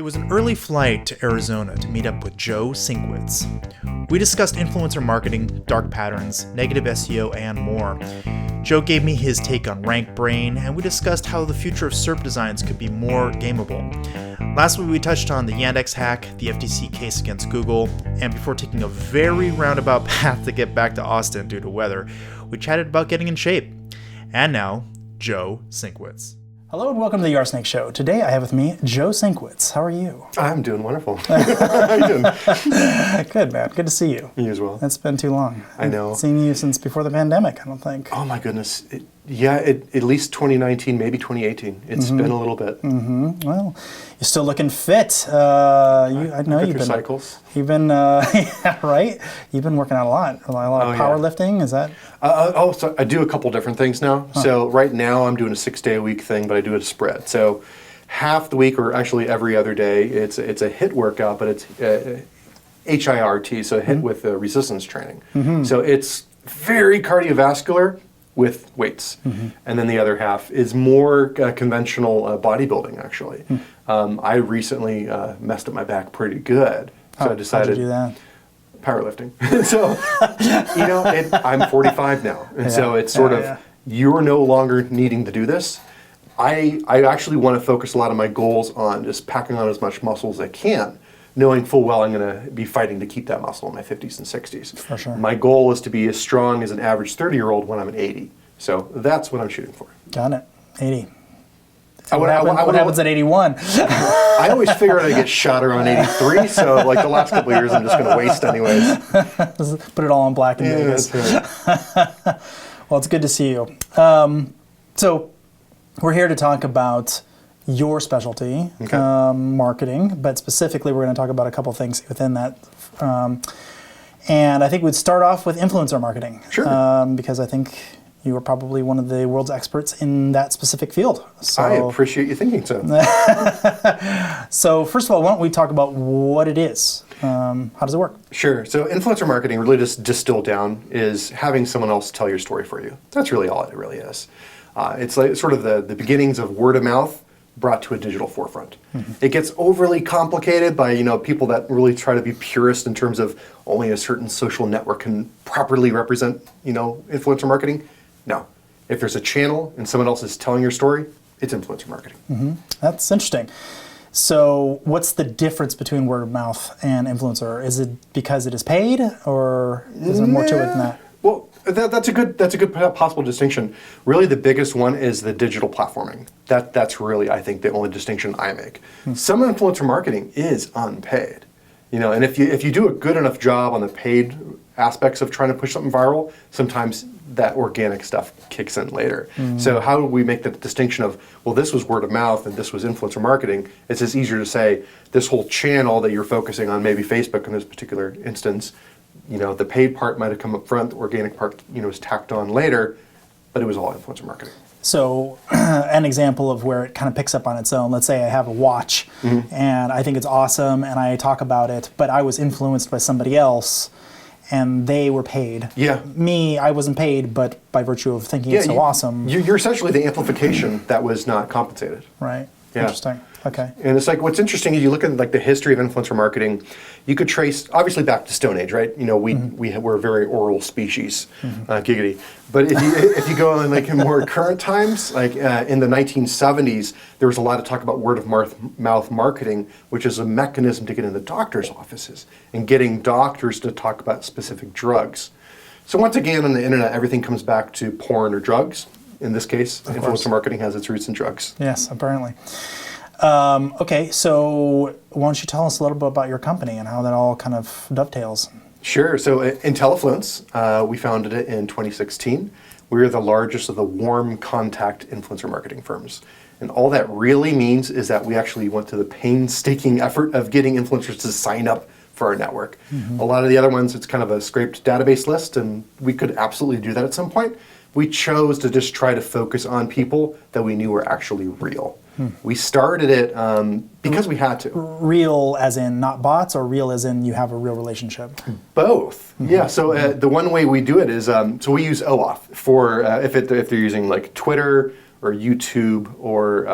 It was an early flight to Arizona to meet up with Joe Sinkwitz. We discussed influencer marketing, dark patterns, negative SEO, and more. Joe gave me his take on Rankbrain, and we discussed how the future of SERP designs could be more gameable. Lastly, we touched on the Yandex hack, the FTC case against Google, and before taking a very roundabout path to get back to Austin due to weather, we chatted about getting in shape. And now, Joe Sinkwitz. Hello and welcome to the RSnake Show. Today I have with me Joe Sinkwitz. How are you? I'm doing wonderful. How are you doing? Good, man. Good to see you. You as well. It's been too long. I know. I've seen you since before the pandemic, I don't think. Oh my goodness. At least 2019, maybe 2018. It's been a little bit. Well, you're still looking fit. I know you've been cycles. You've been right. You've been working out a lot of powerlifting. Is that? So I do a couple different things now. Huh. So right now I'm doing a 6-day-a-week thing, but I do it a spread. So half the week, or actually every other day, it's a HIIT workout, but it's HIRT, so HIIT with resistance training. So it's very cardiovascular with weights. And then the other half is more conventional bodybuilding, actually. I recently messed up my back pretty good. So I decided how'd you do that? Powerlifting. So, I'm 45 now. And so it's sort of, you're no longer needing to do this. I actually want to focus a lot of my goals on just packing on as much muscle as I can, knowing full well I'm going to be fighting to keep that muscle in my 50s and 60s. For sure. My goal is to be as strong as an average 30-year-old when I'm at 80. So that's what I'm shooting for. Got it. 80. What happens at 81? I always figure I'd get shot around 83, so like the last couple of years I'm just going to waste anyways. Put it all on black and Vegas. That's right. Well, it's good to see you. So we're here to talk about your specialty, marketing, but specifically we're going to talk about a couple things within that. And I think we'd start off with influencer marketing. Sure. Because I think you are probably one of the world's experts in that specific field. So, I appreciate you thinking so. So first of all, why don't we talk about what it is? How does it work? Sure. So influencer marketing, really just distilled down, is having someone else tell your story for you. That's really all it really is. It's like sort of the beginnings of word of mouth brought to a digital forefront. It gets overly complicated by people that really try to be purist in terms of only a certain social network can properly represent influencer marketing. No. If there's a channel and someone else is telling your story, it's influencer marketing. That's interesting. So what's the difference between word of mouth and influencer? Is it because it is paid, or is there more to it than that? Well, that's a good possible distinction. Really, the biggest one is the digital platforming. That's really, I think, the only distinction I make. Some influencer marketing is unpaid, and if you do a good enough job on the paid aspects of trying to push something viral, sometimes that organic stuff kicks in later. So how do we make the distinction of, well, this was word of mouth and this was influencer marketing? It's just easier to say this whole channel that you're focusing on, maybe Facebook in this particular instance, the paid part might have come up front, the organic part, is tacked on later, but it was all influencer marketing. So an example of where it kind of picks up on its own, let's say I have a watch and I think it's awesome and I talk about it, but I was influenced by somebody else and they were paid. Yeah. Me, I wasn't paid, but by virtue of thinking it's so awesome. You're essentially the amplification that was not compensated. Right. Yeah. Interesting. Okay. And it's like, what's interesting is you look at like the history of influencer marketing, you could trace obviously back to Stone Age, right? We're a very oral species, giggity. But if you go in like in more current times, like in the 1970s, there was a lot of talk about word of mouth marketing, which is a mechanism to get into doctors' offices and getting doctors to talk about specific drugs. So once again, on the internet, everything comes back to porn or drugs. In this case, influencer marketing has its roots in drugs. Yes, apparently. Okay, so why don't you tell us a little bit about your company and how that all kind of dovetails? Sure. So IntelliFluence, we founded it in 2016. We're the largest of the warm contact influencer marketing firms. And all that really means is that we actually went to the painstaking effort of getting influencers to sign up for our network. A lot of the other ones, it's kind of a scraped database list, and we could absolutely do that at some point. We chose to just try to focus on people that we knew were actually real. We started it because we had to. Real as in not bots, or real as in you have a real relationship? Both. Yeah. So the one way we do it is so we use OAuth for if they're using like Twitter or YouTube or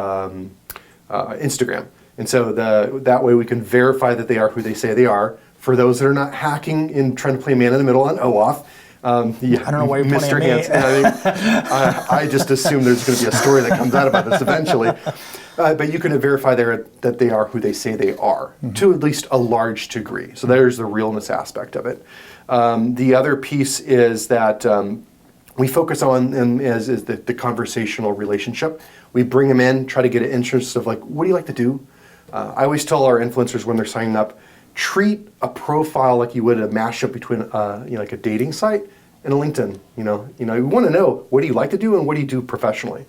Instagram. And so that way we can verify that they are who they say they are. For those that are not hacking and trying to play man in the middle on OAuth, I don't know why you're pointing at me. I just assume there's going to be a story that comes out about this eventually. But you can verify that they are who they say they are, to at least a large degree. So there's the realness aspect of it. The other piece is that we focus on them as the conversational relationship. We bring them in, try to get an interest of like, what do you like to do? I always tell our influencers when they're signing up, treat a profile like you would a mashup between like a dating site and a LinkedIn. You want to know, what do you like to do and what do you do professionally?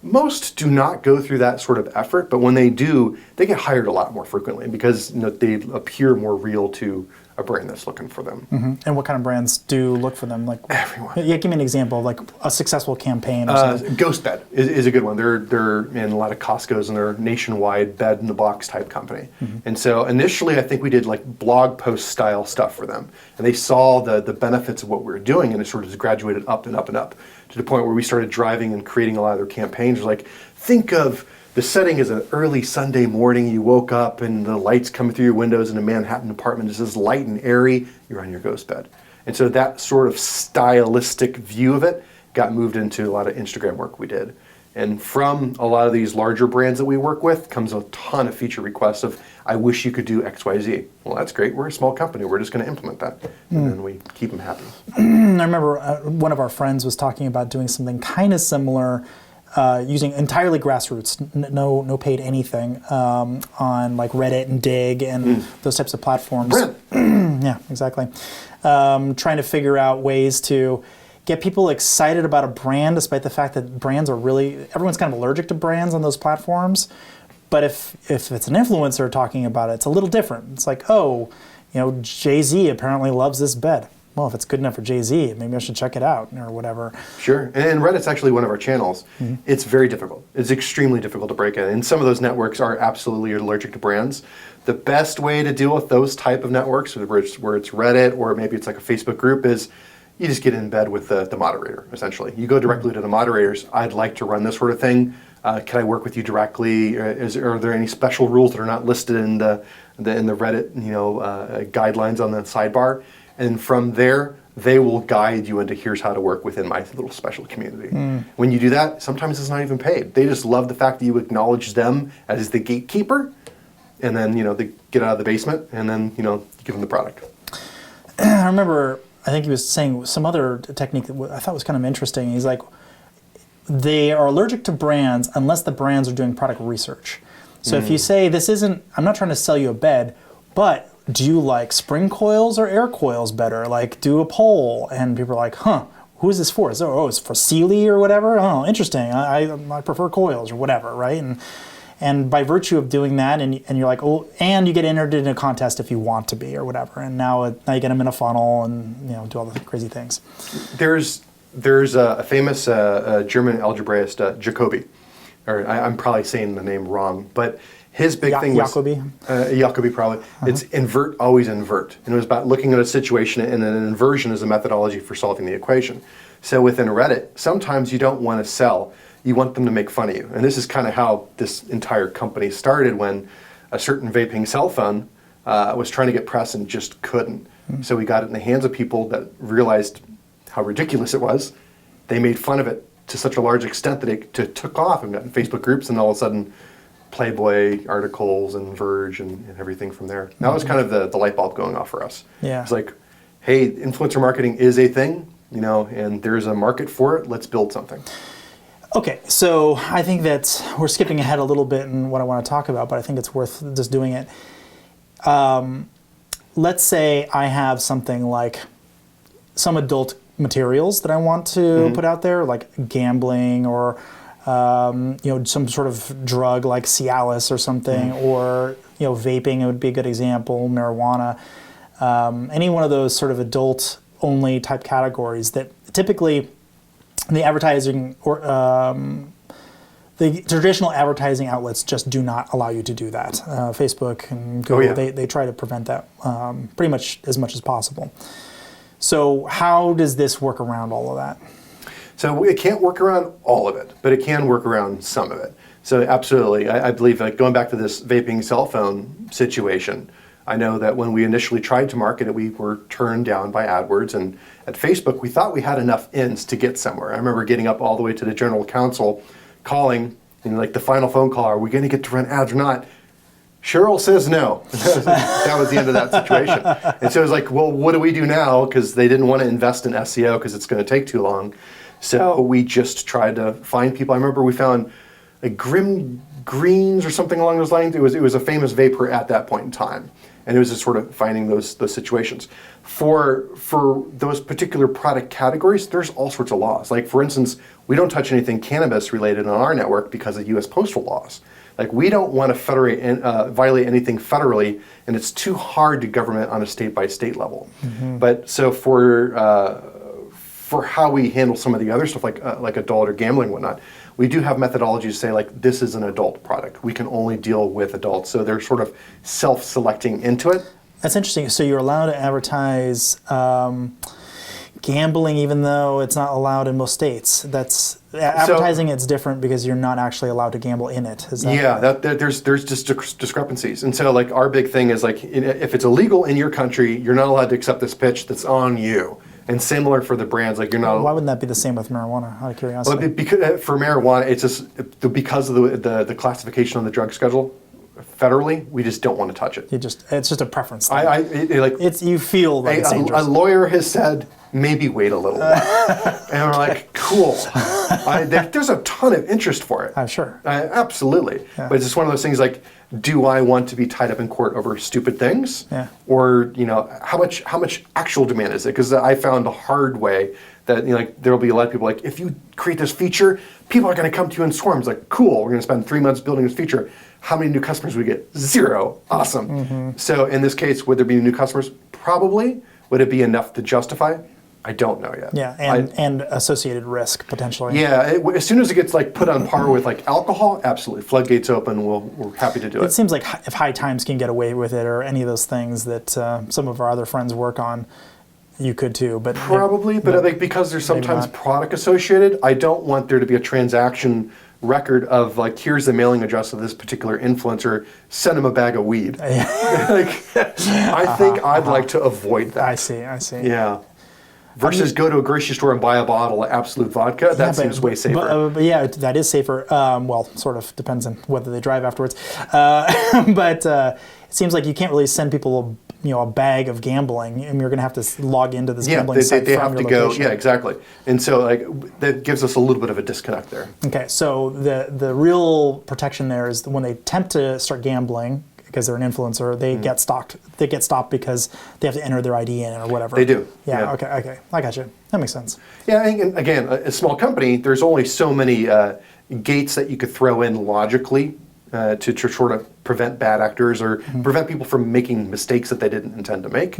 Most do not go through that sort of effort, but when they do, they get hired a lot more frequently because they appear more real to a brand that's looking for them. And what kind of brands do look for them? Like everyone. Yeah, give me an example of like a successful campaign. Or something. Ghostbed is a good one. They're in a lot of Costco's and they're nationwide bed in the box type company. And so initially, I think we did like blog post style stuff for them, and they saw the benefits of what we were doing, and it sort of just graduated up and up and up to the point where we started driving and creating a lot of their campaigns. Like, think of the setting is an early Sunday morning. You woke up and the lights coming through your windows in a Manhattan apartment. It's just light and airy. You're on your ghost bed. And so that sort of stylistic view of it got moved into a lot of Instagram work we did. And from a lot of these larger brands that we work with comes a ton of feature requests of, I wish you could do X, Y, Z. Well, that's great. We're a small company. We're just going to implement that. And then we keep them happy. I remember one of our friends was talking about doing something kind of similar, using entirely grassroots, no paid anything, on like Reddit and Dig and those types of platforms. Yeah, exactly. Trying to figure out ways to get people excited about a brand, despite the fact that brands are everyone's kind of allergic to brands on those platforms. But if it's an influencer talking about it, it's a little different. It's like, Jay-Z apparently loves this bed. Well, if it's good enough for Jay-Z, maybe I should check it out or whatever. Sure. And Reddit's actually one of our channels. It's very difficult. It's extremely difficult to break in. And some of those networks are absolutely allergic to brands. The best way to deal with those type of networks, where it's Reddit or maybe it's like a Facebook group, is you just get in bed with the moderator, essentially. You go directly to the moderators. I'd like to run this sort of thing. Can I work with you directly? Are there any special rules that are not listed in the Reddit guidelines on the sidebar? And from there, they will guide you into here's how to work within my little special community. When you do that, sometimes it's not even paid. They just love the fact that you acknowledge them as the gatekeeper, and then they get out of the basement, and then you give them the product. I remember, I think he was saying some other technique that I thought was kind of interesting. He's like, they are allergic to brands unless the brands are doing product research. So if you say, I'm not trying to sell you a bed, but do you like spring coils or air coils better? Like, do a poll. And people are like, who is this for? It's for Sealy or whatever? Oh, interesting. I prefer coils or whatever, right? And by virtue of doing that, and you're like, oh, and you get entered in a contest if you want to be or whatever. And now you get them in a funnel and do all the crazy things. There's a famous German algebraist, Jacobi, or I'm probably saying the name wrong, but his big thing was Jacobi probably. It's invert, always invert, and it was about looking at a situation, and an inversion is a methodology for solving the equation. So within Reddit, sometimes you don't want to sell; you want them to make fun of you, and this is kind of how this entire company started. When a certain vaping cell phone was trying to get press and just couldn't, so we got it in the hands of people that realized how ridiculous it was. They made fun of it to such a large extent that it took off and got in Facebook groups, and all of a sudden, Playboy articles and Verge and everything from there. That was kind of the light bulb going off for us. Yeah. It's like, hey, influencer marketing is a thing, and there's a market for it. Let's build something. Okay, so I think that we're skipping ahead a little bit in what I want to talk about, but I think it's worth just doing it. Let's say I have something like some adult materials that I want to put out there, like gambling or some sort of drug like Cialis or something, or vaping. It would be a good example. Marijuana, any one of those sort of adult-only type categories that typically the advertising or the traditional advertising outlets just do not allow you to do that. Facebook and Google, they try to prevent that pretty much as possible. So how does this work around all of that? So it can't work around all of it, but it can work around some of it. So absolutely, I believe, like going back to this vaping cell phone situation, I know that when we initially tried to market it, we were turned down by AdWords, and at Facebook, we thought we had enough ins to get somewhere. I remember getting up all the way to the general counsel, calling, like the final phone call, are we going to get to run ads or not? Cheryl says no. That was the end of that situation. And so it was like, well, what do we do now? Because they didn't want to invest in SEO because it's going to take too long. So we just tried to find people. I remember we found like Grim Greens or something along those lines. It was a famous vapor at that point in time. And it was just sort of finding those situations. For those particular product categories, there's all sorts of laws. Like for instance, we don't touch anything cannabis related on our network because of US postal laws. Like we don't want to violate anything federally, and it's too hard to government on a state by state level. But so for how we handle some of the other stuff like adult or gambling and whatnot, we do have methodologies to say like this is an adult product. We can only deal with adults. So they're sort of self-selecting into it. That's interesting. So you're allowed to advertise gambling even though it's not allowed in most states. That's advertising. It's different because you're not actually allowed to gamble in it. Is that yeah, there's just discrepancies. And so like our big thing is like if it's illegal in your country, you're not allowed to accept this pitch that's on you. And similar for the brands, like you're not. Why wouldn't that be the same with marijuana? Out of curiosity. Well, because for marijuana, it's just because of the classification on the drug schedule. Federally, we just don't want to touch it. It's just a preference thing. You feel like it's dangerous. A lawyer has said maybe wait a little while, and we're like, cool. There's a ton of interest for it. Sure. Absolutely, yeah. But it's just one of those things like, do I want to be tied up in court over stupid things, or how much actual demand is it? Because I found the hard way that like there'll be a lot of people like, if you create this feature, people are going to come to you in swarms. Like, cool, we're going to spend 3 months building this feature. How many new customers we get? 0. Awesome. So in this case, would there be new customers? Probably. Would it be enough to justify? I don't know yet. Yeah, and associated risk potentially. Yeah, as soon as it gets like put on par with like alcohol, absolutely, floodgates open. We're happy to do it. It seems like if High Times can get away with it, or any of those things that some of our other friends work on, you could too. But probably, but I think because there's sometimes product associated, I don't want there to be a transaction record of like, here's the mailing address of this particular influencer, send him a bag of weed. I think I'd like to avoid that. I see. Yeah. Versus go to a grocery store and buy a bottle of Absolute vodka. That seems way safer. But yeah, that is safer. Well, sort of depends on whether they drive afterwards. But it seems like you can't really send people a bag of gambling, and you're going to have to log into this gambling site they from have your to location. go. Yeah, exactly. And so like that gives us a little bit of a disconnect there. Okay, so the real protection there is when they attempt to start gambling because they're an influencer, they get stopped. They get stopped because they have to enter their ID in or whatever. They do. Yeah. Okay. I got you. That makes sense. Yeah. And again, a small company, there's only so many gates that you could throw in logically to sort of prevent bad actors or prevent people from making mistakes that they didn't intend to make.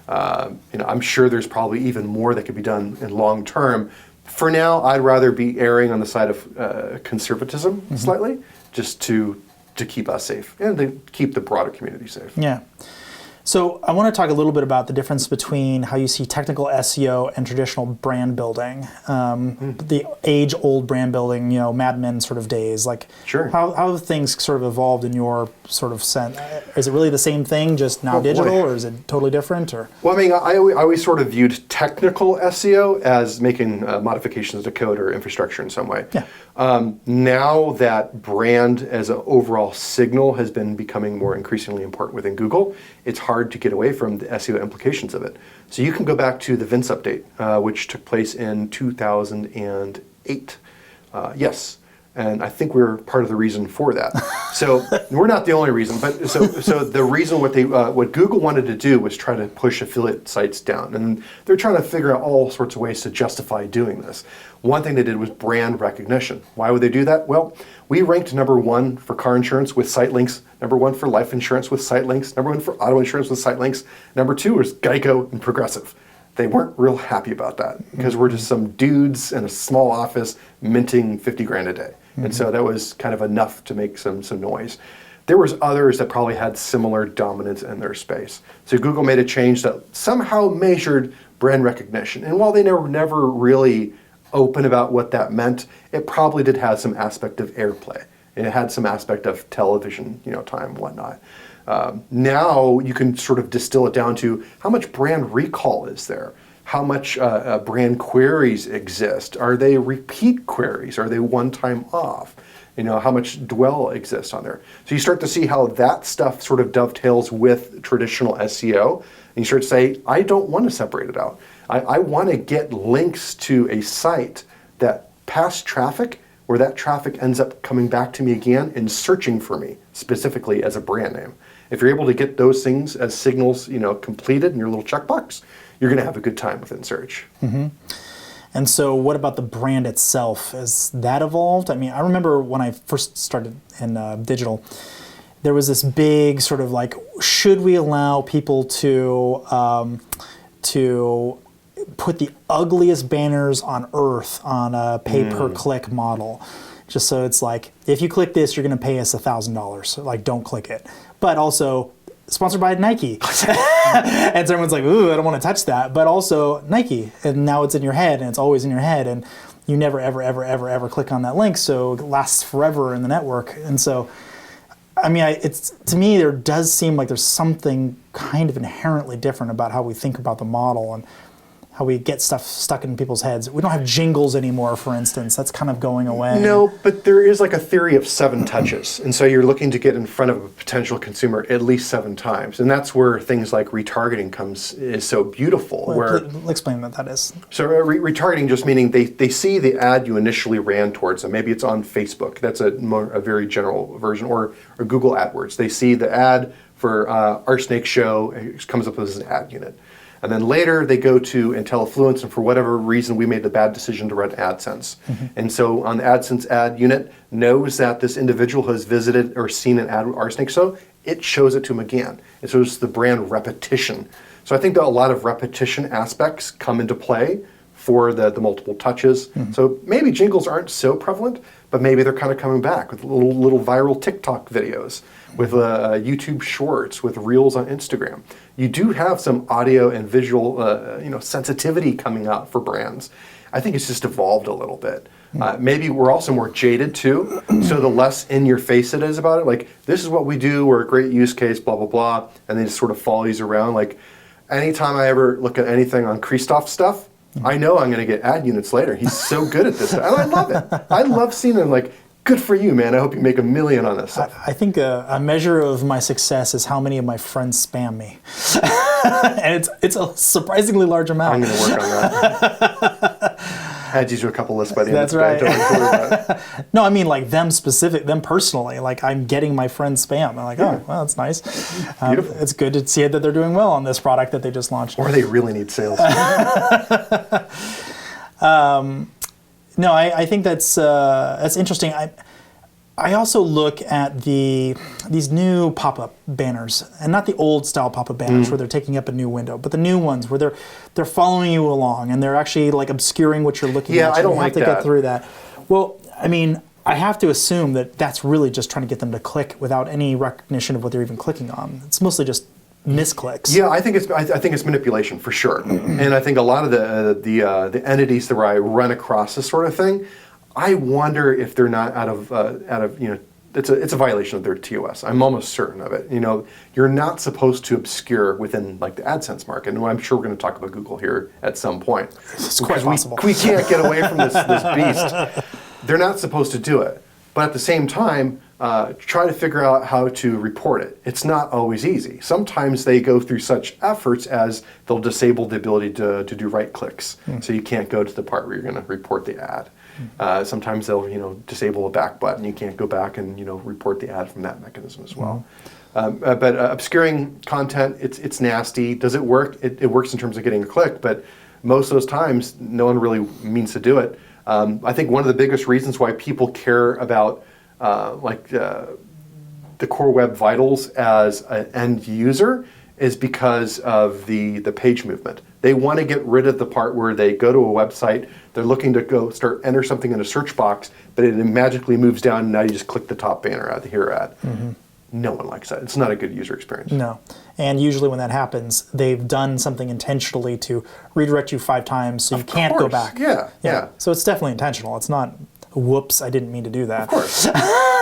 I'm sure there's probably even more that could be done in long term. For now, I'd rather be erring on the side of conservatism slightly, just to keep us safe and to keep the broader community safe. Yeah. So I want to talk a little bit about the difference between how you see technical SEO and traditional brand building. The age-old brand building, Mad Men sort of days. Like, sure. How have things sort of evolved in your sort of sense? Is it really the same thing, just now digital, or is it totally different? Or well, I mean, I always sort of viewed technical SEO as making modifications to code or infrastructure in some way. Yeah. Now that brand as an overall signal has been becoming more increasingly important within Google, it's hard to get away from the SEO implications of it. So you can go back to the Vince update, which took place in 2008. Yes. And I think we're part of the reason for that. So we're not the only reason, but so the reason what Google wanted to do was try to push affiliate sites down, and they're trying to figure out all sorts of ways to justify doing this. One thing they did was brand recognition. Why would they do that? Well, we ranked #1 for car insurance with site links, #1 for life insurance with site links, #1 for auto insurance with site links. #2 was Geico and Progressive. They weren't real happy about that because we're just some dudes in a small office minting 50 grand a day. And so that was kind of enough to make some noise. There was others that probably had similar dominance in their space. So Google made a change that somehow measured brand recognition. And while they never really open about what that meant, it probably did have some aspect of airplay. It had some aspect of television, time and whatnot. Now you can sort of distill it down to how much brand recall is there? How much brand queries exist? Are they repeat queries? Are they one-time off? How much dwell exists on there? So you start to see how that stuff sort of dovetails with traditional SEO. And you start to say, I don't want to separate it out. I want to get links to a site that past traffic, where that traffic ends up coming back to me again and searching for me specifically as a brand name. If you're able to get those things as signals, completed in your little checkbox, you're going to have a good time within search. Mm-hmm. And so what about the brand itself? Has that evolved? I mean, I remember when I first started in digital, there was this big sort of like, should we allow people to put the ugliest banners on earth on a pay-per-click model? Just so it's like, if you click this, you're going to pay us $1,000. So like, don't click it. But also, sponsored by Nike. And so everyone's like, ooh, I don't want to touch that. But also Nike. And now it's in your head, and it's always in your head. And you never, ever, ever, ever, ever click on that link. So it lasts forever in the network. And so, I mean, to me, there does seem like there's something kind of inherently different about how we think about the model and how we get stuff stuck in people's heads. We don't have jingles anymore, for instance. That's kind of going away. No, but there is like a theory of 7 touches. And so you're looking to get in front of a potential consumer at least 7 times. And that's where things like retargeting is so beautiful. Well, explain what that is. So retargeting just meaning they see the ad you initially ran towards them. Maybe it's on Facebook. That's a very general version. Or Google AdWords. They see the ad for RSnake show. It comes up as an ad unit. And then later they go to IntelliFluence, and for whatever reason we made the bad decision to run AdSense. Mm-hmm. And so on the AdSense ad unit knows that this individual has visited or seen an ad with RSnake, so it shows it to him again. And so it's the brand repetition. So I think that a lot of repetition aspects come into play for the multiple touches. Mm-hmm. So maybe jingles aren't so prevalent, but maybe they're kind of coming back with little viral TikTok videos, with YouTube Shorts, with Reels on Instagram. You do have some audio and visual, sensitivity coming out for brands. I think it's just evolved a little bit. Maybe we're also more jaded too, so the less in your face it is about it. Like, this is what we do, we're a great use case, blah, blah, blah, and they just sort of follows you around. Like, anytime I ever look at anything on Christoph's stuff, I know I'm going to get ad units later. He's so good at this. And I love it. I love seeing him like, good for you, man. I hope you make $1 million on this stuff. I think a measure of my success is how many of my friends spam me. And it's a surprisingly large amount. I'm going to work on that. Add you to a couple lists by the end That's of the day. right. Don't No, I mean like them personally. Like, I'm getting my friends spam. I'm like, oh, well, that's nice. Beautiful. It's good to see that they're doing well on this product that they just launched. Or they really need sales. No, I think that's interesting. I also look at these new pop-up banners, and not the old style pop-up banners where they're taking up a new window, but the new ones where they're following you along and they're actually like obscuring what you're looking at. Yeah, I don't like that. You have to get through that. Well, I mean, I have to assume that that's really just trying to get them to click without any recognition of what they're even clicking on. It's mostly just misclicks. Yeah, I think it's manipulation for sure, and I think a lot of the entities where I run across this sort of thing, I wonder if they're not out of it's a violation of their TOS. I'm almost certain of it. You're not supposed to obscure within like the AdSense market, and I'm sure we're going to talk about Google here at some point. It's quite possible. We can't get away from this beast. They're not supposed to do it, but at the same time, try to figure out how to report it. It's not always easy. Sometimes they go through such efforts as they'll disable the ability to do right clicks, so you can't go to the part where you're going to report the ad. Sometimes they'll disable a back button. You can't go back and report the ad from that mechanism as well. But obscuring content, it's nasty. Does it work? It works in terms of getting a click, but most of those times no one really means to do it. I think one of the biggest reasons why people care about the Core Web Vitals as an end user is because of the page movement. They want to get rid of the part where they go to a website, they're looking to enter something in a search box, but it magically moves down and now you just click the top banner ad, the hero ad. Mm-hmm. no one likes that. It's not a good user experience. No. And usually when that happens, they've done something intentionally to redirect you 5 times so you can't go course. back. Yeah. So it's definitely intentional. It's not, whoops, I didn't mean to do that. Of course.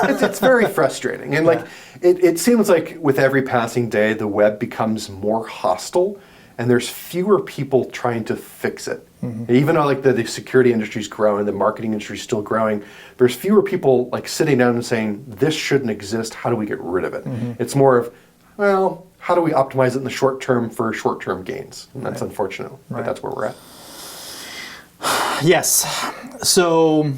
it's very frustrating. And like it seems like with every passing day, the web becomes more hostile and there's fewer people trying to fix it. Even though like the security industry is growing, the marketing industry is still growing, there's fewer people like sitting down and saying, this shouldn't exist, how do we get rid of it? It's more of, well, how do we optimize it in the short term for short-term gains? And that's unfortunate, but that's where we're at. Yes. So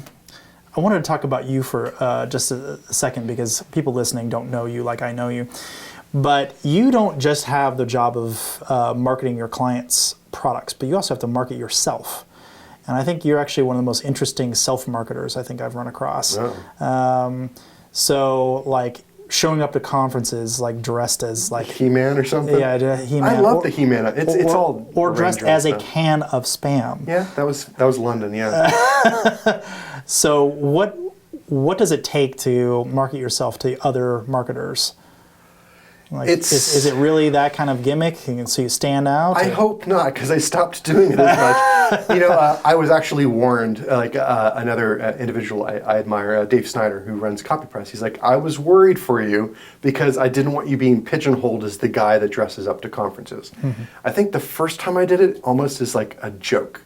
I wanted to talk about you for just a second because people listening don't know you like I know you. But you don't just have the job of marketing your clients' products, but you also have to market yourself. And I think you're actually one of the most interesting self-marketers I think I've run across. So like showing up to conferences like dressed as like He-Man or something? Yeah, He-Man. I love the He-Man. It's all or dressed as a now. can of spam. Yeah, that was London, yeah. So what does it take to market yourself to other marketers? Like, is it really that kind of gimmick, so you stand out? I hope not, because I stopped doing it as much. I was actually warned, another individual I admire, Dave Snyder, who runs CopyPress. He's like, I was worried for you because I didn't want you being pigeonholed as the guy that dresses up to conferences. I think the first time I did it almost is like a joke.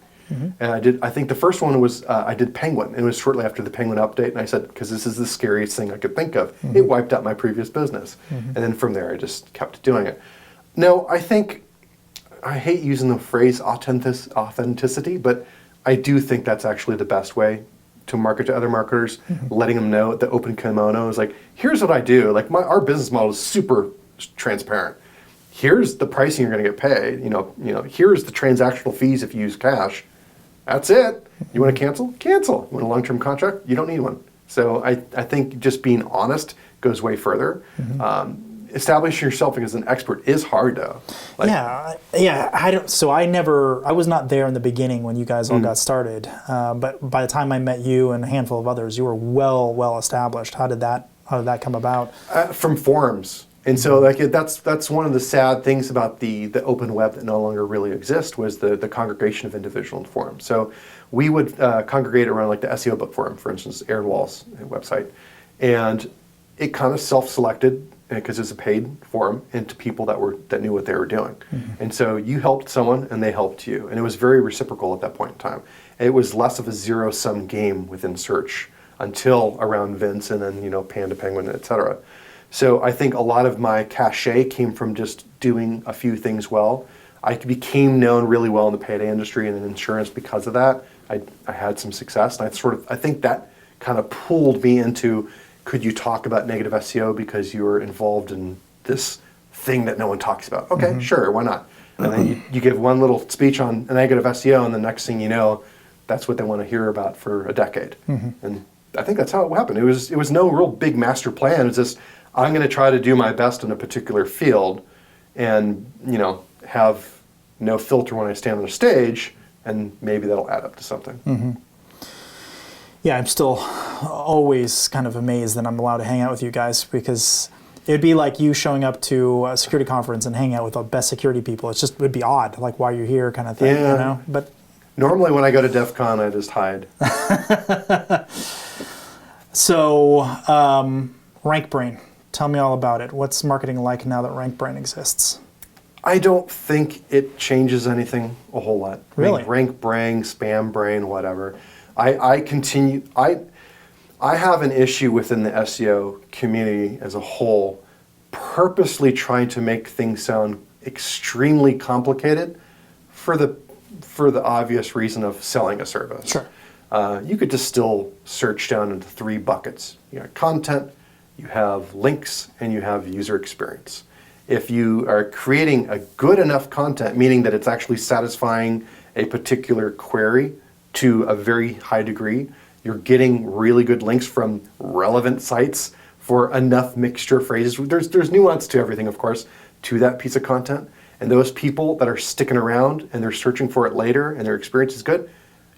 And I think the first one was, I did Penguin. It was shortly after the Penguin update, and I said, because this is the scariest thing I could think of. It wiped out my previous business. And then from there, I just kept doing it. No, I hate using the phrase authenticity, but I do think that's actually the best way to market to other marketers, letting them know the open kimono is like, here's what I do. Like our business model is super transparent. Here's the pricing you're going to get paid. Here's the transactional fees if you use cash. That's it. You want to cancel? Cancel. You want a long-term contract? You don't need one. So I think just being honest goes way further. Establishing yourself as an expert is hard, though. I was not there in the beginning when you guys all got started. But by the time I met you and a handful of others, you were well established. How did that come about? From forums. And so that's one of the sad things about the open web that no longer really exists was the congregation of individual forums. So we would congregate around like the SEO book forum, for instance, Airwall's website. And it kind of self-selected, because it's a paid forum, into people that knew what they were doing. And so you helped someone and they helped you. And it was very reciprocal at that point in time. It was less of a zero-sum game within search until around Vince and then, Panda, Penguin, et cetera. So I think a lot of my cachet came from just doing a few things well. I became known really well in the payday industry and in insurance because of that. I had some success, and I think that kind of pulled me into, could you talk about negative SEO because you were involved in this thing that no one talks about? Okay, sure, why not? And then you give one little speech on negative SEO, and the next thing you know, that's what they want to hear about for a decade. And I think that's how it happened. It was no real big master plan. It's just, I'm going to try to do my best in a particular field and, have no filter when I stand on a stage, and maybe that'll add up to something. Yeah, I'm still always kind of amazed that I'm allowed to hang out with you guys, because it would be like you showing up to a security conference and hanging out with the best security people. It would be odd, like why you're here kind of thing, But normally when I go to DEF CON, I just hide. So, Rankbrain. Tell me all about it. What's marketing like now that Rankbrain exists? I don't think it changes anything a whole lot. Really? Rankbrain, Spambrain, whatever. I have an issue within the SEO community as a whole, purposely trying to make things sound extremely complicated for the obvious reason of selling a service. Sure. You could distill search down into 3 buckets. You got content, you have links, and you have user experience. If you are creating a good enough content, meaning that it's actually satisfying a particular query to a very high degree, you're getting really good links from relevant sites for enough mixture of phrases. There's nuance to everything, of course, to that piece of content. And those people that are sticking around and they're searching for it later and their experience is good,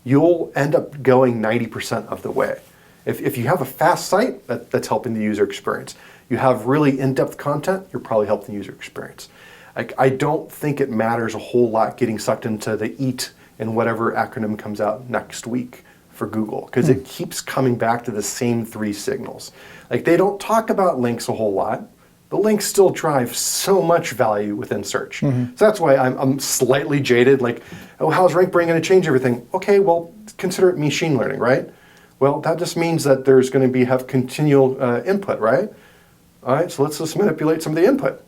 you'll end up going 90% of the way. If you have a fast site, that's helping the user experience. You have really in-depth content, you're probably helping the user experience. I don't think it matters a whole lot getting sucked into the EAT and whatever acronym comes out next week for Google, because it keeps coming back to the same 3 signals. Like, they don't talk about links a whole lot. The links still drive so much value within search. So that's why I'm slightly jaded, like, oh, how's Rankbrain going to change everything? Okay, well, consider it machine learning, right? Well, that just means that there's going to have continual input, right? All right, so let's just manipulate some of the input.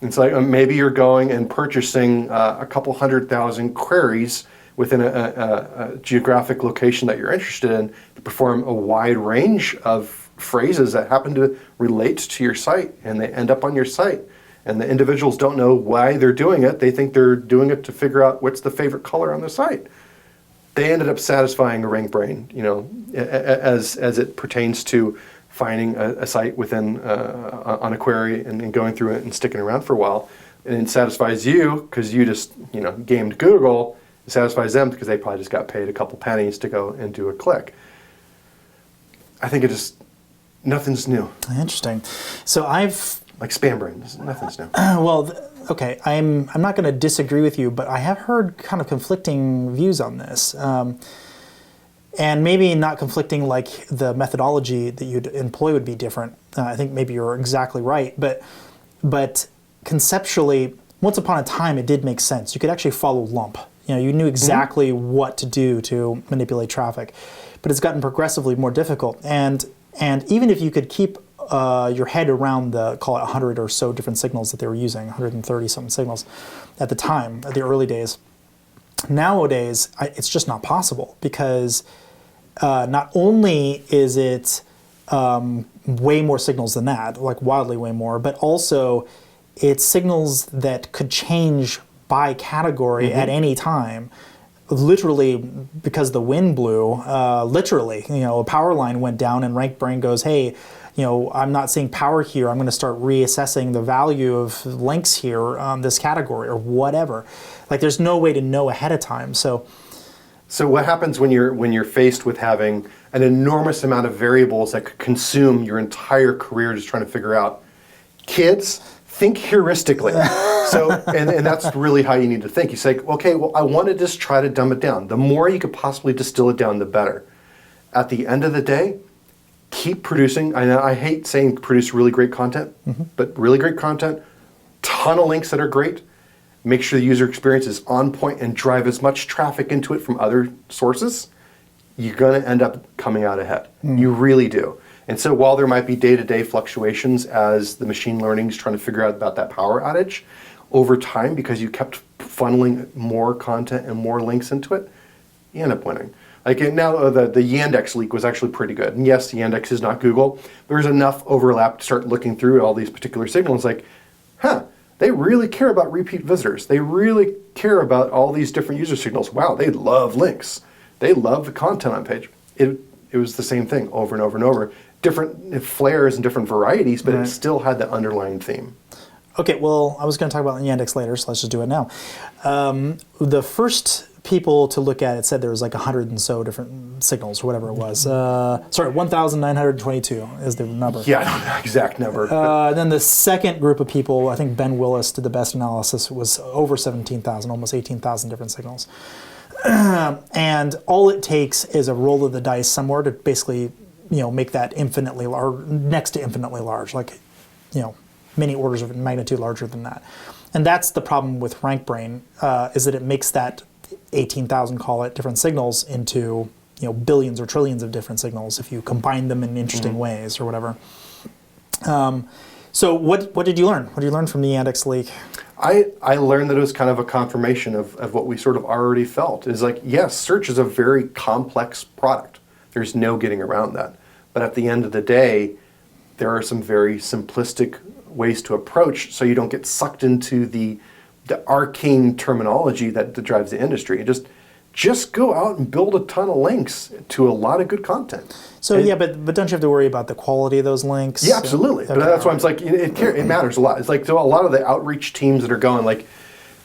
It's like maybe you're going and purchasing a couple 100,000 queries within a geographic location that you're interested in to perform a wide range of phrases that happen to relate to your site, and they end up on your site. And the individuals don't know why they're doing it. They think they're doing it to figure out what's the favorite color on the site. They ended up satisfying a Rankbrain, as it pertains to finding a site within on a query and going through it and sticking around for a while. And it satisfies you because you just gamed Google. It satisfies them because they probably just got paid a couple pennies to go and do a click. I think nothing's new. Interesting. So I've like Spambrain, nothing's new. Okay, I'm not going to disagree with you, but I have heard kind of conflicting views on this. And maybe not conflicting like the methodology that you'd employ would be different. I think maybe you're exactly right. But conceptually, once upon a time, it did make sense. You could actually follow lump. You knew exactly what to do to manipulate traffic. But it's gotten progressively more difficult. And even if you could keep your head around call it 100 or so different signals that they were using, 130 something signals at the time, at the early days, nowadays, it's just not possible because not only is it way more signals than that, like wildly way more, but also it's signals that could change by category at any time. Literally, because the wind blew, a power line went down and Rankbrain goes, hey, I'm not seeing power here. I'm going to start reassessing the value of links here on this category or whatever. Like, there's no way to know ahead of time. So what happens when you're faced with having an enormous amount of variables that could consume your entire career just trying to figure out? Kids, think heuristically. And that's really how you need to think. You say, okay, well, I want to just try to dumb it down. The more you could possibly distill it down, the better. At the end of the day, keep producing. I hate saying produce really great content, but really great content, ton of links that are great. Make sure the user experience is on point and drive as much traffic into it from other sources. You're going to end up coming out ahead. You really do. And so while there might be day-to-day fluctuations as the machine learning is trying to figure out about that power outage, over time, because you kept funneling more content and more links into it, you end up winning. Like now, the Yandex leak was actually pretty good. And yes, Yandex is not Google. There's enough overlap to start looking through all these particular signals like, they really care about repeat visitors. They really care about all these different user signals. Wow, they love links. They love the content on page. It was the same thing over and over and over. Different flares and different varieties, but it still had the underlying theme. Okay, well, I was going to talk about Yandex later, so let's just do it now. The first people to look at it said there was like 100 and so different signals or whatever it was. 1,922 is the number. Yeah, I don't know the exact number. Then the second group of people, I think Ben Willis did the best analysis, was over 17,000, almost 18,000 different signals. And all it takes is a roll of the dice somewhere to basically, make that infinitely large, next to infinitely large, like, many orders of magnitude larger than that. And that's the problem with Rankbrain, is that it makes that 18,000, call it, different signals into billions or trillions of different signals if you combine them in interesting ways or whatever. So what did you learn? What did you learn from the Yandex leak? I learned that it was kind of a confirmation of what we sort of already felt. Is like, yes, search is a very complex product. There's no getting around that. But at the end of the day, there are some very simplistic ways to approach so you don't get sucked into the arcane terminology that drives the industry. Just go out and build a ton of links to a lot of good content. So but don't you have to worry about the quality of those links? Yeah, absolutely. Okay. But that's why I'm like, it matters a lot. It's like, so a lot of the outreach teams that are going, like,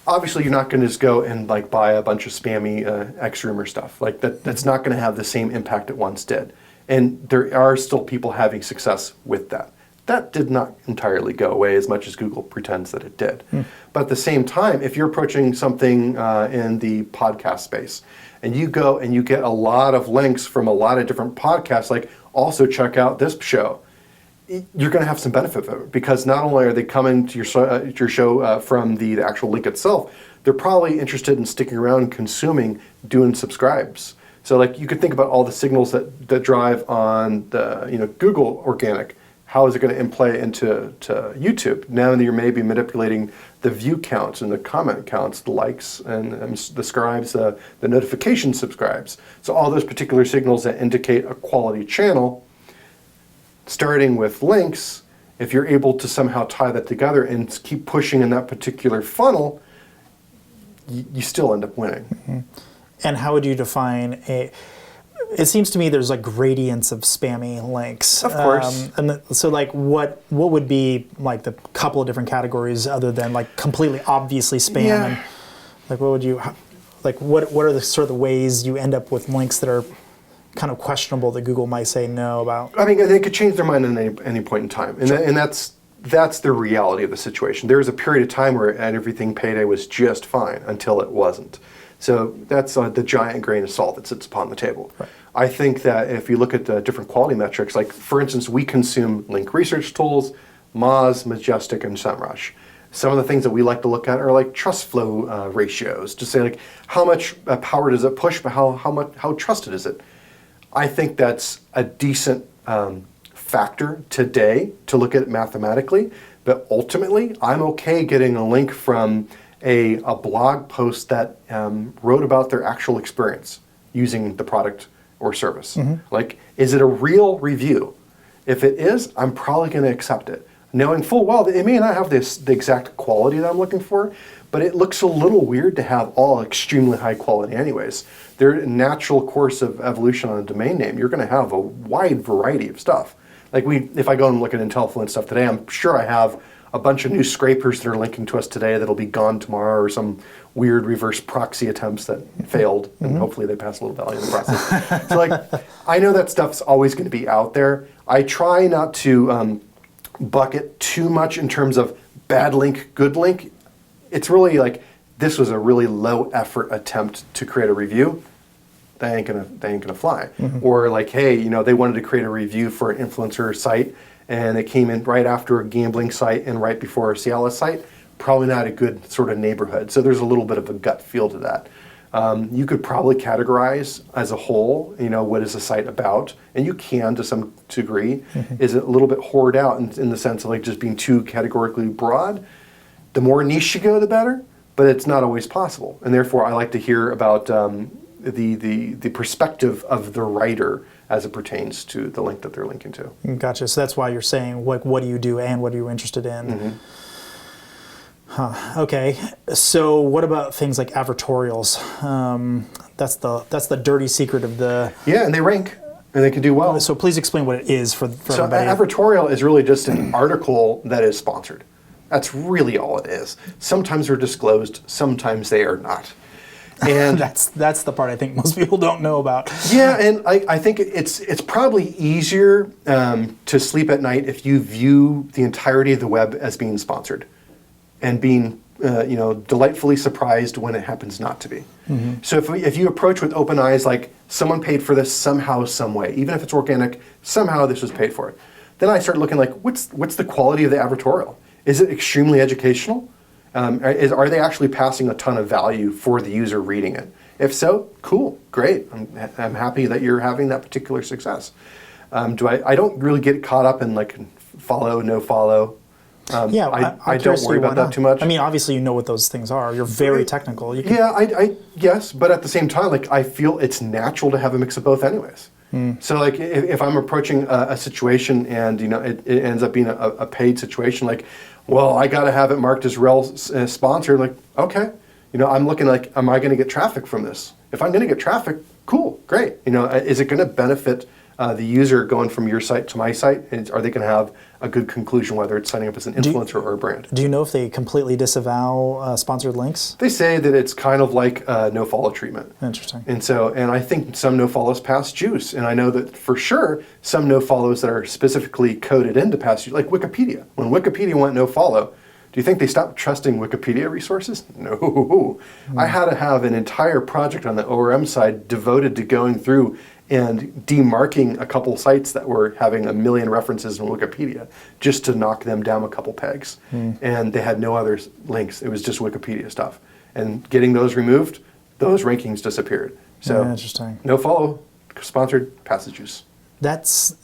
obviously you're not going to just go and like buy a bunch of spammy X rumor stuff. Like that's not going to have the same impact it once did. And there are still people having success with that. That did not entirely go away as much as Google pretends that it did. But at the same time, if you're approaching something in the podcast space, and you go and you get a lot of links from a lot of different podcasts, like also check out this show, you're going to have some benefit of it, because not only are they coming to your show from the actual link itself, they're probably interested in sticking around and consuming, doing subscribes. So like you could think about all the signals that drive on the Google organic. How is it going to play into YouTube? Now you're maybe manipulating the view counts and the comment counts, the likes and the scribes, the notification subscribes. So all those particular signals that indicate a quality channel, starting with links, if you're able to somehow tie that together and keep pushing in that particular funnel, you still end up winning. Mm-hmm. And how would you define it seems to me there's like gradients of spammy links. Of course. So like what would be like the couple of different categories other than like completely obviously spam? Yeah. And like what are the sort of the ways you end up with links that are kind of questionable that Google might say no about? I mean, they could change their mind at any point in time. And, Sure. and that's the reality of the situation. There was a period of time where everything payday was just fine until it wasn't. So that's the giant grain of salt that sits upon the table. Right. I think that if you look at the different quality metrics, like for instance, we consume link research tools, Moz, Majestic, and SEMrush. Some of the things that we like to look at are like trust flow ratios, to say like how much power does it push, but how trusted is it? I think that's a decent factor today to look at it mathematically, but ultimately I'm okay getting a link from a blog post that wrote about their actual experience using the product or service. Mm-hmm. Like, is it a real review? If it is, I'm probably going to accept it, knowing full well that it may not have the exact quality that I'm looking for, but it looks a little weird to have all extremely high quality anyways. Their natural course of evolution on a domain name, you're going to have a wide variety of stuff. Like if I go and look at IntelliFluent stuff today, I'm sure I have a bunch of new scrapers that are linking to us today that'll be gone tomorrow, or some weird reverse proxy attempts that failed, and hopefully they pass a little value in the process. So like, I know that stuff's always going to be out there. I try not to bucket too much in terms of bad link, good link. It's really like, this was a really low effort attempt to create a review. They ain't gonna fly. Mm-hmm. Or like, hey, they wanted to create a review for an influencer site, and it came in right after a gambling site and right before a Cialis site. Probably not a good sort of neighborhood. So there's a little bit of a gut feel to that. You could probably categorize as a whole, what is the site about? And you can to some degree. Mm-hmm. Is it a little bit hoard out in the sense of like just being too categorically broad? The more niche you go, the better, but it's not always possible. And therefore, I like to hear about the perspective of the writer as it pertains to the link that they're linking to. Gotcha. So that's why you're saying, like, what do you do and what are you interested in? Mm-hmm. Huh. Okay. So what about things like advertorials? That's the dirty secret of the... Yeah, and they rank, and they can do well. So please explain what it is for everybody. Advertorial is really just an article that is sponsored. That's really all it is. Sometimes they're disclosed, sometimes they are not. And that's the part I think most people don't know about. Yeah, and I think it's probably easier to sleep at night if you view the entirety of the web as being sponsored, and being delightfully surprised when it happens not to be. Mm-hmm. So if you approach with open eyes, like someone paid for this somehow, some way, even if it's organic, somehow this was paid for. Then I start looking like, what's the quality of the advertorial? Is it extremely educational? Are they actually passing a ton of value for the user reading it? If so, cool, great. I'm happy that you're having that particular success. I don't really get caught up in like follow, no follow. I don't worry about that too much. I mean, obviously you know what those things are. You're very technical. Yes, but at the same time, like I feel it's natural to have a mix of both anyways. So like if I'm approaching a situation and it ends up being a paid situation, like, well, I got to have it marked as rel sponsored. Like, okay, I'm looking like, am I going to get traffic from this? If I'm going to get traffic, cool, great. Is it going to benefit the user going from your site to my site, and are they going to have a good conclusion whether it's signing up as an influencer or a brand? Do you know if they completely disavow sponsored links? They say that it's kind of like no-follow treatment. Interesting. And I think some no-follows pass juice, and I know that for sure some no-follows that are specifically coded into pass juice, like Wikipedia. When Wikipedia went no-follow, do you think they stopped trusting Wikipedia resources? No. I had to have an entire project on the ORM side devoted to going through and demarking a couple sites that were having 1 million references in Wikipedia just to knock them down a couple pegs. And they had no other links. It was just Wikipedia stuff. And getting those removed, those rankings disappeared. So interesting. No follow, sponsored, passes juice. That's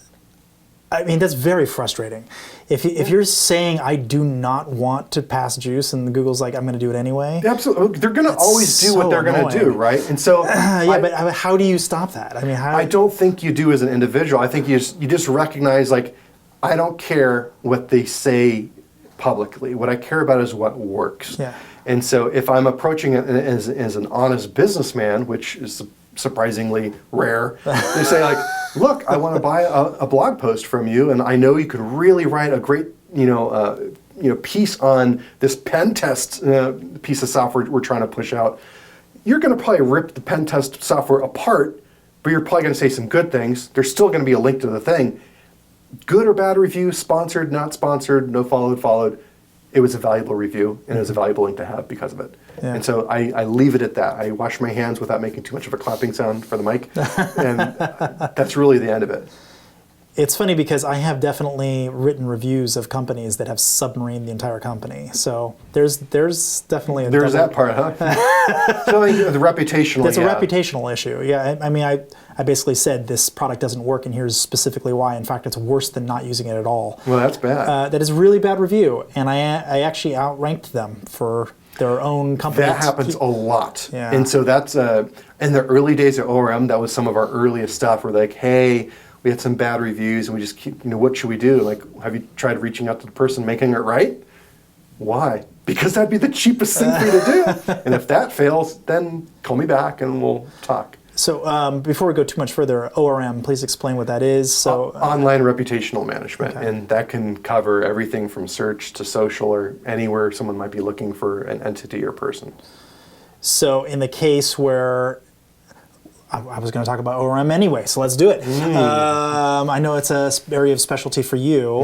very frustrating. If you're saying I do not want to pass juice and Google's like I'm going to do it anyway. Absolutely, they're going to always do what they're going to do, right? And so but how do you stop that? I mean, I don't think you do as an individual. I think you just recognize like I don't care what they say publicly. What I care about is what works. Yeah. And so if I'm approaching it as an honest businessman, which is surprisingly rare, they say like, look, I want to buy a blog post from you, and I know you could really write a great, piece on this pen test piece of software we're trying to push out. You're going to probably rip the pen test software apart, but you're probably going to say some good things. There's still going to be a link to the thing. Good or bad review, sponsored, not sponsored, no followed. It was a valuable review, and it was a valuable link to have because of it. Yeah. And so I leave it at that. I wash my hands without making too much of a clapping sound for the mic, and that's really the end of it. It's funny because I have definitely written reviews of companies that have submarined the entire company. So there's definitely a that part, huh? So the reputational. It's a reputational issue. Yeah, I basically said this product doesn't work, and here's specifically why. In fact, it's worse than not using it at all. Well, that's bad. That is a really bad review, and I actually outranked them for their own company. That happens a lot. Yeah. And so that's in the early days of ORM. That was some of our earliest stuff. We're like, hey, we had some bad reviews, and we just keep, what should we do? Like, have you tried reaching out to the person making it right? Why? Because that'd be the cheapest thing for you to do. And if that fails, then call me back and we'll talk. So before we go too much further, ORM, please explain what that is. So online reputational management, okay. And that can cover everything from search to social or anywhere someone might be looking for an entity or person. So in the case where I was going to talk about ORM anyway, so let's do it. I know it's an area of specialty for you.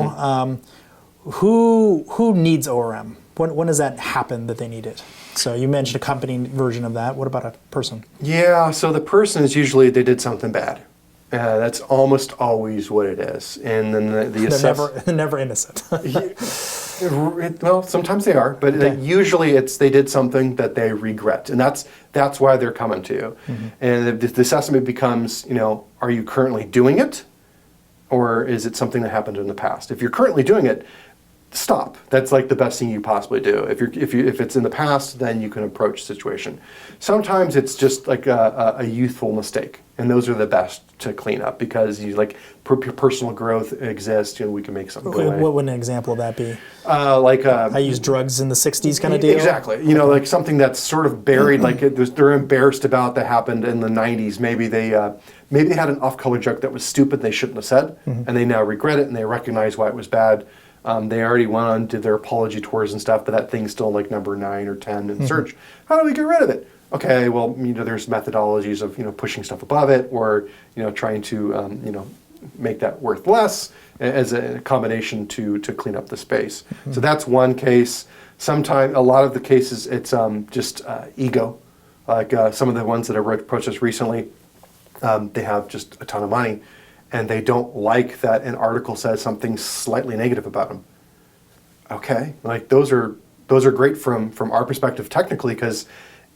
Who needs ORM? When does that happen that they need it? So you mentioned a company version of that. What about a person? Yeah, so the person is usually they did something bad. That's almost always what it is. And then they're never innocent. Well, sometimes they are, but okay. Usually they did something that they regret, and that's why they're coming to you. And the assessment becomes, are you currently doing it, or is it something that happened in the past? If you're currently doing it, stop. That's like the best thing you possibly do. If it's in the past, then you can approach the situation. Sometimes it's just like a youthful mistake, and those are the best to clean up because personal growth exists, and we can make something go away. What would an example of that be? I used drugs in the '60s kind of deal. Exactly. Like something that's sort of buried, like they're embarrassed about that happened in the '90s. Maybe they had an off-color joke that was stupid they shouldn't have said, and they now regret it and they recognize why it was bad. They already went on, did their apology tours and stuff, but that thing's still like number 9 or 10 in search. How do we get rid of it? Okay, well, there's methodologies of pushing stuff above it, or trying to make that worth less as a combination to clean up the space. So that's one case. Sometimes a lot of the cases it's just ego. Like some of the ones that I approached us recently, they have just a ton of money. And they don't like that an article says something slightly negative about them. Okay, like those are great from our perspective technically because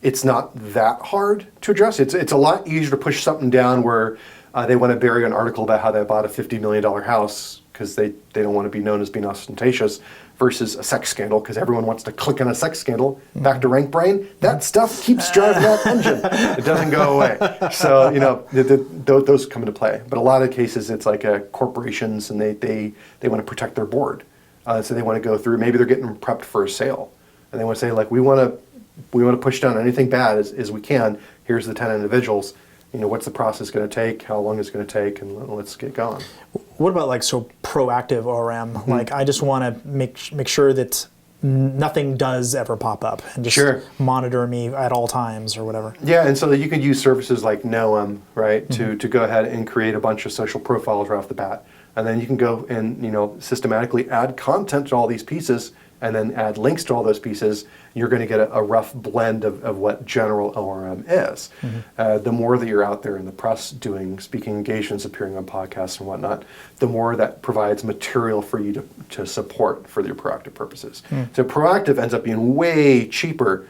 it's not that hard to address. It's a lot easier to push something down where they want to bury an article about how they bought a $50 million house because they don't want to be known as being ostentatious versus a sex scandal because everyone wants to click on a sex scandal. Back to Rankbrain, that stuff keeps driving that engine. It doesn't go away. So, those come into play. But a lot of cases, it's like corporations and they want to protect their board. So they want to go through, maybe they're getting prepped for a sale. And they want to say, like, we want to push down anything bad as we can. Here's the 10 individuals. what's the process going to take, how long it's going to take, and let's get going. What about like proactive ORM? Like I just want to make sure that nothing does ever pop up and just monitor me at all times or whatever. Yeah, and so you could use services like Noem, right, to go ahead and create a bunch of social profiles right off the bat. And then you can go and systematically add content to all these pieces and then add links to all those pieces. You're going to get a rough blend of what general ORM is. The more that you're out there in the press doing speaking engagements, appearing on podcasts and whatnot, the more that provides material for you to support for your proactive purposes. So proactive ends up being way cheaper,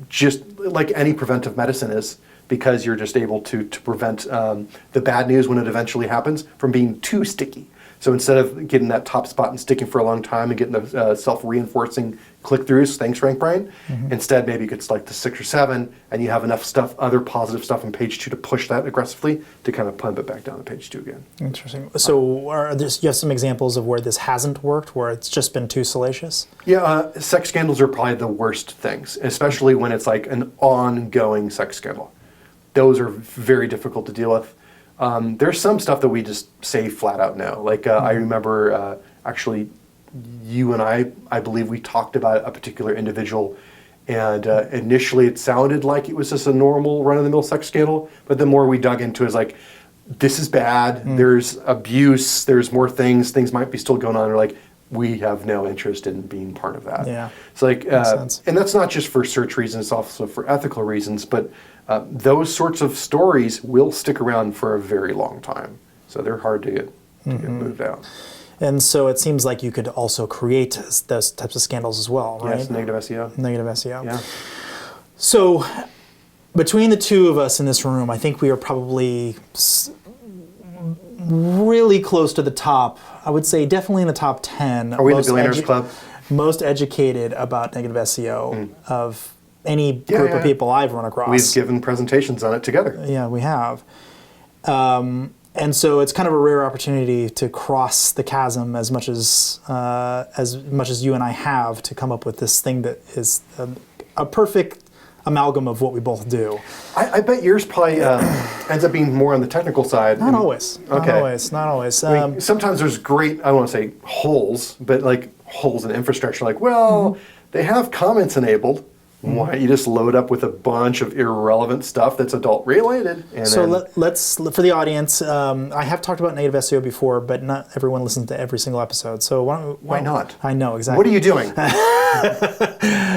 just like any preventive medicine is, because you're just able to prevent the bad news when it eventually happens from being too sticky. So instead of getting that top spot and sticking for a long time and getting the self-reinforcing click-throughs, thanks Rankbrain, instead maybe you could select the 6 or 7 and you have enough stuff, other positive stuff on page 2 to push that aggressively to kind of pump it back down to page 2 again. Interesting. So you have some examples of where this hasn't worked, where it's just been too salacious? Yeah, sex scandals are probably the worst things, especially when it's like an ongoing sex scandal. Those are very difficult to deal with. There's some stuff that we just say flat out no. Like I remember actually you and I believe we talked about a particular individual, and initially it sounded like it was just a normal run-of-the-mill sex scandal, but the more we dug into it, it's like, this is bad, there's abuse, there's more things might be still going on, or like, we have no interest in being part of that. Yeah. It's like, and that's not just for search reasons, it's also for ethical reasons, but those sorts of stories will stick around for a very long time. So they're hard to get moved out. And so it seems like you could also create those types of scandals as well, right? Yes, negative SEO. Negative SEO. Yeah. So between the two of us in this room, I think we are probably really close to the top. I would say definitely in the top 10. Are we in the Billionaires Club? Most educated about negative SEO of any group of people I've run across. We've given presentations on it together. Yeah, we have. And so it's kind of a rare opportunity to cross the chasm as much as you and I have to come up with this thing that is a perfect amalgam of what we both do. I bet yours probably ends up being more on the technical side. Not always. Okay. Not always. I mean, sometimes there's great, I don't want to say holes, but like holes in infrastructure. Like, well, they have comments enabled. Why don't you just load up with a bunch of irrelevant stuff that's adult related? And so let's, for the audience, I have talked about native SEO before, but not everyone listens to every single episode. So why not? I know, exactly. What are you doing?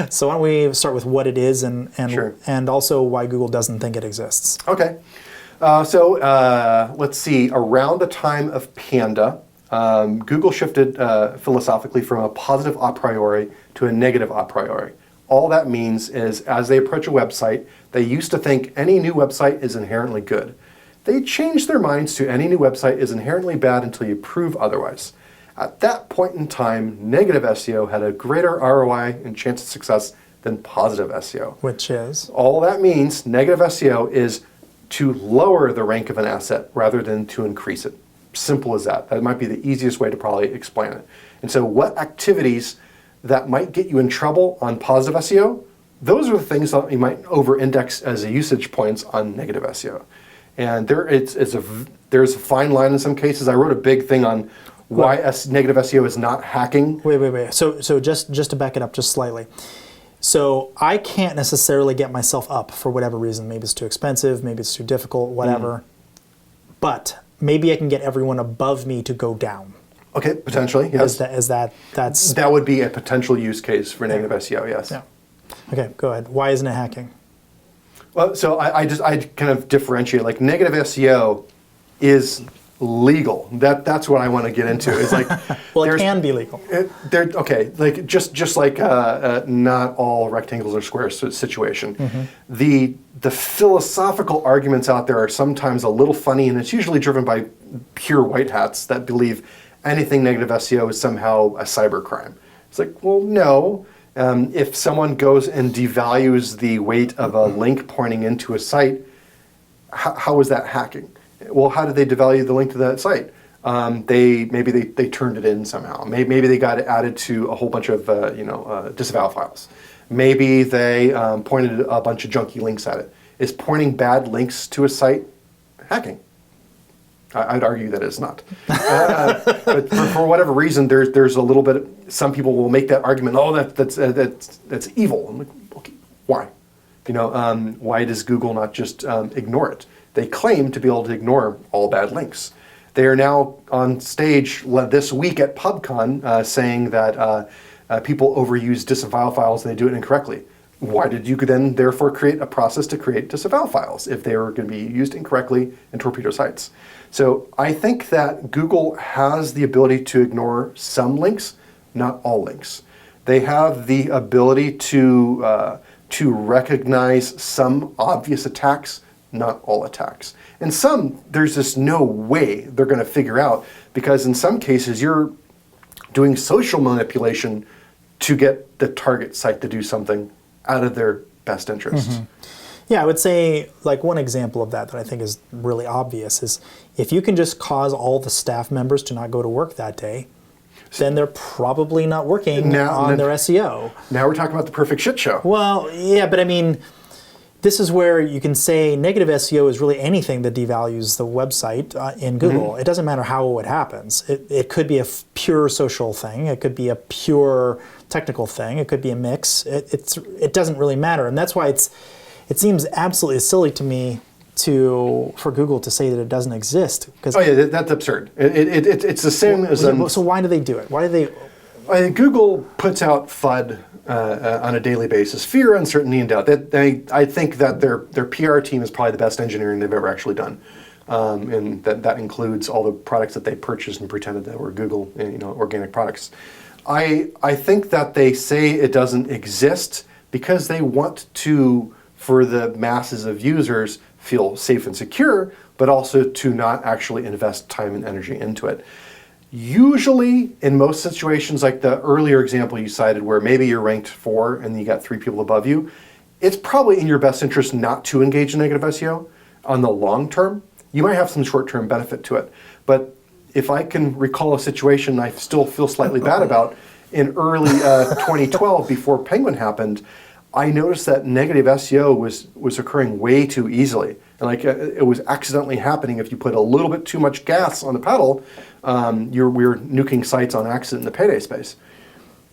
So why don't we start with what it is and Sure. and also why Google doesn't think it exists. Okay. So let's see. Around the time of Panda, Google shifted philosophically from a positive a priori to a negative a priori. All that means is as they approach a website, they used to think any new website is inherently good. They changed their minds to any new website is inherently bad until you prove otherwise. At that point in time, negative SEO had a greater ROI and chance of success than positive SEO. Which is? All that means, negative SEO is to lower the rank of an asset rather than to increase it. Simple as that. That might be the easiest way to probably explain it. And so what activities that might get you in trouble on positive SEO, those are the things that you might over-index as a usage points on negative SEO. And there's a fine line in some cases. I wrote a big thing on why negative SEO is not hacking. Wait. So just to back it up just slightly. So I can't necessarily get myself up for whatever reason. Maybe it's too expensive, maybe it's too difficult, whatever. But maybe I can get everyone above me to go down. Okay, potentially, yes. That would be a potential use case for negative SEO, yes. Yeah. Okay, go ahead. Why isn't it hacking? Well, so I kind of differentiate. Like negative SEO is legal. That's what I want to get into. It's like well, it can be legal. Okay, like just like not all rectangles are squares situation. The philosophical arguments out there are sometimes a little funny, and it's usually driven by pure white hats that believe anything negative SEO is somehow a cyber crime. It's like, well, no. If someone goes and devalues the weight of a link pointing into a site, how is that hacking? Well, how did they devalue the link to that site? Maybe they turned it in somehow. Maybe they got it added to a whole bunch of disavow files. Maybe they pointed a bunch of junky links at it. Is pointing bad links to a site hacking. I'd argue that it's not. But for whatever reason, there's a little bit. Some people will make that argument. Oh, that's evil. I'm like, okay, why? Why does Google not just ignore it? They claim to be able to ignore all bad links. They are now on stage this week at PubCon saying that people overuse disavow files and they do it incorrectly. Why did you then therefore create a process to create disavow files if they were going to be used incorrectly in torpedo sites? So I think that Google has the ability to ignore some links, not all links. They have the ability to recognize some obvious attacks, not all attacks. And some, there's just no way they're going to figure out, because in some cases you're doing social manipulation to get the target site to do something out of their best interest. Mm-hmm. Yeah, I would say like one example of that I think is really obvious is if you can just cause all the staff members to not go to work that day, then they're probably not working on their SEO. Now we're talking about the perfect shit show. Well, yeah, but I mean, this is where you can say negative SEO is really anything that devalues the website in Google. Mm-hmm. It doesn't matter how it happens. It could be a pure social thing. It could be a pure technical thing. It could be a mix. It doesn't really matter. And that's why it seems absolutely silly to me for Google to say that it doesn't exist. Oh yeah, that's absurd. It's the same as... So why do they do it? Why do they... Google puts out FUD on a daily basis, fear, uncertainty, and doubt. I think that their PR team is probably the best engineering they've ever actually done, and that includes all the products that they purchased and pretended that were Google, organic products. I think that they say it doesn't exist because they want to, for the masses of users, feel safe and secure, but also to not actually invest time and energy into it. Usually, in most situations, like the earlier example you cited where maybe you're ranked 4 and you got 3 people above you, it's probably in your best interest not to engage in negative SEO. On the long term, you might have some short-term benefit to it. But if I can recall a situation I still feel slightly bad about, in early 2012, before Penguin happened, I noticed that negative SEO was occurring way too easily. And it was accidentally happening. If you put a little bit too much gas on the pedal, we were nuking sites on accident in the payday space.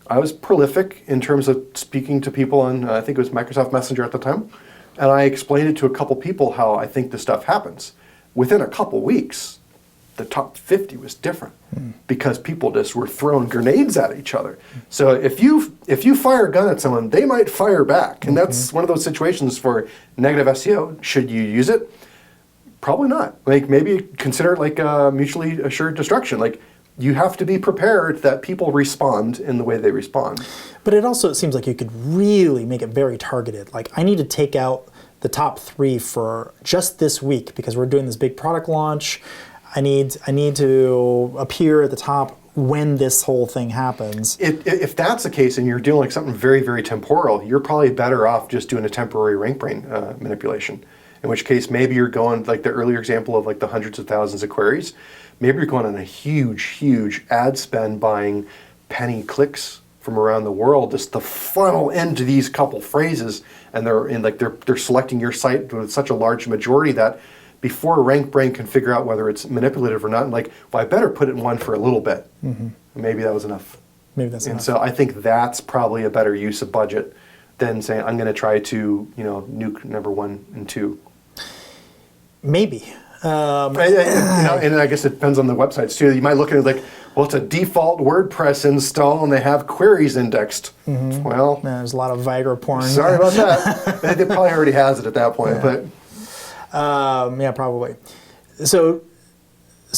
I was prolific in terms of speaking to people on, I think it was Microsoft Messenger at the time, and I explained it to a couple people how I think this stuff happens. Within a couple weeks, the top 50 was different because people just were throwing grenades at each other. So if you fire a gun at someone, they might fire back. And that's one of those situations for negative SEO. Should you use it? Probably not. Maybe consider it like a mutually assured destruction. You have to be prepared that people respond in the way they respond. But it seems like you could really make it very targeted. I need to take out the top 3 for just this week because we're doing this big product launch. I need to appear at the top when this whole thing happens. If that's the case and you're doing something very, very temporal, you're probably better off just doing a temporary Rankbrain manipulation. In which case, maybe you're going, like the earlier example of the hundreds of thousands of queries, maybe you're going on a huge, huge ad spend buying penny clicks from around the world just to funnel into these couple phrases, and they're selecting your site with such a large majority that before Rankbrain can figure out whether it's manipulative or not, I better put it in one for a little bit. Mm-hmm. Maybe that was enough. Maybe that's enough. And so I think that's probably a better use of budget than saying, I'm going to try to, nuke number 1 and 2. Maybe. And I guess it depends on the websites too. You might look at it it's a default WordPress install and they have queries indexed. Mm-hmm. Well, there's a lot of Viagra porn. Sorry about that. It probably already has it at that point, yeah. But. Yeah, probably. So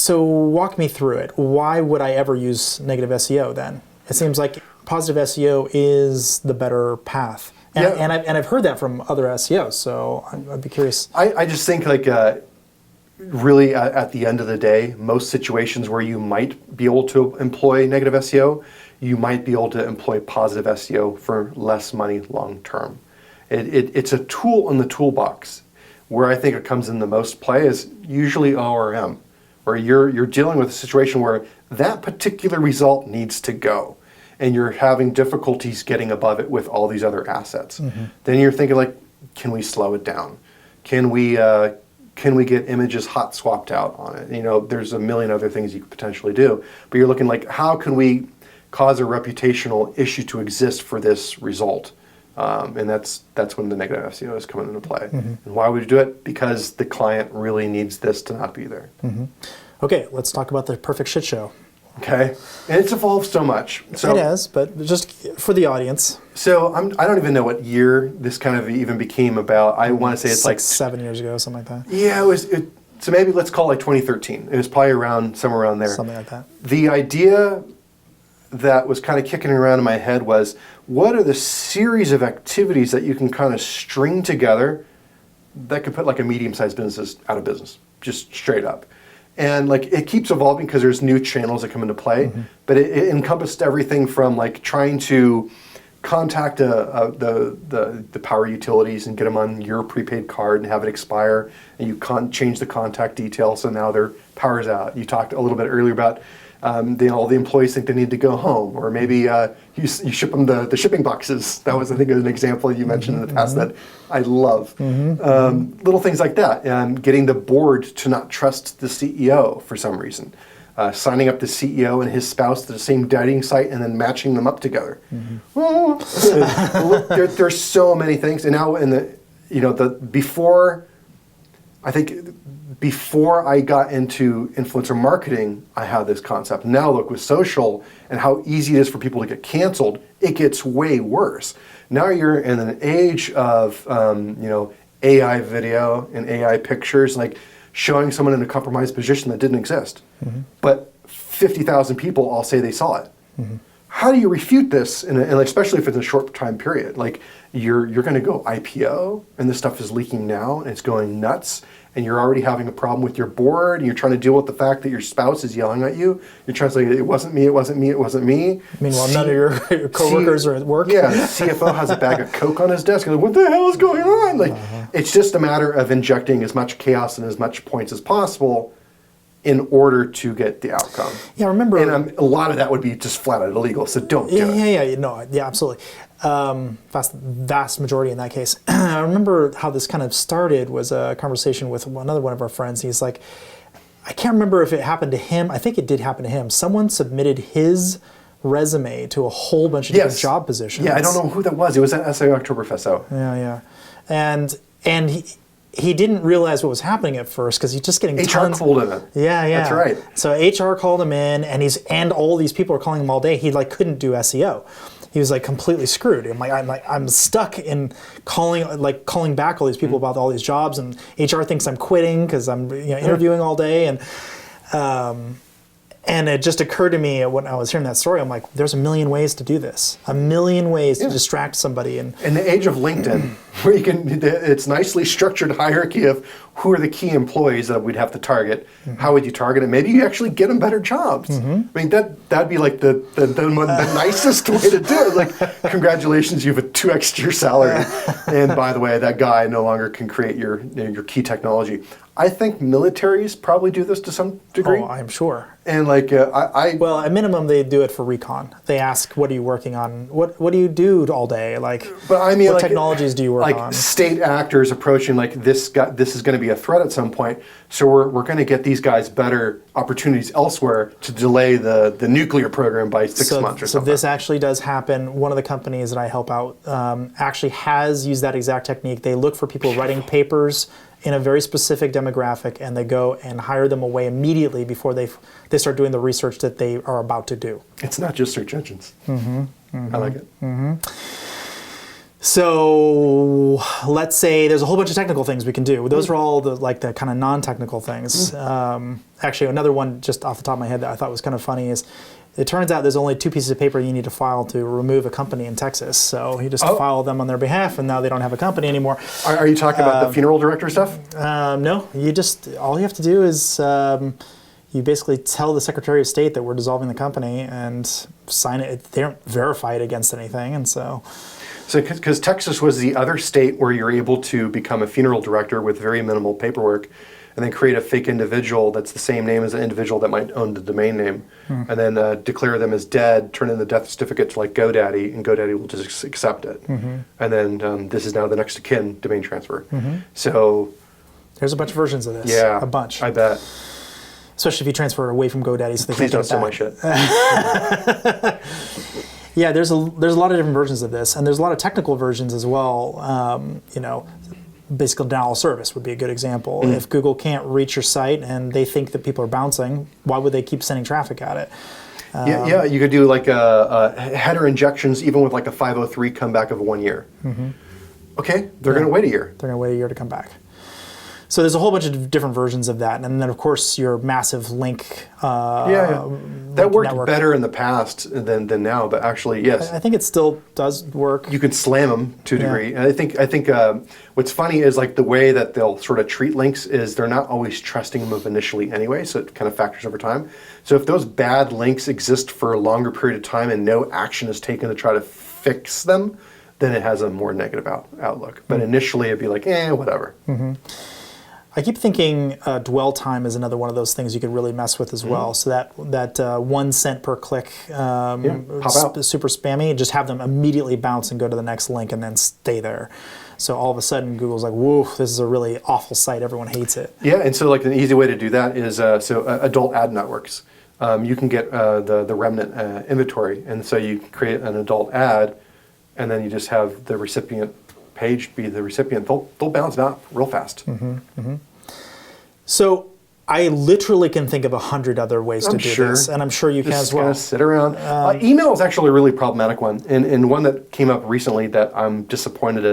walk me through it. Why would I ever use negative SEO then? It seems like positive SEO is the better path. And I've heard that from other SEOs, so I'd be curious. I just think really at the end of the day, most situations where you might be able to employ negative SEO, you might be able to employ positive SEO for less money long term. It's a tool in the toolbox. Where I think it comes in the most play is usually ORM, where you're dealing with a situation where that particular result needs to go, and you're having difficulties getting above it with all these other assets. Mm-hmm. Then you're thinking can we slow it down? Can we can we get images hot swapped out on it? You know, there's a million other things you could potentially do, but you're looking like, how can we cause a reputational issue to exist for this result? And that's when the negative SEO is coming into play. And why would you do it? Because the client really needs this to not be there. Okay, let's talk about the perfect shit show. Okay, and it's evolved so much. So, it has, but just for the audience. So I don't even know what year this kind of even became about. I want to say it's like 7 years ago, something like that. Yeah, so maybe let's call it like 2013. It was probably somewhere around there. Something like that. The idea that was kind of kicking around in my head was, what are the series of activities that you can kind of string together that could put like a medium-sized business out of business, just straight up. And like it keeps evolving because there's new channels that come into play, but it encompassed everything from like trying to contact the power utilities and get them on your prepaid card and have it expire, and you change the contact details so now their power's out. You talked a little bit earlier about all the employees think they need to go home, or maybe you ship them the shipping boxes. That was, I think, an example you mentioned in the past that I love. Little things like that. Getting the board to not trust the CEO for some reason. Signing up the CEO and his spouse to the same dating site and then matching them up together. There's so many things. And now before I got into influencer marketing, I had this concept. Now look, with social and how easy it is for people to get canceled, it gets way worse. Now you're in an age of AI video and AI pictures, like showing someone in a compromised position that didn't exist. But 50,000 people all say they saw it. How do you refute this, and especially if it's a short time period? Like you're going to go IPO, and this stuff is leaking now, and it's going nuts, and you're already having a problem with your board, and you're trying to deal with the fact that your spouse is yelling at you. You're trying to say, it wasn't me, it wasn't me, it wasn't me. Meanwhile, none of your coworkers are at work. Yeah, CFO has a bag of Coke on his desk, and like, what the hell is going on? Like, it's just a matter of injecting as much chaos and as much points as possible in order to get the outcome. Yeah, I remember. And a lot of that would be just flat out illegal, so don't do it. Yeah, absolutely. Vast majority in that case. I remember how this kind of started was a conversation with another one of our friends. He's like, I can't remember if it happened to him. I think it did happen to him. Someone submitted his resume to a whole bunch of different job positions. Yeah, I don't know who that was. It was at SA Oktoberfest, though. Yeah. And he didn't realize what was happening at first because he's just getting HR called him in. Yeah. That's right. So HR called him in, and all these people were calling him all day. He couldn't do SEO. He was like completely screwed. I'm stuck in calling back all these people about all these jobs, and HR thinks I'm quitting because I'm interviewing all day, and it just occurred to me when I was hearing that story, I'm like, there's a million ways to do this. A million ways to distract somebody. And in the age of LinkedIn, where it's nicely structured hierarchy of who are the key employees that we'd have to target. How would you target it? Maybe you actually get them better jobs. I mean, that'd be like the nicest way to do it. Like, congratulations, you have a 2x your salary. And by the way, that guy no longer can create your key technology. I think militaries probably do this to some degree. Oh, I'm sure. And well, at minimum, they do it for recon. They ask, "What are you working on? What do you do all day? What technologies do you work on?" State actors approaching this is going to be a threat at some point. So we're going to get these guys better opportunities elsewhere to delay the nuclear program by 6 months or something. So this actually does happen. One of the companies that I help out actually has used that exact technique. They look for people writing papers in a very specific demographic, and they go and hire them away immediately before they start doing the research that they are about to do. It's not just search engines. I like it. So let's say there's a whole bunch of technical things we can do. Those are all the kind of non-technical things. Actually, another one just off the top of my head that I thought was kind of funny is, it turns out there's only 2 pieces of paper you need to file to remove a company in Texas. So he just filed them on their behalf, and now they don't have a company anymore. Are you talking about the funeral director stuff? No, all you have to do is you basically tell the Secretary of State that we're dissolving the company and sign it. They don't verify it against anything, and so because Texas was the other state where you're able to become a funeral director with very minimal paperwork, and then create a fake individual that's the same name as an individual that might own the domain name, and then declare them as dead, turn in the death certificate to like GoDaddy, and GoDaddy will just accept it. And then this is now the next of kin domain transfer. So There's a bunch of versions of this. Yeah, a bunch. I bet. Especially if you transfer it away from GoDaddy, so they Please can't don't get steal it my back. shit. Yeah, there's a lot of different versions of this, and there's a lot of technical versions as well. Basically denial of service would be a good example. If Google can't reach your site and they think that people are bouncing, why would they keep sending traffic at it? Yeah, you could do like a header injections even with like a 503 comeback of 1 year. Okay, they're going to wait a year. They're going to wait a year to come back. So there's a whole bunch of different versions of that, and then of course your massive link. That worked network. better in the past than now, but actually, yes. I think it still does work. You can slam them to a degree, and I think what's funny is like the way that they'll sort of treat links is they're not always trusting them initially anyway, so it kind of factors over time. So if those bad links exist for a longer period of time and no action is taken to try to fix them, then it has a more negative outlook. But initially, it'd be like, whatever. I keep thinking dwell time is another one of those things you could really mess with as well. So that 1 cent per click, Pop out. super spammy, just have them immediately bounce and go to the next link and then stay there. So all of a sudden Google's like, whoa, this is a really awful site. Everyone hates it. Yeah, and so like an easy way to do that is adult ad networks. You can get the remnant inventory, and so you create an adult ad, and then you just have the recipient page be the recipient. They'll bounce out real fast. So I literally can think of 100 other ways to do this, and I'm sure you can as well. Just sit around. Email is actually a really problematic one, and one that came up recently that I'm disappointed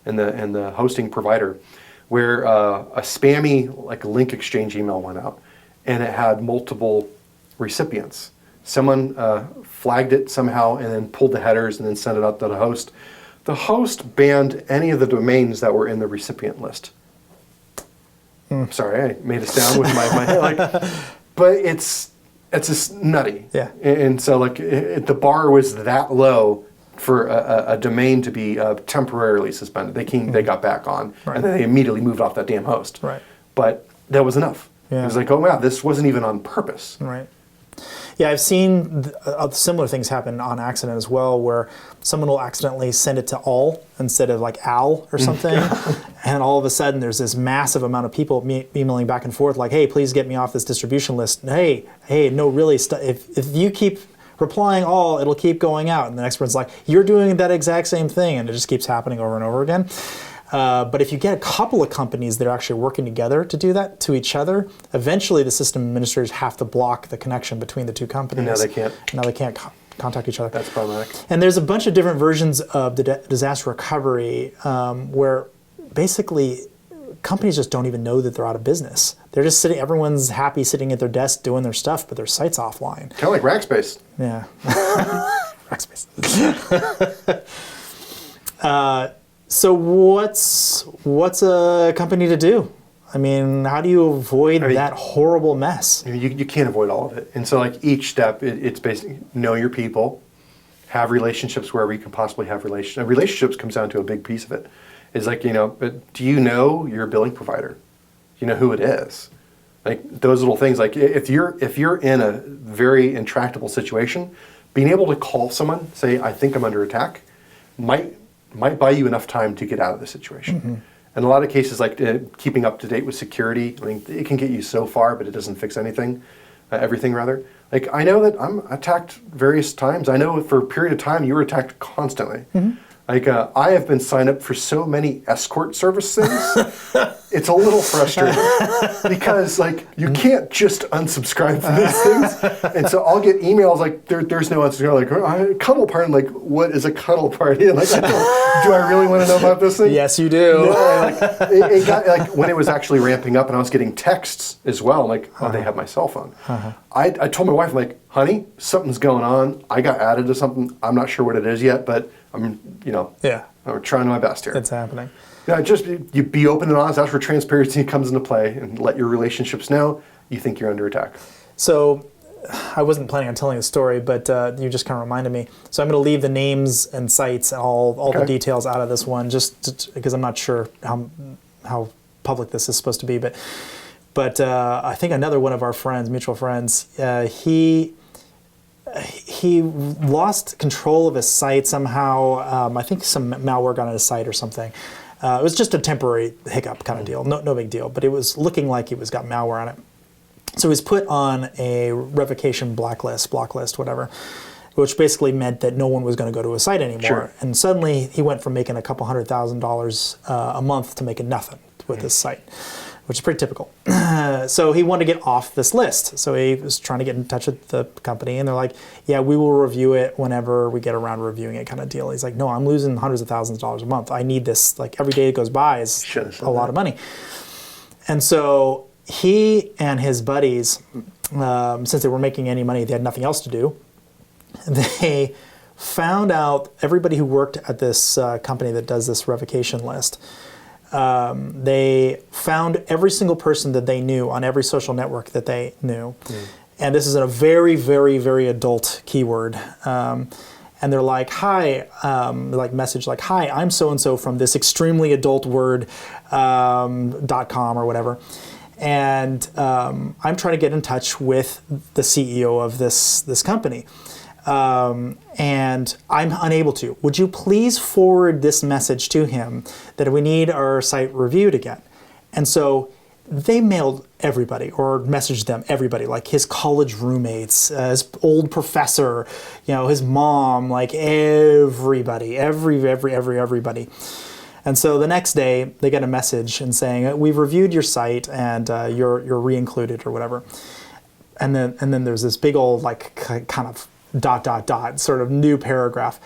in the hosting provider, where a spammy like link exchange email went out, and it had multiple recipients. Someone flagged it somehow and then pulled the headers and then sent it out to the host. The host banned any of the domains that were in the recipient list. Sorry, I made a sound with my head, but it's just nutty. Yeah. And so the bar was that low for a domain to be temporarily suspended. They got back on, and then they immediately moved off that damn host. Right. But that was enough. Yeah. It was like, oh wow, this wasn't even on purpose. Right. Yeah, I've seen similar things happen on accident as well, where someone will accidentally send it to all instead of like Al or something, and all of a sudden there's this massive amount of people emailing back and forth like, hey, please get me off this distribution list. Hey, no, really, if you keep replying all, it'll keep going out. And the next one's like, you're doing that exact same thing, and it just keeps happening over and over again. But if you get a couple of companies that are actually working together to do that to each other, eventually the system administrators have to block the connection between the two companies. Now they can't. Contact each other. That's problematic. And there's a bunch of different versions of the disaster recovery where basically companies just don't even know that they're out of business. They're just sitting, everyone's happy sitting at their desk doing their stuff, but their site's offline. Kind of like Rackspace. Yeah. Rackspace. So what's a company to do? I mean, how do you avoid that horrible mess? You can't avoid all of it. And so like each step, it's basically know your people, have relationships wherever you can possibly have relationships. And relationships comes down to a big piece of it. It's like, do you know your billing provider? Do you know who it is? Like those little things, like if you're in a very intractable situation, being able to call someone, say, I think I'm under attack, might buy you enough time to get out of the situation. In a lot of cases, like keeping up to date with security, I mean, it can get you so far, but it doesn't fix anything, everything rather. Like I know that I'm attacked various times. I know for a period of time you were attacked constantly. Like I have been signed up for so many escort service things. It's a little frustrating because like you can't just unsubscribe from these things, and so I'll get emails like there's no unsubscribe, like cuddle party. I'm like, what is a cuddle party? And like, do I really want to know about this thing? Yes, you do. No, like, it got like when it was actually ramping up, and I was getting texts as well. I'm like, oh, they have my cell phone. I told my wife, I'm like, honey, something's going on. I got added to something. I'm not sure what it is yet, but I'm trying my best here. It's happening. Yeah, just you be open and honest. That's where transparency comes into play, and let your relationships know you think you're under attack. So, I wasn't planning on telling the story, but you just kind of reminded me. So I'm going to leave the names and sites, all the details out of this one, just because I'm not sure how public this is supposed to be. But I think another one of our friends, mutual friends, he lost control of his site somehow. I think some malware got on his site or something. It was just a temporary hiccup kind of deal, no big deal, but it was looking like it was got malware on it. So he was put on a revocation blacklist, whatever, which basically meant that no one was going to go to his site anymore. Sure. And suddenly he went from making a couple $100,000 a month to making nothing with his site, which is pretty typical. So he wanted to get off this list. So he was trying to get in touch with the company, and they're like, yeah, we will review it whenever we get around to reviewing it kind of deal. He's like, no, I'm losing hundreds of thousands of dollars a month. I need this. Like, every day that goes by is a lot of money. And so he and his buddies, since they weren't making any money, they had nothing else to do. They found out everybody who worked at this company that does this revocation list. They found every single person that they knew on every social network that they knew. And this is a very, very, very adult keyword. And they're like, hi, message like, hi, I'm so-and-so from this extremely adult word, .com or whatever. And I'm trying to get in touch with the CEO of this company. And I'm unable to. Would you please forward this message to him that we need our site reviewed again? And so they mailed everybody or messaged them everybody, like his college roommates, his old professor, his mom, like everybody. And so the next day they get a message and saying, we've reviewed your site and you're re-included or whatever. And then there's this big old kind of ... sort of new paragraph.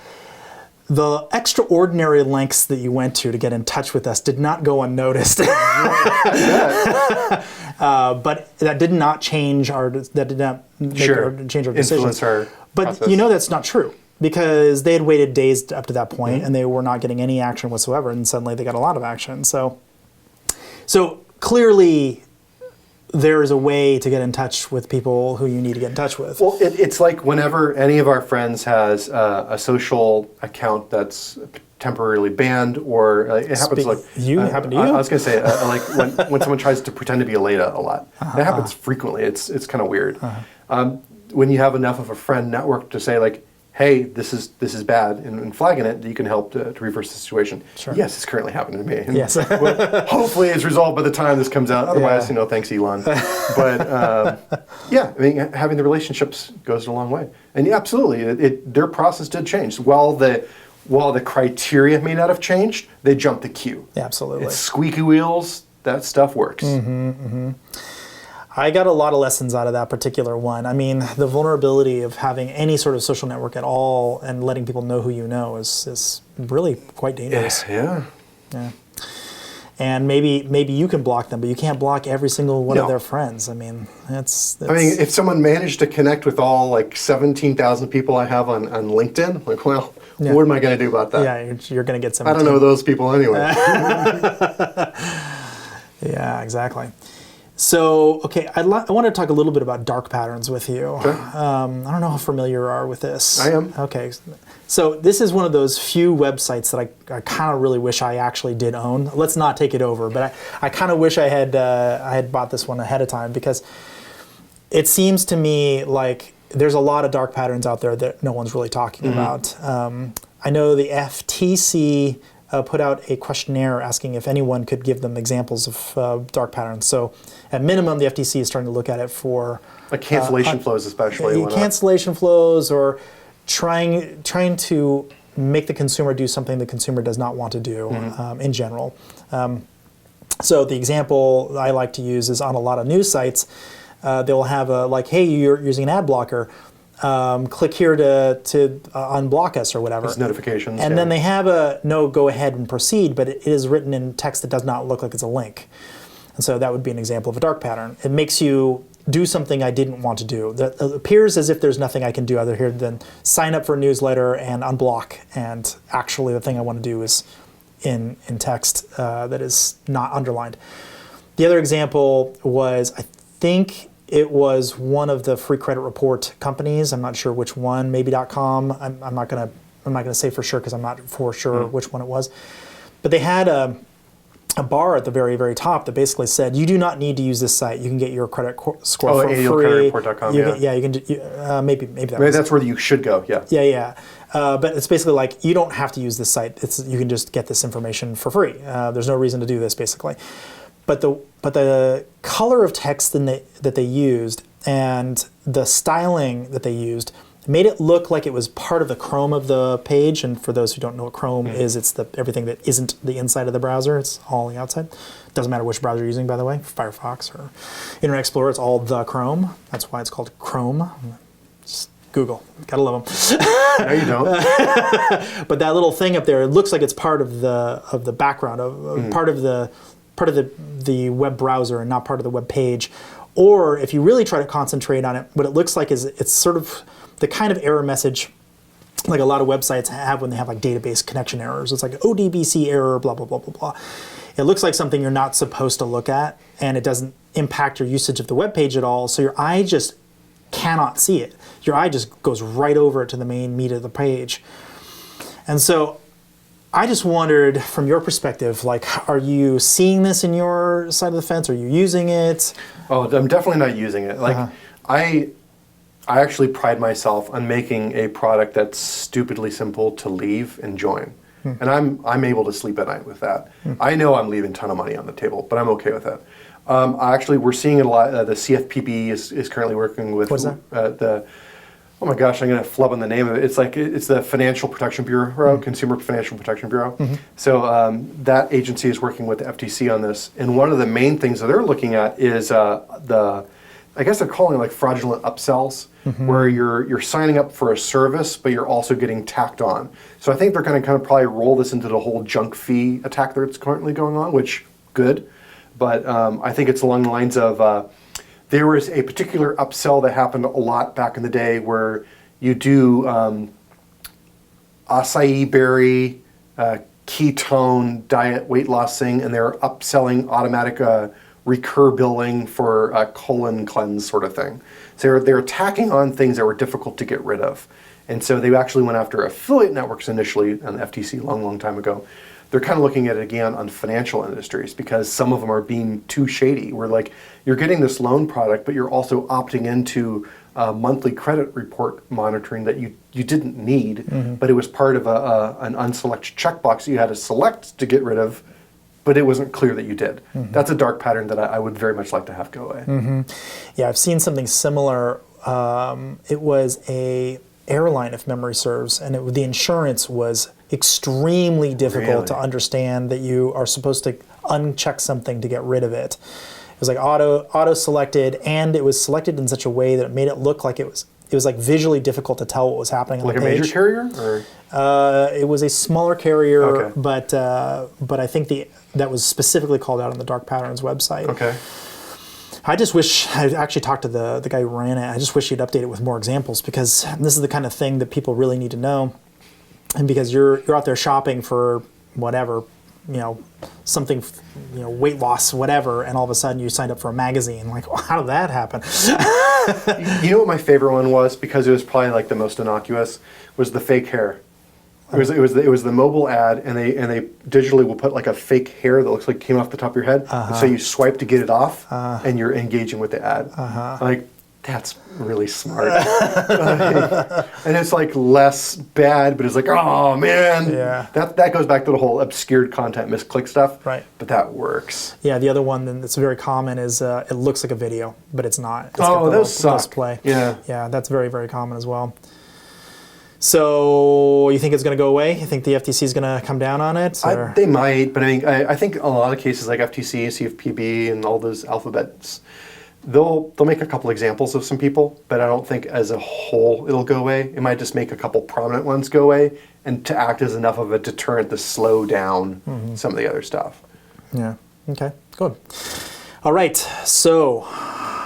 The extraordinary lengths that you went to get in touch with us did not go unnoticed. But that did not change our decisions. But process. That's not true, because they had waited days up to that point and they were not getting any action whatsoever, and suddenly they got a lot of action. So clearly there is a way to get in touch with people who you need to get in touch with. Well, it's like whenever any of our friends has a social account that's temporarily banned, or it happens happen to you? I was going to say, like when someone tries to pretend to be a Leda a lot. That happens frequently. It's kind of weird. When you have enough of a friend network to say, like, hey, this is bad, and flagging it, you can help to reverse the situation. Sure. Yes, it's currently happening to me. And yes. Hopefully it's resolved by the time this comes out. Otherwise, thanks, Elon. But having the relationships goes a long way. And absolutely, their process did change. While the criteria may not have changed, they jumped the queue. Absolutely. It's squeaky wheels. That stuff works. I got a lot of lessons out of that particular one. I mean, the vulnerability of having any sort of social network at all and letting people know who you know is really quite dangerous. Yeah. And maybe you can block them, but you can't block every single one of their friends. I mean, that's if someone managed to connect with all 17,000 people I have on LinkedIn, what am I going to do about that? Yeah, you're going to get some. I don't know those people anyway. Yeah, exactly. So, okay, I want to talk a little bit about dark patterns with you. Okay. I don't know how familiar you are with this. I am. Okay. So this is one of those few websites that I kind of really wish I actually did own. Let's not take it over, but I kind of wish I had bought this one ahead of time, because it seems to me like there's a lot of dark patterns out there that no one's really talking about. I know the FTC put out a questionnaire asking if anyone could give them examples of dark patterns. So at minimum, the FTC is starting to look at it for cancellation flows, especially. Cancellation flows, or trying to make the consumer do something the consumer does not want to do in general. So the example I like to use is on a lot of news sites, they'll have hey, you're using an ad blocker. Click here to unblock us or whatever. It's notifications. And then they have a no, go ahead and proceed, but it is written in text that does not look like it's a link. And so that would be an example of a dark pattern. It makes you do something I didn't want to do. That appears as if there's nothing I can do other here than sign up for a newsletter and unblock. And actually the thing I want to do is in text that is not underlined. The other example was, I think it was one of the free credit report companies. I'm not sure which one, maybe .com. I'm not gonna say for sure, because I'm not for sure which one it was. But they had a bar at the very, very top that basically said, you do not need to use this site. You can get your credit score for free. creditreport.com, you can maybe that. Maybe that's where you should go. Yeah. Yeah. But it's basically like, you don't have to use this site. You can just get this information for free. There's no reason to do this, basically. But the color of text that they used and the styling that they used made it look like it was part of the Chrome of the page. And for those who don't know what Chrome is, it's everything that isn't the inside of the browser. It's all the outside. Doesn't matter which browser you're using, by the way, Firefox or Internet Explorer. It's all the Chrome. That's why it's called Chrome. Just Google. Gotta love them. No, you don't. But that little thing up there, it looks like it's part of the background, part of the web browser and not part of the web page. Or if you really try to concentrate on it, what it looks like is it's sort of the kind of error message like a lot of websites have when they have like database connection errors. It's like ODBC error, blah, blah, blah, blah, blah. It looks like something you're not supposed to look at, and it doesn't impact your usage of the web page at all, so your eye just cannot see it. Your eye just goes right over to the main meat of the page. And so I just wondered, from your perspective, like, are you seeing this in your side of the fence? Are you using it? Oh, I'm definitely not using it. Like, I actually pride myself on making a product that's stupidly simple to leave and join. And I'm able to sleep at night with that. I know I'm leaving a ton of money on the table, but I'm okay with that. Actually, we're seeing it a lot. The CFPB is currently working with What's that? Oh my gosh, I'm going to flub on the name of it. It's the Financial Protection Bureau, Consumer Financial Protection Bureau. So that agency is working with the FTC on this. And one of the main things that they're looking at is I guess they're calling it like fraudulent upsells, where you're signing up for a service, but you're also getting tacked on. So I think they're going to kind of probably roll this into the whole junk fee attack that's currently going on, which good. But I think it's along the lines of there was a particular upsell that happened a lot back in the day where you do acai berry, ketone diet weight loss thing, and they're upselling automatic recur billing for a colon cleanse sort of thing. So they're attacking on things that were difficult to get rid of. And so they actually went after affiliate networks initially on the FTC a long, long time ago. They're kind of looking at it again on financial industries because some of them are being too shady. Where like you're getting this loan product, but you're also opting into monthly credit report monitoring that you didn't need, but it was part of an unselected checkbox that you had to select to get rid of, but it wasn't clear that you did. That's a dark pattern that I would very much like to have go away. Yeah, I've seen something similar. It was a airline, if memory serves, and the insurance was extremely difficult to understand that you are supposed to uncheck something to get rid of it. It was like auto selected, and it was selected in such a way that it made it look like it was like visually difficult to tell what was happening on the page. Like a major carrier? Or? It was a smaller carrier, but I think that was specifically called out on the Darkpatterns website. Okay. I just wish, I actually talked to the guy who ran it, I just wish he'd update it with more examples, because this is the kind of thing that people really need to know. And because you're out there shopping for whatever, something, weight loss, whatever, and all of a sudden you signed up for a magazine. Like, well, how did that happen? You know what my favorite one was, because it was probably like the most innocuous, was the fake hair. It was the mobile ad, and they digitally will put like a fake hair that looks like it came off the top of your head. And so you swipe to get it off, and you're engaging with the ad. Like, that's really smart. And it's like less bad, but it's like, oh man. Yeah. That goes back to the whole obscured content misclick stuff. Right. But that works. Yeah, the other one that's very common is it looks like a video, but it's not. It's got those suck. Play. Yeah. Yeah, that's very, very common as well. So you think it's going to go away? You think the FTC is going to come down on it? They might, but I think a lot of cases like FTC, CFPB, and all those alphabets, they'll make a couple examples of some people, but I don't think as a whole it'll go away. It might just make a couple prominent ones go away, and to act as enough of a deterrent to slow down some of the other stuff. Yeah. Okay. Good. All right. So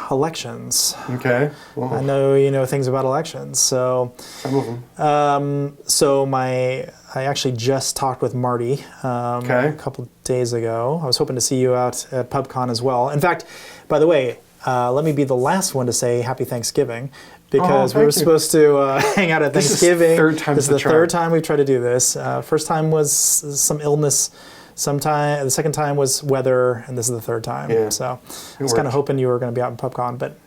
elections. Okay. Well, I know you know things about elections. So some of them. I actually just talked with Marty a couple of days ago. I was hoping to see you out at PubCon as well. In fact, by the way, let me be the last one to say Happy Thanksgiving, because we were supposed to hang out at Thanksgiving. This is the third time we've tried to do this. First time was some illness. The second time was weather, and this is the third time. Yeah, so I was kind of hoping you were going to be out in PubCon, but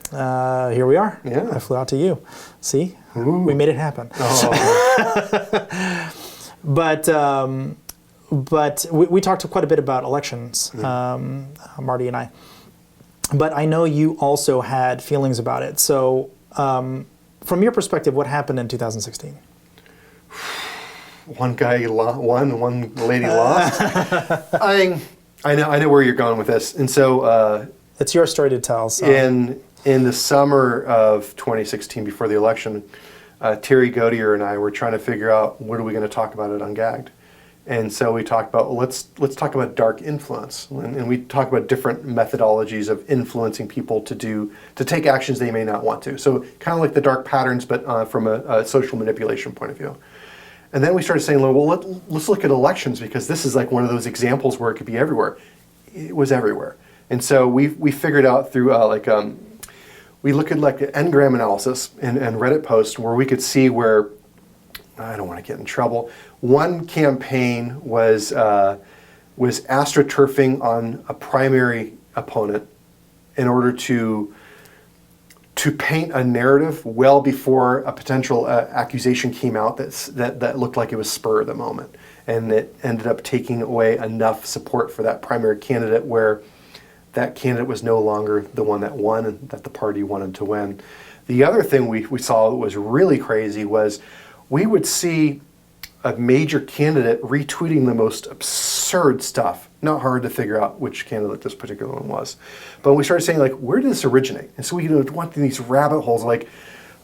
here we are. Yeah. I flew out to you. See, We made it happen. Oh. But we talked quite a bit about elections, Marty and I. But I know you also had feelings about it. So from your perspective, what happened in 2016? One guy won, one lady lost. I know where you're going with this, and so it's your story to tell. So. In the summer of 2016, before the election, Terry Godier and I were trying to figure out what are we going to talk about at Ungagged, and so we talked about let's talk about dark influence, and we talk about different methodologies of influencing people to take actions they may not want to. So kind of like the dark patterns, but from a social manipulation point of view. And then we started saying, well, let's look at elections, because this is like one of those examples where it could be everywhere. It was everywhere. And so we figured out through we look at like an n-gram analysis and Reddit posts where we could see where, I don't want to get in trouble, one campaign was astroturfing on a primary opponent in order to paint a narrative well before a potential accusation came out that looked like it was spur of the moment. And it ended up taking away enough support for that primary candidate where that candidate was no longer the one that won and that the party wanted to win. The other thing we saw that was really crazy was we would see a major candidate retweeting the most absurd stuff. Not hard to figure out which candidate this particular one was. But we started saying, like, where did this originate? And so we went through these rabbit holes, like,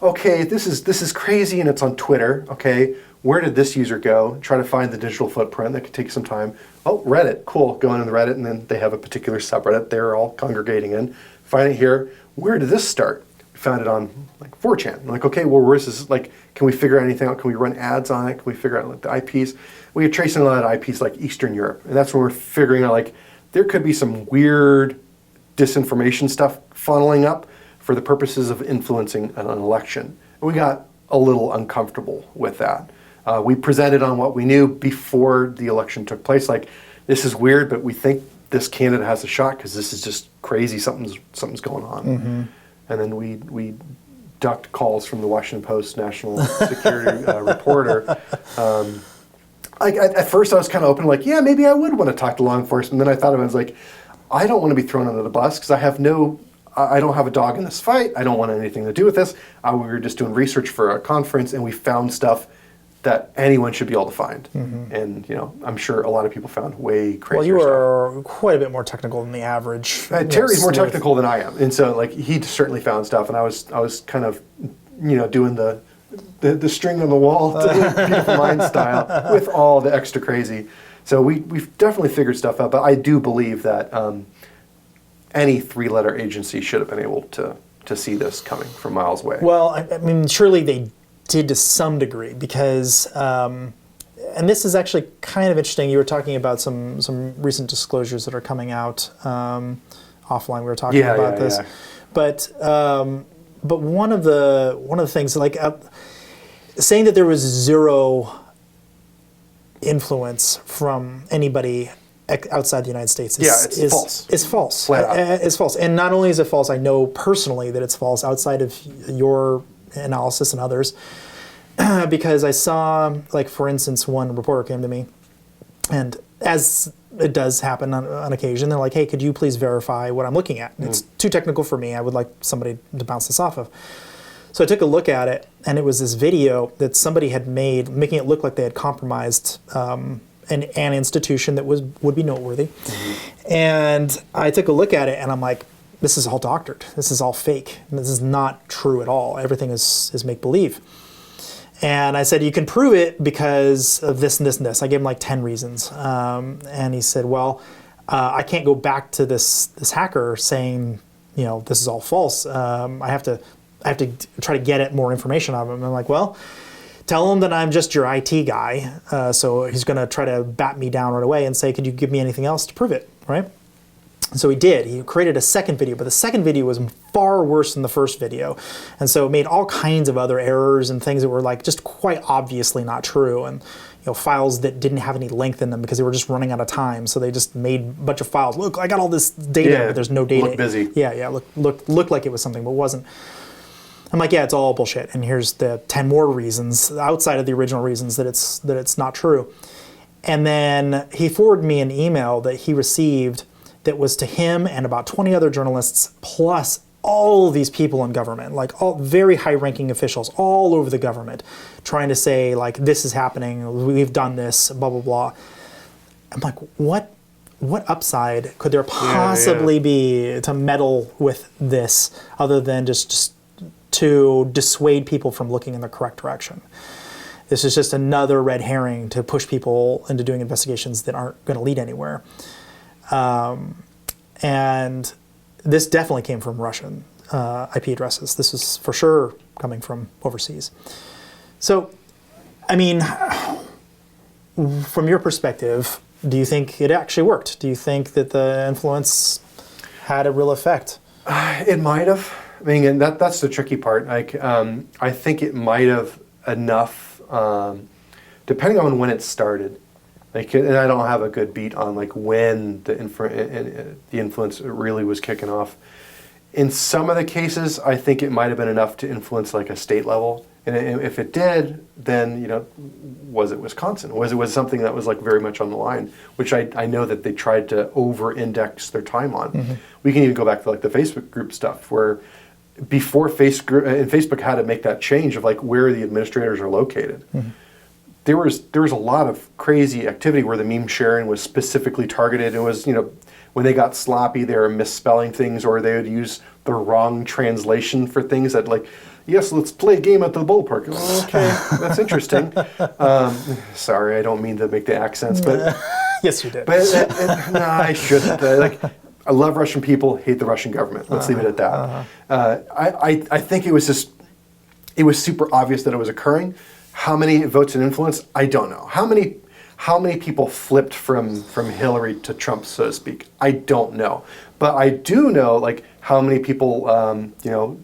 okay, this is crazy and it's on Twitter. Okay, where did this user go? Try to find the digital footprint. That could take some time. Oh, Reddit, cool. Go into the Reddit, and then they have a particular subreddit they're all congregating in. Find it here. Where did this start? We found it on like 4chan. I'm like, okay, well, where's this? Like, can we figure anything out? Can we run ads on it? Can we figure out like the IPs? We are tracing a lot of IPs like Eastern Europe, and that's when we're figuring out like there could be some weird disinformation stuff funneling up for the purposes of influencing an election. And we got a little uncomfortable with that. We presented on what we knew before the election took place. Like, this is weird, but we think this candidate has a shot because this is just crazy. Something's going on. Mm-hmm. And then we ducked calls from the Washington Post national security reporter. At first, I was kind of open, like, yeah, maybe I would want to talk to law enforcement. And then I thought of it, I was like, I don't want to be thrown under the bus because I don't have a dog in this fight. I don't want anything to do with this. We were just doing research for a conference, and we found stuff that anyone should be able to find. Mm-hmm. And, I'm sure a lot of people found way crazier Well, you were stuff. Quite a bit more technical than the average. Terry's more technical than I am. And so, like, he certainly found stuff, and I was kind of, doing the string on the wall, Beautiful Mind style, with all the extra crazy. So we've definitely figured stuff out, but I do believe that any three-letter agency should have been able to see this coming from miles away. Well, I mean, surely they did to some degree, because, and this is actually kind of interesting. You were talking about some recent disclosures that are coming out offline. We were talking about this, but one of the things, like saying that there was zero influence from anybody outside the United States is false. It's false. Flat out. It's false. And not only is it false, I know personally that it's false outside of your analysis and others, because I saw, like, for instance, one reporter came to me, and as it does happen on occasion, they're like, hey, could you please verify what I'm looking at? It's too technical for me. I would like somebody to bounce this off of. So I took a look at it, and it was this video that somebody had made, making it look like they had compromised an institution that would be noteworthy. Mm-hmm. And I took a look at it, and I'm like, this is all doctored. This is all fake. This is not true at all. Everything is make-believe. And I said, you can prove it because of this and this and this. I gave him like 10 reasons. And he said, well, I can't go back to this hacker saying, this is all false. I have to try to get at more information out of him. And I'm like, well, tell him that I'm just your IT guy. So he's going to try to bat me down right away and say, could you give me anything else to prove it, right? So he did. He created a second video, but the second video was far worse than the first video. And so it made all kinds of other errors and things that were like just quite obviously not true. And files that didn't have any length in them because they were just running out of time. So they just made a bunch of files. Look, I got all this data, but there's no data. Looked busy. Yeah, looked like it was something, but wasn't. I'm like, yeah, it's all bullshit. And here's the 10 more reasons outside of the original reasons that it's not true. And then he forwarded me an email that he received that was to him and about 20 other journalists, plus all these people in government, like all very high-ranking officials all over the government, trying to say, like, this is happening, we've done this, blah, blah, blah. I'm like, what upside could there possibly be to meddle with this other than just to dissuade people from looking in the correct direction? This is just another red herring to push people into doing investigations that aren't going to lead anywhere. And this definitely came from Russian IP addresses. This is for sure coming from overseas. So, I mean, from your perspective, do you think it actually worked? Do you think that the influence had a real effect? It might have. I mean, and that's the tricky part. Like, I think it might have enough, depending on when it started. Like, and I don't have a good beat on like when the influence really was kicking off. In some of the cases, I think it might have been enough to influence like a state level. And if it did, then, you know, was it Wisconsin? Was it something that was like very much on the line, which I know that they tried to over-index their time on. Mm-hmm. We can even go back to like the Facebook group stuff where before Facebook had to make that change of like where the administrators are located. Mm-hmm. There was a lot of crazy activity where the meme sharing was specifically targeted. It was, you know, when they got sloppy, they were misspelling things or they would use the wrong translation for things that like, yes, let's play a game at the ballpark. Okay, that's interesting. Sorry, I don't mean to make the accents, but yes, you did. But no, I shouldn't. I love Russian people, hate the Russian government. Let's leave it at that. I think it was super obvious that it was occurring. How many votes and influence? I don't know. How many people flipped from Hillary to Trump, so to speak? I don't know. But I do know, like, how many people,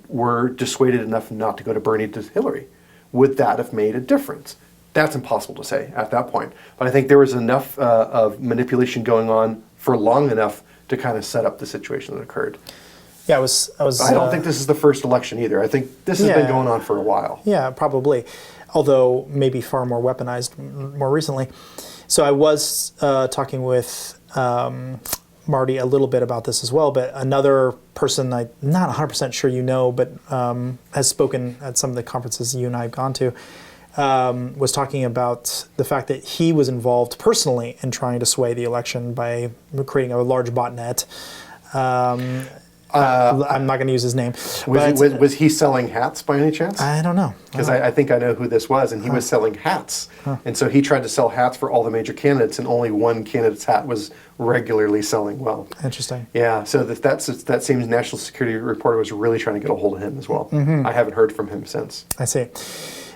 were dissuaded enough not to go to Bernie to Hillary. Would that have made a difference? That's impossible to say at that point. But I think there was enough of manipulation going on for long enough to kind of set up the situation that occurred. Yeah, I was. I don't think this is the first election either. I think this has been going on for a while. Yeah, probably. Although maybe far more weaponized more recently. So I was talking with Marty a little bit about this as well, but another person I'm not 100% sure you know, but has spoken at some of the conferences you and I have gone to, was talking about the fact that he was involved personally in trying to sway the election by creating a large botnet. I'm not going to use his name. Was he selling hats by any chance? I don't know. Because I think I know who this was, and he was selling hats. And so he tried to sell hats for all the major candidates, and only one candidate's hat was regularly selling well. Interesting. Yeah, so that same national security reporter was really trying to get a hold of him as well. Mm-hmm. I haven't heard from him since. I see.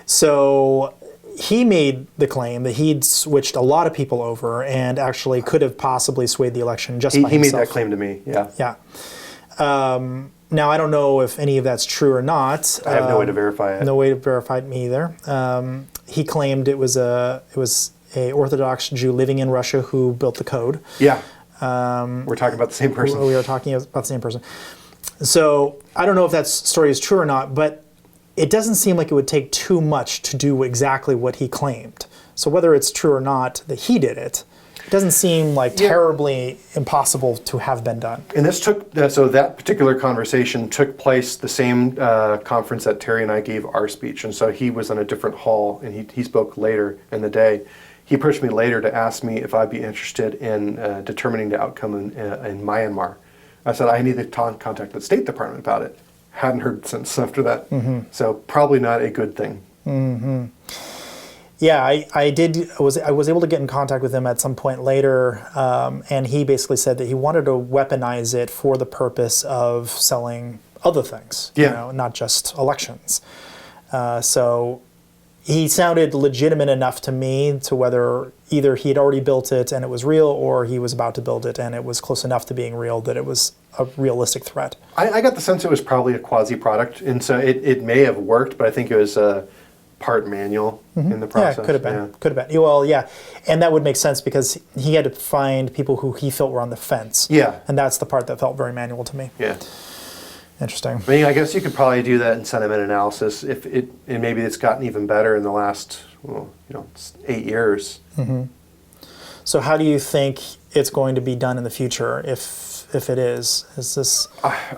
So he made the claim that he'd switched a lot of people over and actually could have possibly swayed the election just by himself. He made that claim to me, yeah. Yeah. Now, I don't know if any of that's true or not. I have no way to verify it. No way to verify it, me either. He claimed it was a Orthodox Jew living in Russia who built the code. Yeah. We're talking about the same person. We are talking about the same person. So I don't know if that story is true or not, but it doesn't seem like it would take too much to do exactly what he claimed. So whether it's true or not that he did it, it doesn't seem like terribly impossible to have been done. And this so that particular conversation took place the same conference that Terry and I gave our speech. And so he was in a different hall, and he spoke later in the day. He approached me later to ask me if I'd be interested in determining the outcome in Myanmar. I said I need to contact the State Department about it. Hadn't heard since after that. Mm-hmm. So probably not a good thing. Mm-hmm. Yeah, I was able to get in contact with him at some point later, and he basically said that he wanted to weaponize it for the purpose of selling other things, not just elections. So he sounded legitimate enough to me to whether either he had already built it and it was real, or he was about to build it and it was close enough to being real that it was a realistic threat. I got the sense it was probably a quasi-product, and so it may have worked, but I think it was part manual in the process. Yeah, could have been. Could have been. Well, yeah, and that would make sense because he had to find people who he felt were on the fence. Yeah. And that's the part that felt very manual to me. Yeah. Interesting. I mean, I guess you could probably do that in sentiment analysis and maybe it's gotten even better in the last, 8 years. So how do you think it's going to be done in the future if it is? Is this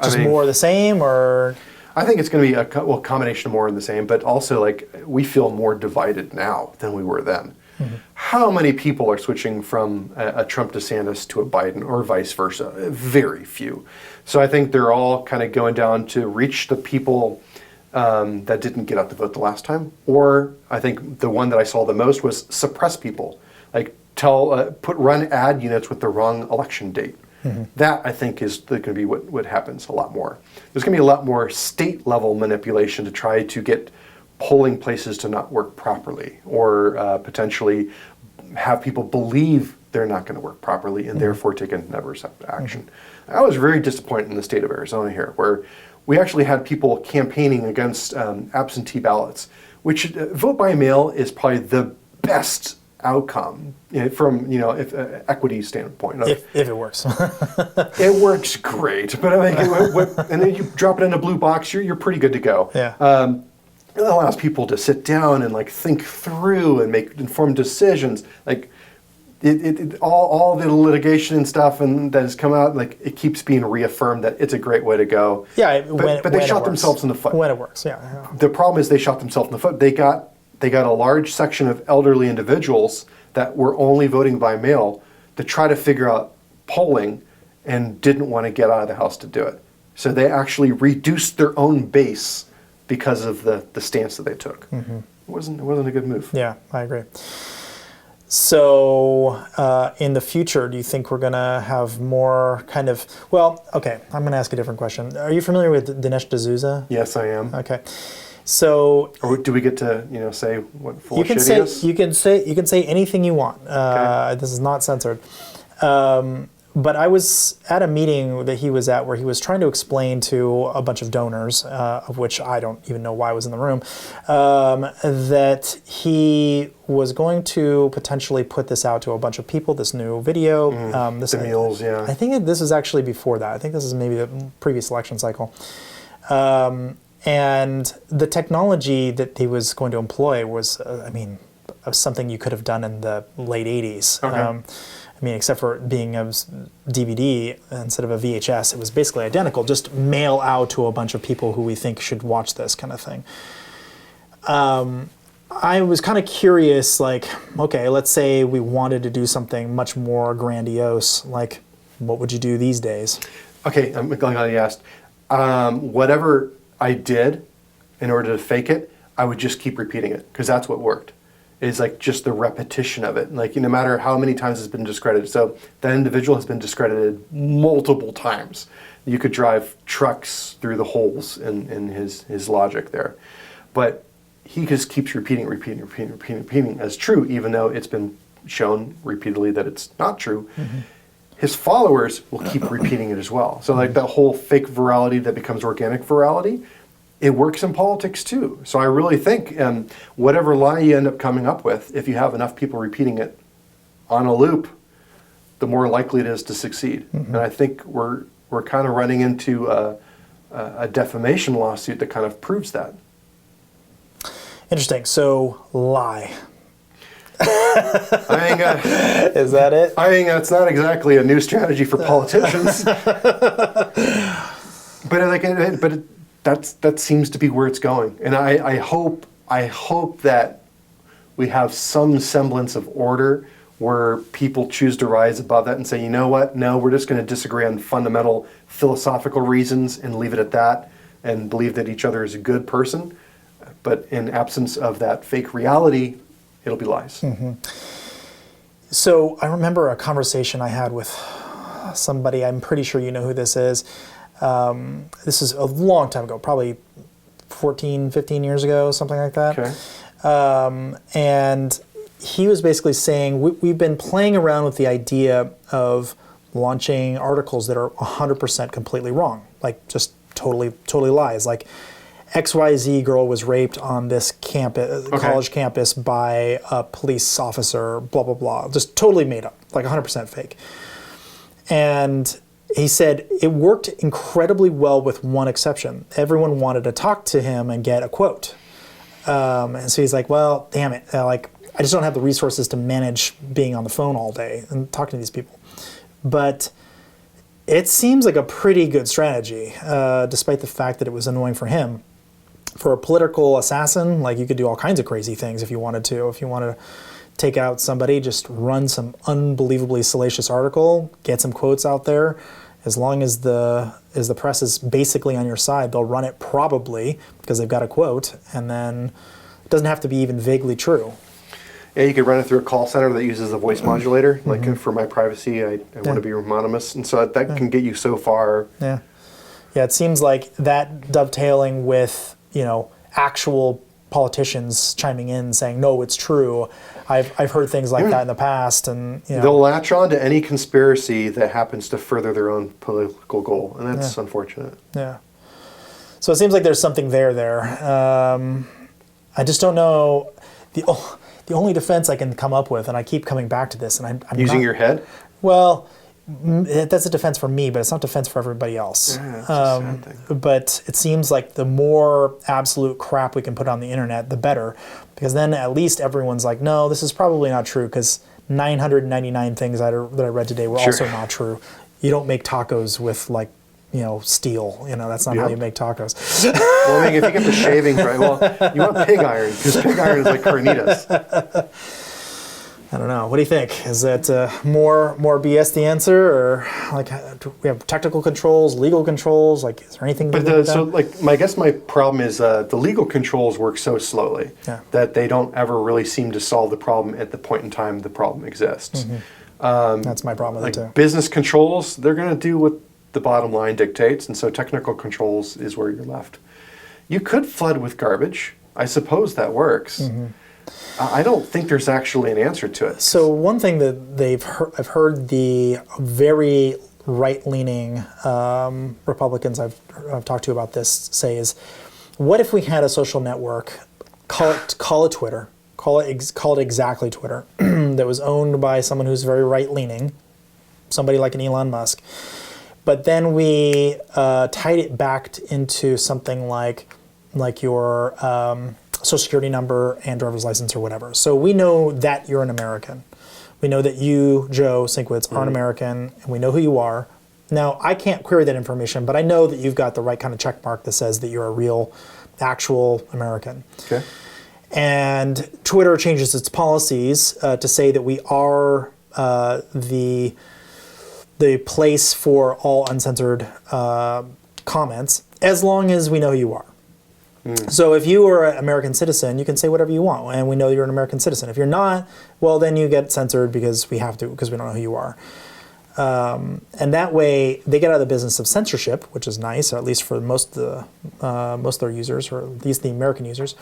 just more of the same, or? I think it's going to be a combination of more and the same, but also like we feel more divided now than we were then. How many people are switching from a Trump DeSantis to a Biden or vice versa? Very few. So I think they're all kind of going down to reach the people that didn't get out to vote the last time. Or I think the one that I saw the most was suppress people. Like run ad units with the wrong election date. That I think is going to be what happens a lot more. There's going to be a lot more state level manipulation to try to get polling places to not work properly, or potentially have people believe they're not going to work properly and therefore take an adverse action. I was very disappointed in the state of Arizona here, where we actually had people campaigning against absentee ballots, which vote by mail is probably the best outcome from if equity standpoint. If it works. It works great, but I think and then you drop it in a blue box, you're pretty good to go. Yeah. It allows people to sit down and like think through and make informed decisions. Like all the litigation and stuff and that has come out, like it keeps being reaffirmed that it's a great way to go. Yeah, but they shot themselves in the foot. When it works, yeah. The problem is they shot themselves in the foot. They got a large section of elderly individuals that were only voting by mail to try to figure out polling and didn't want to get out of the house to do it. So they actually reduced their own base because of the stance that they took. It wasn't a good move. Yeah, I agree. So in the future, do you think we're going to have more kind of, well, okay, I'm going to ask a different question. Are you familiar with Dinesh D'Souza? Yes, I am. Okay. So, or do we get to say what full you can shit say, is? You can say anything you want. Okay. This is not censored. But I was at a meeting that he was at where he was trying to explain to a bunch of donors, of which I don't even know why I was in the room, that he was going to potentially put this out to a bunch of people, this new video. The meals, yeah. I think this is actually before that. I think this is maybe the previous election cycle. And the technology that he was going to employ was, something you could have done in the late 80s. Okay. Except for being a DVD instead of a VHS, it was basically identical. Just mail out to a bunch of people who we think should watch this kind of thing. I was kind of curious, like, okay, let's say we wanted to do something much more grandiose. Like, what would you do these days? Okay, I'm glad you asked. Whatever I did in order to fake it, I would just keep repeating it because that's what worked. Is like just the repetition of it. Like no matter how many times it's been discredited. So that individual has been discredited multiple times. You could drive trucks through the holes in his logic there. But he just keeps repeating as true, even though it's been shown repeatedly that it's not true. His followers will keep repeating it as well. So like that whole fake virality that becomes organic virality, it works in politics too. So I really think whatever lie you end up coming up with, if you have enough people repeating it on a loop, the more likely it is to succeed. And I think we're kind of running into a defamation lawsuit that kind of proves that. Interesting. So lie. Is that it? I mean, it's not exactly a new strategy for politicians. But that seems to be where it's going, and I hope that we have some semblance of order where people choose to rise above that and say, you know what? No, we're just going to disagree on fundamental philosophical reasons and leave it at that, and believe that each other is a good person. But in absence of that fake reality, it'll be lies. So I remember a conversation I had with somebody. I'm pretty sure you know who this is. This is a long time ago, probably 14, 15 years ago, something like that. Okay. And he was basically saying, we've been playing around with the idea of launching articles that are 100% completely wrong, like just totally lies. Like XYZ girl was raped on this campus, college campus by a police officer, blah, blah, blah. Just totally made up, like 100% fake. And He said it worked incredibly well with one exception. Everyone wanted to talk to him and get a quote. And so he's like, well, damn it. Like, I just don't have the resources to manage being on the phone all day and talking to these people. But it seems like a pretty good strategy, despite the fact that it was annoying for him. For a political assassin, like, you could do all kinds of crazy things if you wanted to. If you wanted to take out somebody, just run some unbelievably salacious article, get some quotes out there. As long as the press is basically on your side, they'll run it probably because they've got a quote, and then it doesn't have to be even vaguely true. Yeah, you could run it through a call center that uses a voice modulator. Like, for my privacy, I want to be anonymous, and so that can get you so far. Yeah, it seems like that dovetailing with, actual politicians chiming in saying, no, it's true. I've heard things like that in the past, and they'll latch on to any conspiracy that happens to further their own political goal, and that's unfortunate. Yeah. So it seems like there's something there. I just don't know. The only defense I can come up with, and I keep coming back to this, and I'm using your head. Well, that's a defense for me, but it's not defense for everybody else. Yeah, that's a sad thing. But it seems like the more absolute crap we can put on the internet, the better, because then at least everyone's like, no, this is probably not true, because 999 things that I read today were also not true. You don't make tacos with, like, steel. That's not how you make tacos. Well, I mean, if you get the shavings right, you want pig iron, because pig iron is like carnitas. I don't know. What do you think? Is that more BS the answer, or like, do we have technical controls, legal controls? Like, is there anything? I guess my problem is the legal controls work so slowly that they don't ever really seem to solve the problem at the point in time the problem exists. That's my problem with it too. Business controls, they're going to do what the bottom line dictates, and so technical controls is where you're left. You could flood with garbage. I suppose that works. I don't think there's actually an answer to it. So one thing that I've heard the very right-leaning Republicans I've talked to about this say is, what if we had a social network, call it Twitter, call it exactly Twitter, that was owned by someone who's very right-leaning, somebody like an Elon Musk, but then we tied it back into something like your Social Security number and driver's license or whatever. So we know that you're an American. We know that you, Joe Sinkwitz, are an American, and we know who you are. Now, I can't query that information, but I know that you've got the right kind of check mark that says that you're a real, actual American. Okay. And Twitter changes its policies to say that we are the place for all uncensored comments, as long as we know who you are. So if you are an American citizen, you can say whatever you want, and we know you're an American citizen. If you're not, well, then you get censored because we have to, because we don't know who you are. And that way, they get out of the business of censorship, which is nice, or at least for most of their users, or at least the American users.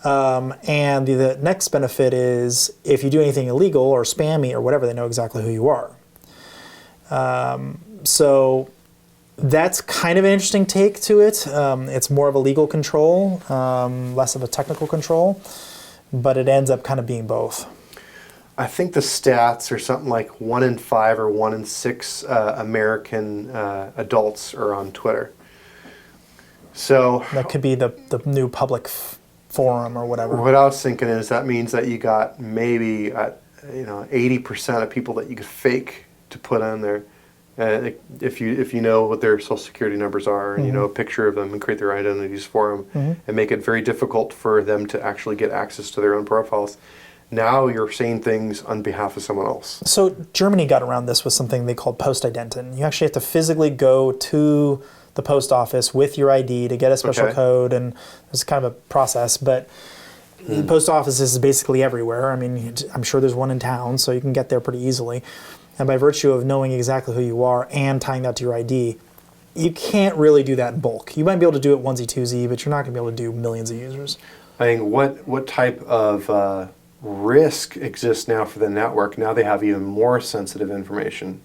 And the next benefit is, if you do anything illegal or spammy or whatever, they know exactly who you are. So that's kind of an interesting take to it. It's more of a legal control, less of a technical control, but it ends up kind of being both. I think the stats are something like 1 in 5 or 1 in 6 American adults are on Twitter. So that could be the new public forum or whatever. What I was thinking is that means that you got maybe 80% of people that you could fake to put on there. If you know what their social security numbers are, and you know a picture of them, and create their identities for them, and make it very difficult for them to actually get access to their own profiles. Now you're saying things on behalf of someone else. So Germany got around this with something they called Postidenten. You actually have to physically go to the post office with your ID to get a special code, and it's kind of a process, but the post office is basically everywhere. I mean, I'm sure there's one in town, so you can get there pretty easily. And by virtue of knowing exactly who you are and tying that to your ID, you can't really do that in bulk. You might be able to do it onesie-twosie, but you're not going to be able to do millions of users. I think what type of risk exists now for the network? Now they have even more sensitive information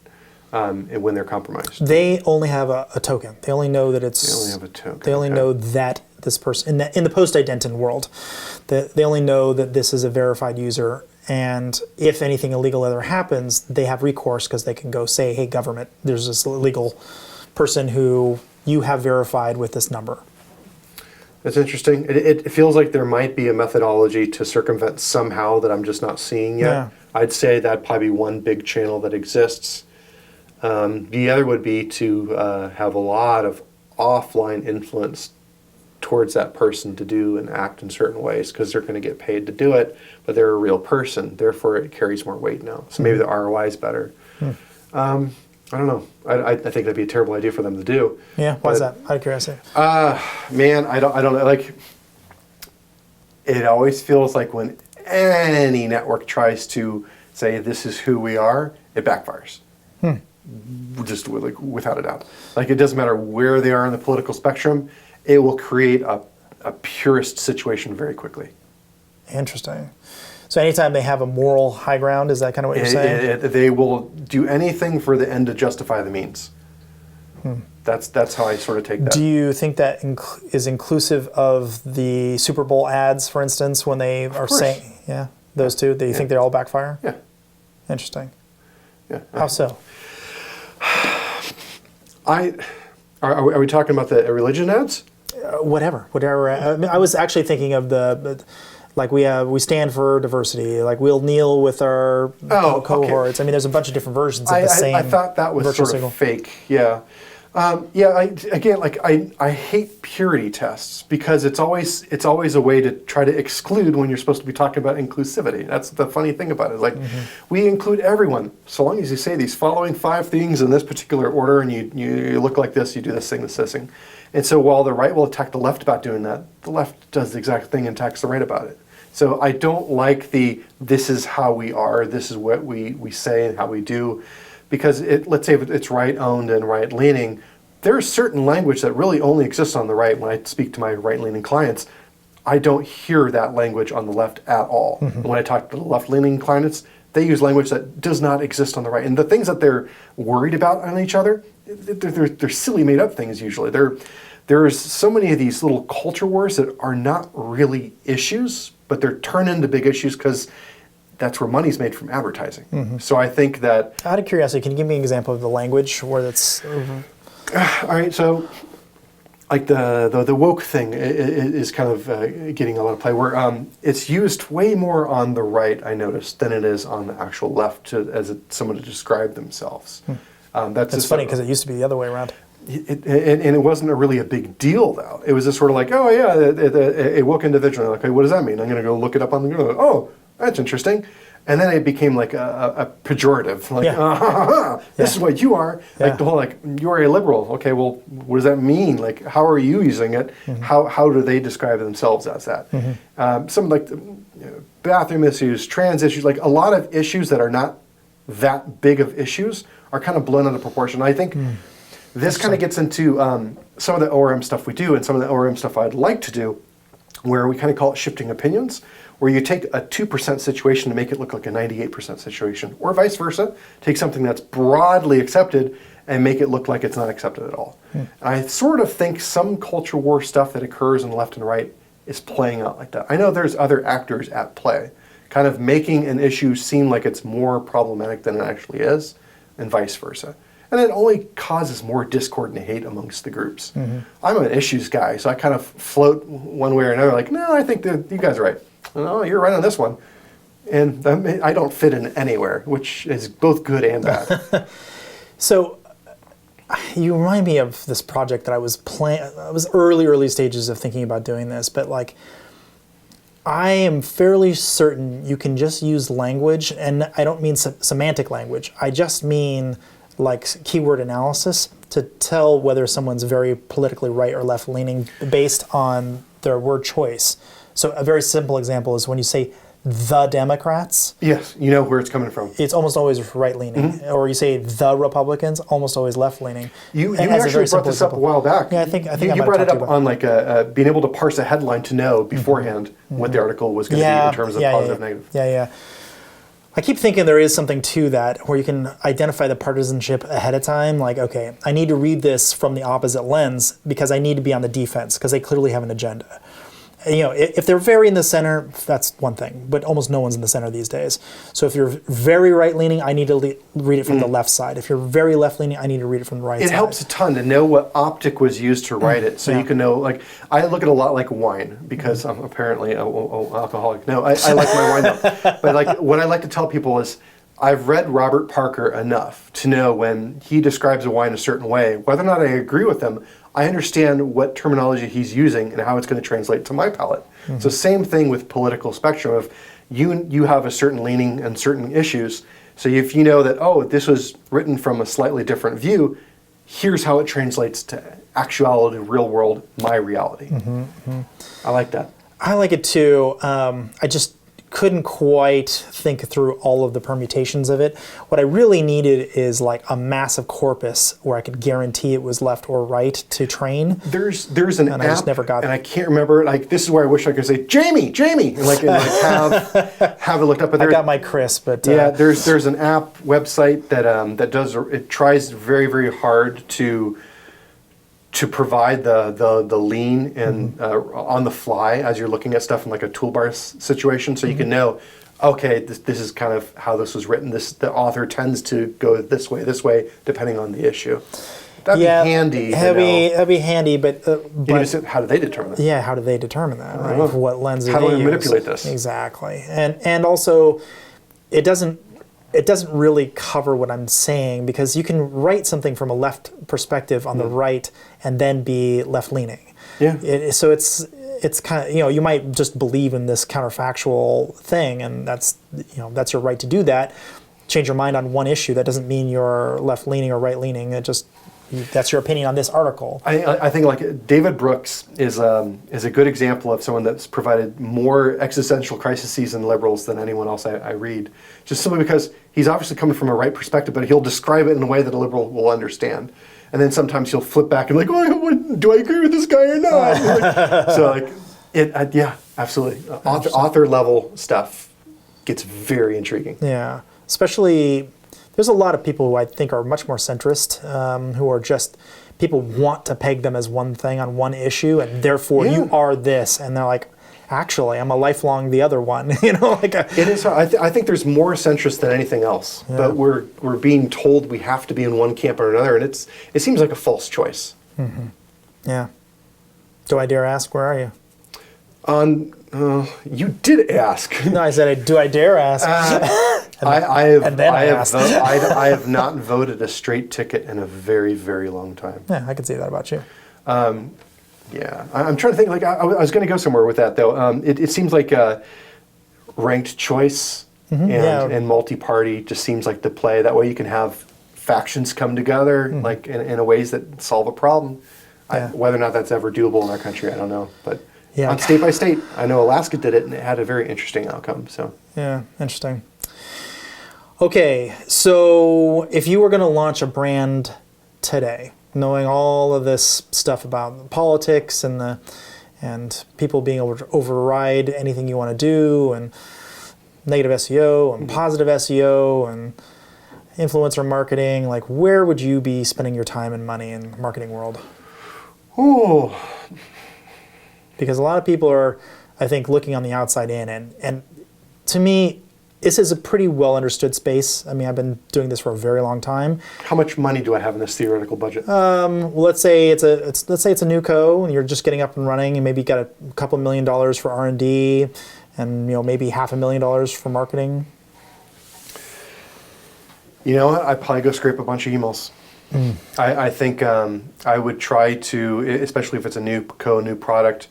when they're compromised. They only have a token. They only know that it's... They only have a token. They only know that this person... In the post-identen world, they only know that this is a verified user, And if anything illegal ever happens, they have recourse because they can go say, hey, government, there's this illegal person who you have verified with this number. That's interesting. It feels like there might be a methodology to circumvent somehow that I'm just not seeing yet. Yeah. I'd say that'd probably be one big channel that exists. The other would be to have a lot of offline influence towards that person to do and act in certain ways because they're going to get paid to do it, but they're a real person. Therefore, it carries more weight now. So maybe the ROI is better. I don't know. I think that'd be a terrible idea for them to do. Yeah, why is that? Out of curiosity. Man, I don't know. Like, it always feels like when any network tries to say this is who we are, it backfires. Just like without a doubt. Like, it doesn't matter where they are in the political spectrum, it will create a purist situation very quickly. Interesting. So anytime they have a moral high ground, is that kind of what you're saying? They will do anything for the end to justify the means. That's how I sort of take that. Do you think that is inclusive of the Super Bowl ads, for instance, when they are saying, those two? Do you think they all backfire? Yeah. Interesting. Yeah. How so? Are we talking about the religion ads? Whatever. I mean, I was actually thinking of like we stand for diversity. Like we'll kneel with our cohorts. Okay. I mean, there's a bunch of different versions of the same. I thought that was sort of fake. Yeah. I hate purity tests because it's always a way to try to exclude when you're supposed to be talking about inclusivity. That's the funny thing about it. Like, we include everyone so long as you say these following 5 things in this particular order, and you look like this, you do this thing, this thing. And so while the right will attack the left about doing that, the left does the exact thing and attacks the right about it. So I don't like this is how we are, this is what we say and how we do. Because let's say it's right-owned and right-leaning, there's certain language that really only exists on the right. When I speak to my right-leaning clients, I don't hear that language on the left at all. And when I talk to the left-leaning clients, they use language that does not exist on the right. And the things that they're worried about on each other, they're silly made-up things usually. There's so many of these little culture wars that are not really issues, but they're turned into big issues because that's where money's made from advertising. So I think that... Out of curiosity, can you give me an example of the language where that's... All right, so like the woke thing is kind of getting a lot of play, where it's used way more on the right, I noticed, than it is on the actual left as someone to describe themselves. That's funny because it used to be the other way around. And it wasn't really a big deal, though. It was just sort of like, oh, yeah, a woke individual. Like, okay, what does that mean? I'm going to go look it up on the Google. Oh, that's interesting. And then it became like a pejorative, like, this is what you are. Like the whole, like, you are a liberal. Okay, well, what does that mean? Like, how are you using it? How do they describe themselves as that? Some like bathroom issues, trans issues, like a lot of issues that are not that big of issues are kind of blown out of proportion. I think this kind of gets into some of the ORM stuff we do and some of the ORM stuff I'd like to do, where we kind of call it shifting opinions, where you take a 2% situation to make it look like a 98% situation, or vice versa, take something that's broadly accepted and make it look like it's not accepted at all. And I sort of think some culture war stuff that occurs on the left and right is playing out like that. I know there's other actors at play, kind of making an issue seem like it's more problematic than it actually is, and vice versa. And it only causes more discord and hate amongst the groups. I'm an issues guy, so I kind of float one way or another, like, no, I think that you guys are right. No, you're right on this one. And I don't fit in anywhere, which is both good and bad. So you remind me of this project that I was early stages of thinking about doing this, but like, I am fairly certain you can just use language, and I don't mean semantic language. I just mean like keyword analysis to tell whether someone's very politically right or left leaning based on their word choice. So a very simple example is when you say the Democrats. Yes, you know where it's coming from. It's almost always right-leaning. Or you say the Republicans, almost always left-leaning. You actually brought this up a while back. Yeah, I think you brought it up on like being able to parse a headline to know beforehand what the article was going to be in terms of positive, negative. Yeah. I keep thinking there is something to that where you can identify the partisanship ahead of time. Like, okay, I need to read this from the opposite lens because I need to be on the defense because they clearly have an agenda. if they're very in the center, that's one thing, but almost no one's in the center these days. So if you're very right-leaning, I need to read it from the left side. If you're very left-leaning, I need to read it from the right side. It helps a ton to know what optic was used to write it, so you can know, like, I look at a lot like wine, because I'm apparently an alcoholic. No, I like my wine though. But like, what I like to tell people is, I've read Robert Parker enough to know when he describes a wine a certain way, whether or not I agree with him, I understand what terminology he's using and how it's going to translate to my palate. So same thing with political spectrum. If you have a certain leaning on certain issues, so if you know that, oh, this was written from a slightly different view, here's how it translates to actuality, real world, my reality. I like that. I like it too. I just couldn't quite think through all of the permutations of it. What I really needed is like a massive corpus where I could guarantee it was left or right to train. There's an app, I just never got and I can't remember it. Like, this is where I wish I could say Jamie, and like have it looked up. But I got my Chris, but yeah, there's an app website that does it. Tries very, very hard to provide the lean and on the fly as you're looking at stuff in like a toolbar situation, so you can know, okay, this is kind of how this was written. The author tends to go this way, depending on the issue. That'd be handy. That'd be handy, but how do they determine that? Yeah, how do they determine that? Right? What lens how do do they we manipulate this? Exactly, and also, it doesn't really cover what I'm saying, because you can write something from a left perspective on the right and then be left-leaning. Yeah. So it's kind of, you might just believe in this counterfactual thing, and that's your right to do that. Change your mind on one issue. That doesn't mean you're left-leaning or right-leaning. That's your opinion on this article. I think like David Brooks is a good example of someone that's provided more existential crises in liberals than anyone else I read. Just simply because he's obviously coming from a right perspective, but he'll describe it in a way that a liberal will understand. And then sometimes he'll flip back and like, oh, do I agree with this guy or not? Yeah, absolutely. Author level stuff gets very intriguing. Yeah, especially. There's a lot of people who I think are much more centrist, who are just, people want to peg them as one thing on one issue, and therefore you are this, and they're like, actually, I'm a lifelong the other one. It is. I think there's more centrist than anything else, but we're being told we have to be in one camp or another, and it seems like a false choice. Yeah. Do I dare ask, where are you? You did ask. No, I said, do I dare ask? I have not voted a straight ticket in a very, very long time. Yeah, I can see that about you. Yeah, I'm trying to think. Like, I was going to go somewhere with that, though. It seems like ranked choice and multi-party just seems like the play. That way, you can have factions come together, like in a ways that solve a problem. Whether or not that's ever doable in our country, I don't know, but. Yeah. On state by state, I know Alaska did it, and it had a very interesting outcome. So yeah, interesting. Okay, so if you were going to launch a brand today, knowing all of this stuff about politics and people being able to override anything you want to do, and negative SEO and positive SEO and influencer marketing, like, where would you be spending your time and money in the marketing world? Oh. Because a lot of people are, I think, looking on the outside in, and to me, this is a pretty well understood space. I mean, I've been doing this for a very long time. How much money do I have in this theoretical budget? Well, let's say it's a new co, and you're just getting up and running, and maybe you got a couple $1 million for R&D, and maybe $500,000 for marketing. You know what? I'd probably go scrape a bunch of emails. I think I would try to, especially if it's a new product,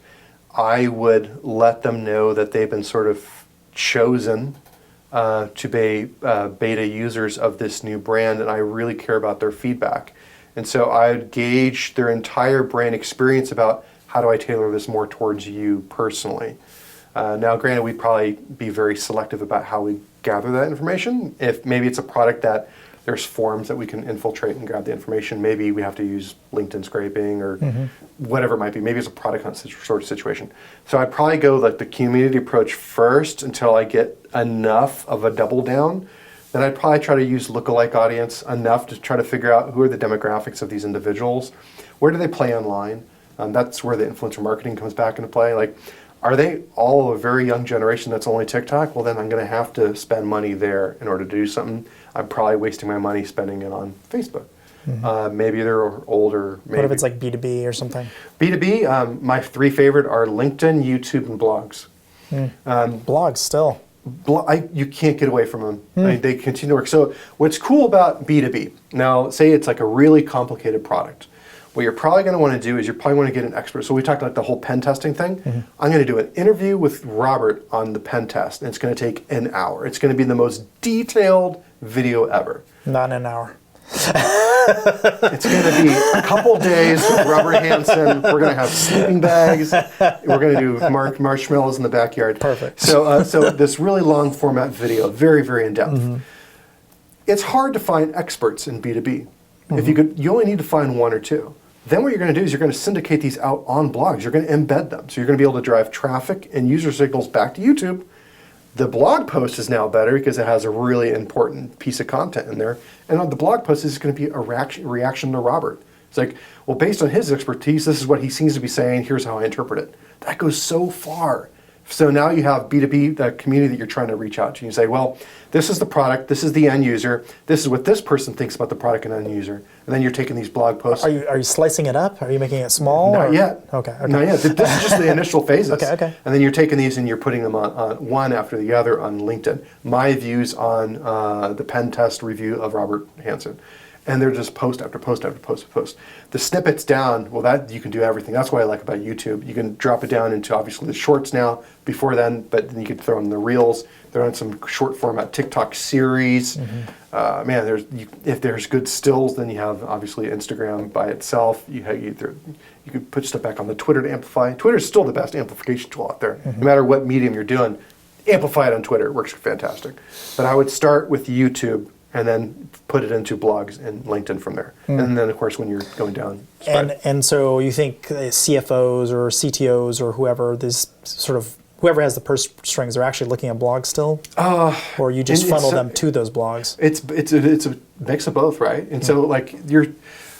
I would let them know that they've been sort of chosen to be beta users of this new brand, and I really care about their feedback. And so I would gauge their entire brand experience about how do I tailor this more towards you personally. Now, granted, we'd probably be very selective about how we gather that information. If maybe it's a product that there's forums that we can infiltrate and grab the information. Maybe we have to use LinkedIn scraping or whatever it might be. Maybe it's a product hunt sort of situation. So I'd probably go like the community approach first until I get enough of a double down. Then I'd probably try to use lookalike audience enough to try to figure out who are the demographics of these individuals. Where do they play online? That's where the influencer marketing comes back into play. Like, Are they all a very young generation that's only TikTok? Well, then I'm going to have to spend money there in order to do something. I'm probably wasting my money spending it on Facebook. Maybe they're older. Maybe. What if it's like B2B or something? B2B, my 3 favorite are LinkedIn, YouTube, and blogs. Blogs still. You can't get away from them. I mean, they continue to work. So what's cool about B2B, now say it's like a really complicated product. What you're probably going to want to do is you're probably want to get an expert. So we talked about the whole pen testing thing. I'm going to do an interview with Robert on the pen test, and it's going to take an hour. It's going to be the most detailed video ever. Not an hour. It's going to be a couple days with Robert Hansen. We're going to have sleeping bags. We're going to do marshmallows in the backyard. Perfect. So this really long format video, very, very in-depth. It's hard to find experts in B2B. If you only need to find 1 or 2. Then what you're going to do is you're going to syndicate these out on blogs. You're going to embed them. So you're going to be able to drive traffic and user signals back to YouTube. The blog post is now better because it has a really important piece of content in there. And on the blog post is going to be a reaction to Robert. It's like, well, based on his expertise, this is what he seems to be saying. Here's how I interpret it. That goes so far. So now you have B2B, the community that you're trying to reach out to. You say, well, this is the product, this is the end user, this is what this person thinks about the product and end user. And then you're taking these blog posts. Are you slicing it up? Are you making it small? Not yet. Okay. Not yet. This is just the initial phases. Okay. And then you're taking these and you're putting them on one after the other on LinkedIn. My views on the pen test review of Robert Hansen. And they're just post after post after post after post. The snippets down, well, that you can do everything. That's what I like about YouTube. You can drop it down into obviously the shorts now, before then, but then you could throw in the reels. They're on some short format TikTok series. Man, if there's good stills, then you have obviously Instagram by itself. You could put stuff back on the Twitter to amplify. Twitter is still the best amplification tool out there. No matter what medium you're doing, amplify it on Twitter. It works fantastic. But I would start with YouTube and then put it into blogs and LinkedIn from there. And then, of course, when you're going down, spread. And so you think CFOs or CTOs or whoever, whoever has the purse strings, are actually looking at blogs still? Or you just funnel them to those blogs? It's a mix of both, right? And so, like,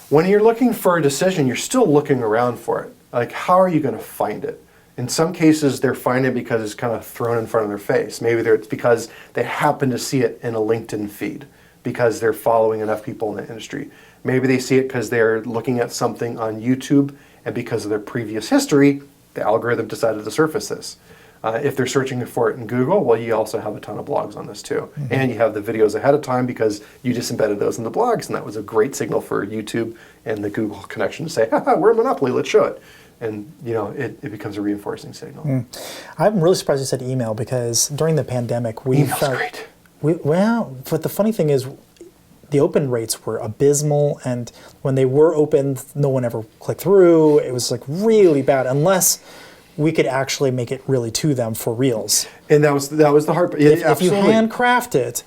when you're looking for a decision, you're still looking around for it. Like, how are you going to find it? In some cases, they're finding it because it's kind of thrown in front of their face. Maybe it's because they happen to see it in a LinkedIn feed, because they're following enough people in the industry. Maybe they see it because they're looking at something on YouTube, and because of their previous history, the algorithm decided to surface this. If they're searching for it in Google, well, you also have a ton of blogs on this too. And you have the videos ahead of time because you just embedded those in the blogs, and that was a great signal for YouTube and the Google connection to say, haha, we're a monopoly, let's show it. And it becomes a reinforcing signal. I'm really surprised you said email, because during the pandemic, Email's great. But the funny thing is, the open rates were abysmal, and when they were opened, no one ever clicked through. It was like really bad, unless we could actually make it really to them for reals. And that was the hard part. Yeah, if you handcraft it,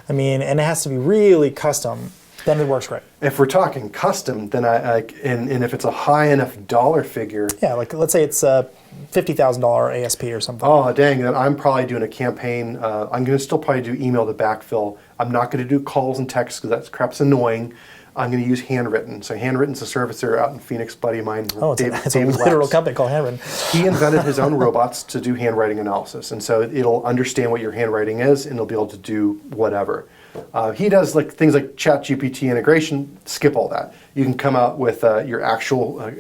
and it has to be really custom, then it works great. If we're talking custom, then and if it's a high enough dollar figure. Yeah, like let's say it's a $50,000 ASP or something. Oh, dang, then I'm probably doing a campaign. I'm going to still probably do email to backfill. I'm not going to do calls and texts because that crap's annoying. I'm going to use handwritten. So handwritten's a servicer out in Phoenix, buddy of mine. It's a literal company called Handwritten. He invented his own robots to do handwriting analysis. And so it'll understand what your handwriting is, and it'll be able to do whatever. He does things like ChatGPT integration. Skip all that. You can come out with your actual,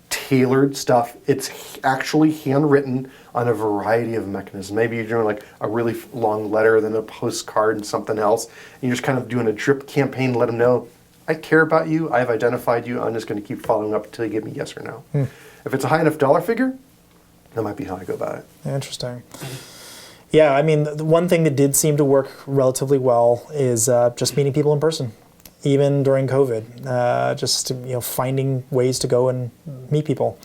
tailored stuff. It's actually handwritten on a variety of mechanisms. Maybe you're doing like a really long letter, then a postcard and something else. And you're just kind of doing a drip campaign to let them know, I care about you, I've identified you, I'm just going to keep following up until you give me yes or no. If it's a high enough dollar figure, that might be how I go about it. Interesting. Yeah, the one thing that did seem to work relatively well is just meeting people in person. Even during COVID, just finding ways to go and meet people.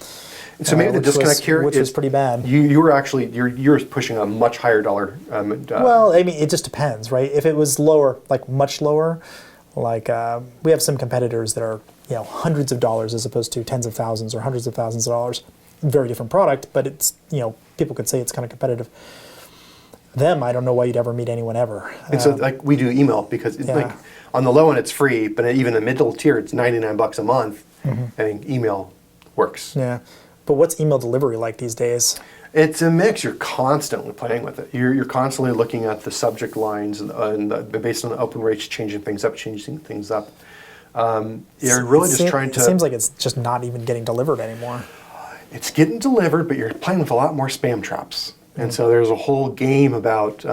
So maybe the disconnect here, which was pretty bad. You were actually you're pushing a much higher dollar. Well, it just depends, right? If it was lower, like much lower, like we have some competitors that are hundreds of dollars as opposed to tens of thousands or hundreds of thousands of dollars. Very different product, but it's people could say it's kind of competitive. Them, I don't know why you'd ever meet anyone ever. And so we do email because on the low end it's free, but even the middle tier it's $99 a month. I think email works. Yeah, But what's email delivery like these days? It's a mix. You're constantly playing with it. You're constantly looking at the subject lines and based on the open rates, changing things up, changing things up. You're really just trying to... It seems like it's just not even getting delivered anymore. It's getting delivered, but you're playing with a lot more spam traps. And so there's a whole game about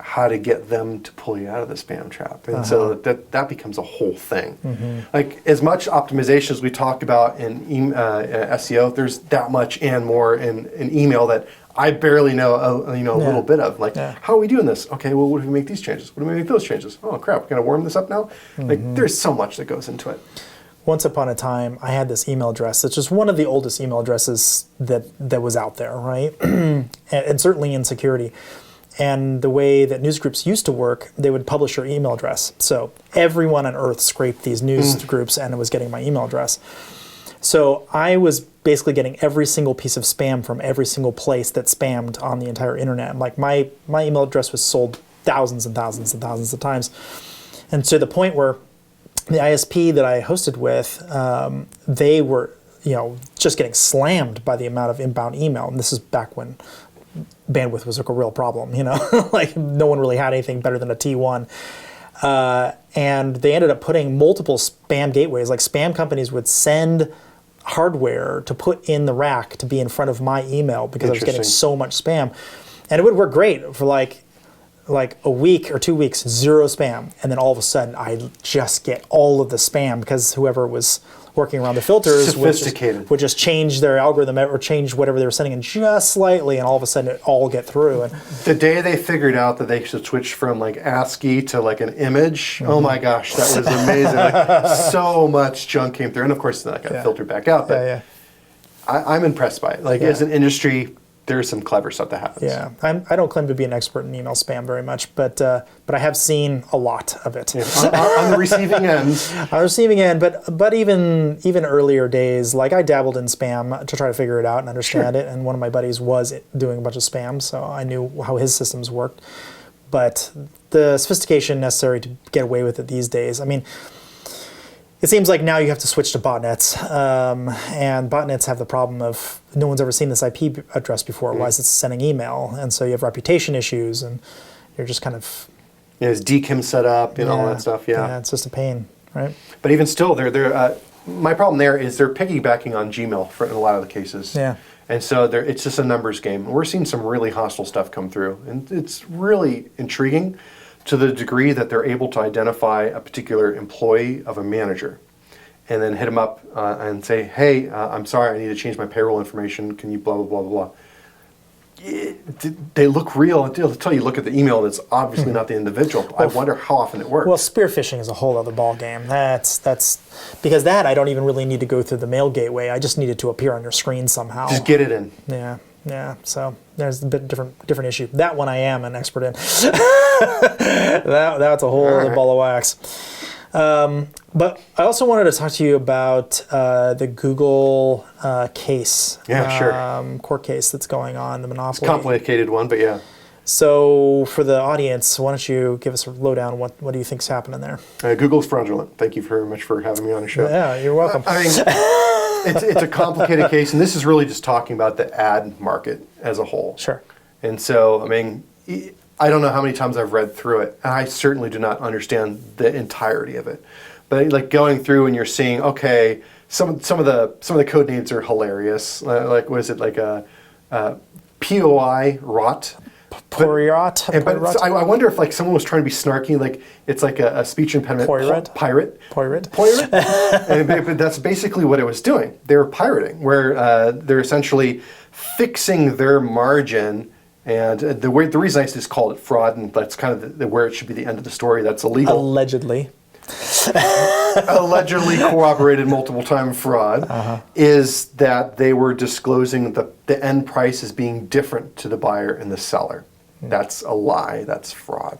how to get them to pull you out of the spam trap. And so that becomes a whole thing. Like as much optimization as we talk about in SEO, there's that much and more in email that I barely know a little bit of. Like, how are we doing this? Okay, well, what if we make these changes? What if we make those changes? Oh crap, we're gonna warm this up now? Like there's so much that goes into it. Once upon a time, I had this email address. It's just one of the oldest email addresses that was out there, right? and certainly in security. And the way that news groups used to work, they would publish your email address. So everyone on earth scraped these news groups and was getting my email address. So I was basically getting every single piece of spam from every single place that spammed on the entire internet. Like my email address was sold thousands and thousands and thousands of times. And to the point where the ISP that I hosted with, they were, just getting slammed by the amount of inbound email. And this is back when bandwidth was like a real problem, like no one really had anything better than a T1. And they ended up putting multiple spam gateways. Like spam companies would send hardware to put in the rack to be in front of my email because I was getting so much spam. And it would work great for like a week or 2 weeks, zero spam. And then all of a sudden I just get all of the spam because whoever was working around the filters would just change their algorithm or change whatever they were sending in just slightly, and all of a sudden it all get through. And the day they figured out that they should switch from like ASCII to like an image, oh my gosh, that was amazing. Like, so much junk came through, and of course that got filtered back out. But I'm impressed by it. Like as an industry, there's some clever stuff that happens. Yeah, I don't claim to be an expert in email spam very much, but I have seen a lot of it. Yeah. On the receiving end. On the receiving end, but even earlier days, like I dabbled in spam to try to figure it out and understand it, and one of my buddies was doing a bunch of spam, so I knew how his systems worked. But the sophistication necessary to get away with it these days, I mean, it seems like now you have to switch to botnets, and botnets have the problem of no one's ever seen this IP address before. Why is it sending email? And so you have reputation issues, and you're just kind of... is DKIM set up and all that stuff, Yeah, it's just a pain, right? But even still, my problem there is they're piggybacking on Gmail in a lot of the cases. Yeah. And so it's just a numbers game. We're seeing some really hostile stuff come through, and it's really intriguing to the degree that they're able to identify a particular employee of a manager and then hit them up and say, hey, I'm sorry, I need to change my payroll information. Can you blah, blah, blah, blah, blah. They look real until you look at the email and it's obviously not the individual. I wonder how often it works. Well, spear phishing is a whole other ballgame. That's because I don't even really need to go through the mail gateway. I just need it to appear on your screen somehow. Just get it in. Yeah. So there's a bit different issue. That one I am an expert in. That's a whole other ball of wax. But I also wanted to talk to you about the Google case. Yeah, sure. Court case that's going on, the monopoly. It's a complicated one, but yeah. So for the audience, why don't you give us a lowdown? What do you think's happening there? Google's fraudulent. Thank you very much for having me on the show. Yeah, you're welcome. It's a complicated case, and this is really just talking about the ad market as a whole. Sure. And so, I don't know how many times I've read through it, and I certainly do not understand the entirety of it. But like going through and you're seeing, okay, some of the code names are hilarious. Like what is it, like a POI rot. Poirot. But I wonder if like someone was trying to be snarky, like it's like a speech impediment. Pirate. But that's basically what it was doing. They were pirating, where they're essentially fixing their margin. And the reason I just called it fraud, and that's kind of where it should be the end of the story. That's illegal. Allegedly corroborated multiple time fraud is that they were disclosing the end price as being different to the buyer and the seller. That's a lie. That's fraud.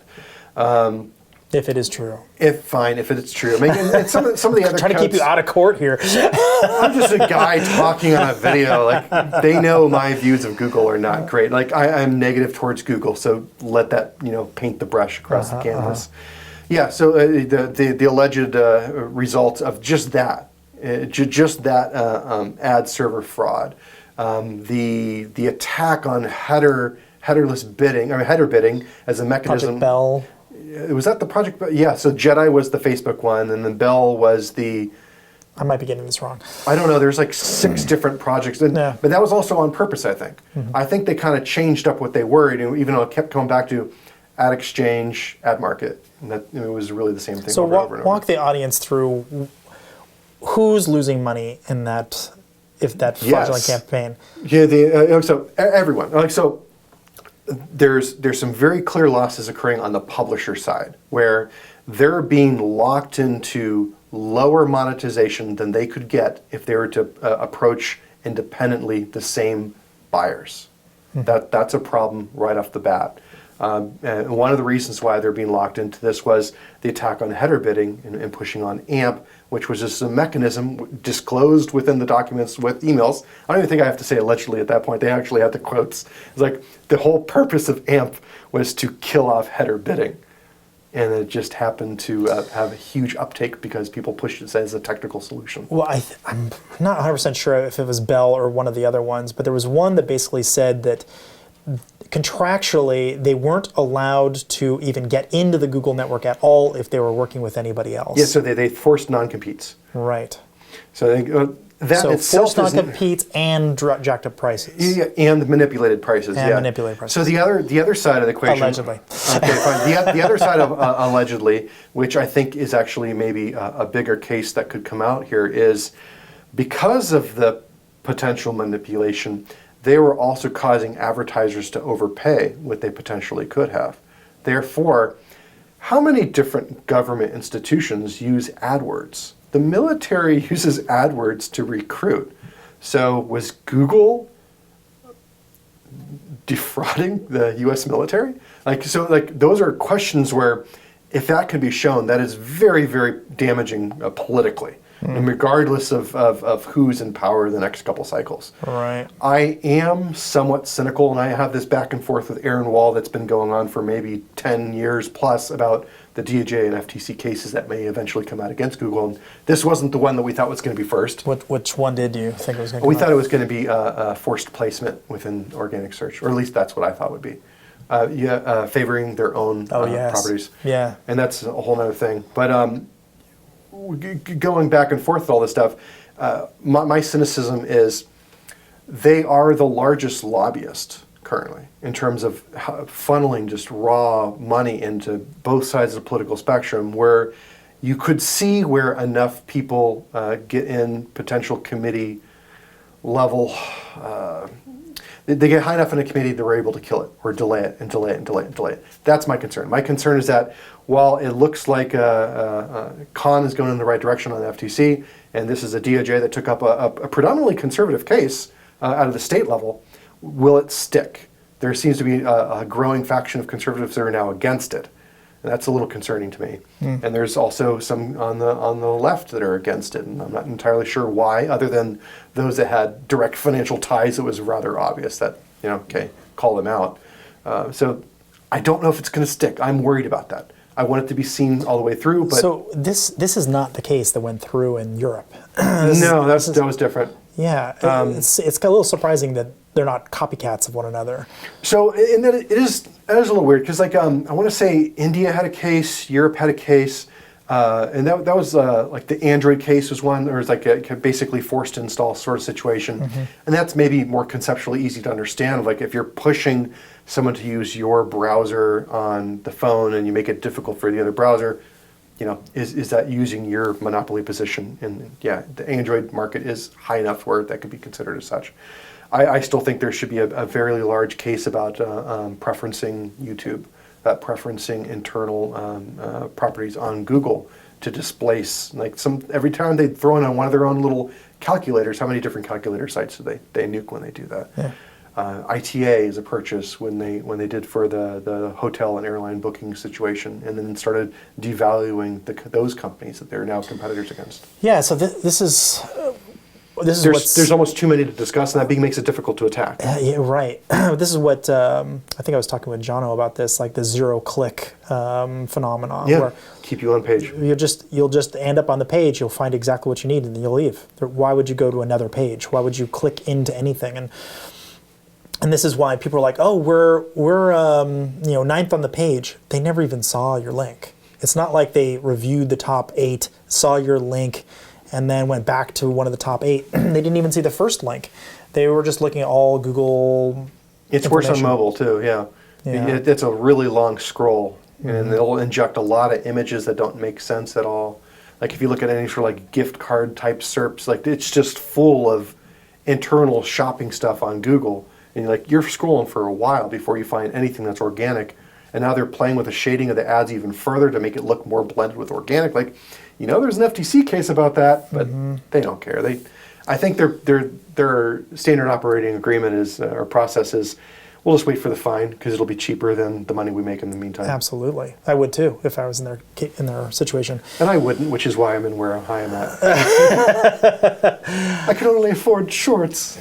If it is true. If it is true. And some of the other trying to keep you out of court here. I'm just a guy talking on a video. Like they know my views of Google are not great. Like I'm negative towards Google, so let that paint the brush across the canvas. Yeah, so the alleged results of just that just that ad server fraud, the attack on headerless bidding, header bidding as a mechanism. Project Bell. Was that the Project Bell? Yeah, so Jedi was the Facebook one, and then Bell was the... I might be getting this wrong. I don't know, there's like 6 different projects, but that was also on purpose, I think. I think they kind of changed up what they were, even though it kept coming back to ad exchange, ad market, and that it was really the same thing. So over and over. walk the audience through who's losing money in that, if that fraudulent campaign. Yeah, so everyone. There's some very clear losses occurring on the publisher side, where they're being locked into lower monetization than they could get if they were to approach independently the same buyers. That's a problem right off the bat. And one of the reasons why they're being locked into this was the attack on header bidding and pushing on AMP, which was just a mechanism disclosed within the documents with emails. I don't even think I have to say allegedly at that point. They actually had the quotes. It's like the whole purpose of AMP was to kill off header bidding. And it just happened to have a huge uptake because people pushed it as a technical solution. Well, I'm not 100% sure if it was Bell or one of the other ones, but there was one that basically said that contractually, they weren't allowed to even get into the Google network at all if they were working with anybody else. Yeah, so they forced non-competes. Right. So that itself forced non-competes and jacked up prices. Yeah, and manipulated prices. And manipulated prices. So the other side of the equation. Allegedly. Okay, fine. The other side of allegedly, which I think is actually maybe a bigger case that could come out here, is because of the potential manipulation, they were also causing advertisers to overpay what they potentially could have. Therefore, how many different government institutions use AdWords? The military uses AdWords to recruit. So was Google defrauding the U.S. military? Those are questions where, if that can be shown, that is very, very damaging politically. And regardless of who's in power the next couple cycles. Right. I am somewhat cynical, and I have this back and forth with Aaron Wall that's been going on for maybe 10 years plus about the DOJ and FTC cases that may eventually come out against Google. And this wasn't the one that we thought was going to be first. Which one did you think it was going to be? We thought it was going to be forced placement within organic search, or at least that's what I thought would be. Favoring their own properties. Yeah. And that's a whole other thing. But going back and forth with all this stuff, my cynicism is they are the largest lobbyist currently in terms of funneling just raw money into both sides of the political spectrum, where you could see where enough people get in potential committee level, they get high enough in a committee that we're able to kill it or delay it and delay it and delay it and delay it. That's my concern. My concern is that while it looks like Khan is going in the right direction on the FTC, and this is a DOJ that took up a predominantly conservative case out of the state level, will it stick? There seems to be a growing faction of conservatives that are now against it. And that's a little concerning to me. And there's also some on the left that are against it, and I'm not entirely sure why, other than those that had direct financial ties. It was rather obvious that, call them out. So I don't know if it's going to stick. I'm worried about that. I want it to be seen all the way through. But so this is not the case that went through in Europe. No, that was different. Yeah, it's a little surprising that they're not copycats of one another. So, and that is a little weird because, I want to say India had a case, Europe had a case, and that was like the Android case was one, or it's like a basically forced to install sort of situation, and that's maybe more conceptually easy to understand. Like if you're pushing someone to use your browser on the phone and you make it difficult for the other browser, is that using your monopoly position? And yeah, the Android market is high enough where that could be considered as such. I still think there should be a very large case about preferencing YouTube, preferencing internal properties on Google to displace, every time they throw in on one of their own little calculators, how many different calculator sites do they nuke when they do that? Yeah. ITA is a purchase when they did for the hotel and airline booking situation, and then started devaluing those companies that they're now competitors against. Yeah, so this is this is there's almost too many to discuss, and that makes it difficult to attack. Yeah, right. This is what I think I was talking with Jono about this, like the zero-click phenomenon. Yeah, where keep you on page. you'll just end up on the page. You'll find exactly what you need, and then you'll leave. Why would you go to another page? Why would you click into anything? And this is why people are like, oh, we're ninth on the page. They never even saw your link. It's not like they reviewed the top 8, saw your link, and then went back to one of the top 8. They didn't even see the first link. They were just looking at all Google. It's worse on mobile too. Yeah. It's a really long scroll, and they'll inject a lot of images that don't make sense at all. Like if you look at any sort of like gift card type SERPs, like it's just full of internal shopping stuff on Google, and you're scrolling for a while before you find anything that's organic. And now they're playing with the shading of the ads even further to make it look more blended with organic. Like, there's an FTC case about that, but they don't care. I think their standard operating agreement is or process is, we'll just wait for the fine because it'll be cheaper than the money we make in the meantime. Absolutely, I would too if I was in their situation. And I wouldn't, which is why I'm in where I'm at. I can only afford shorts.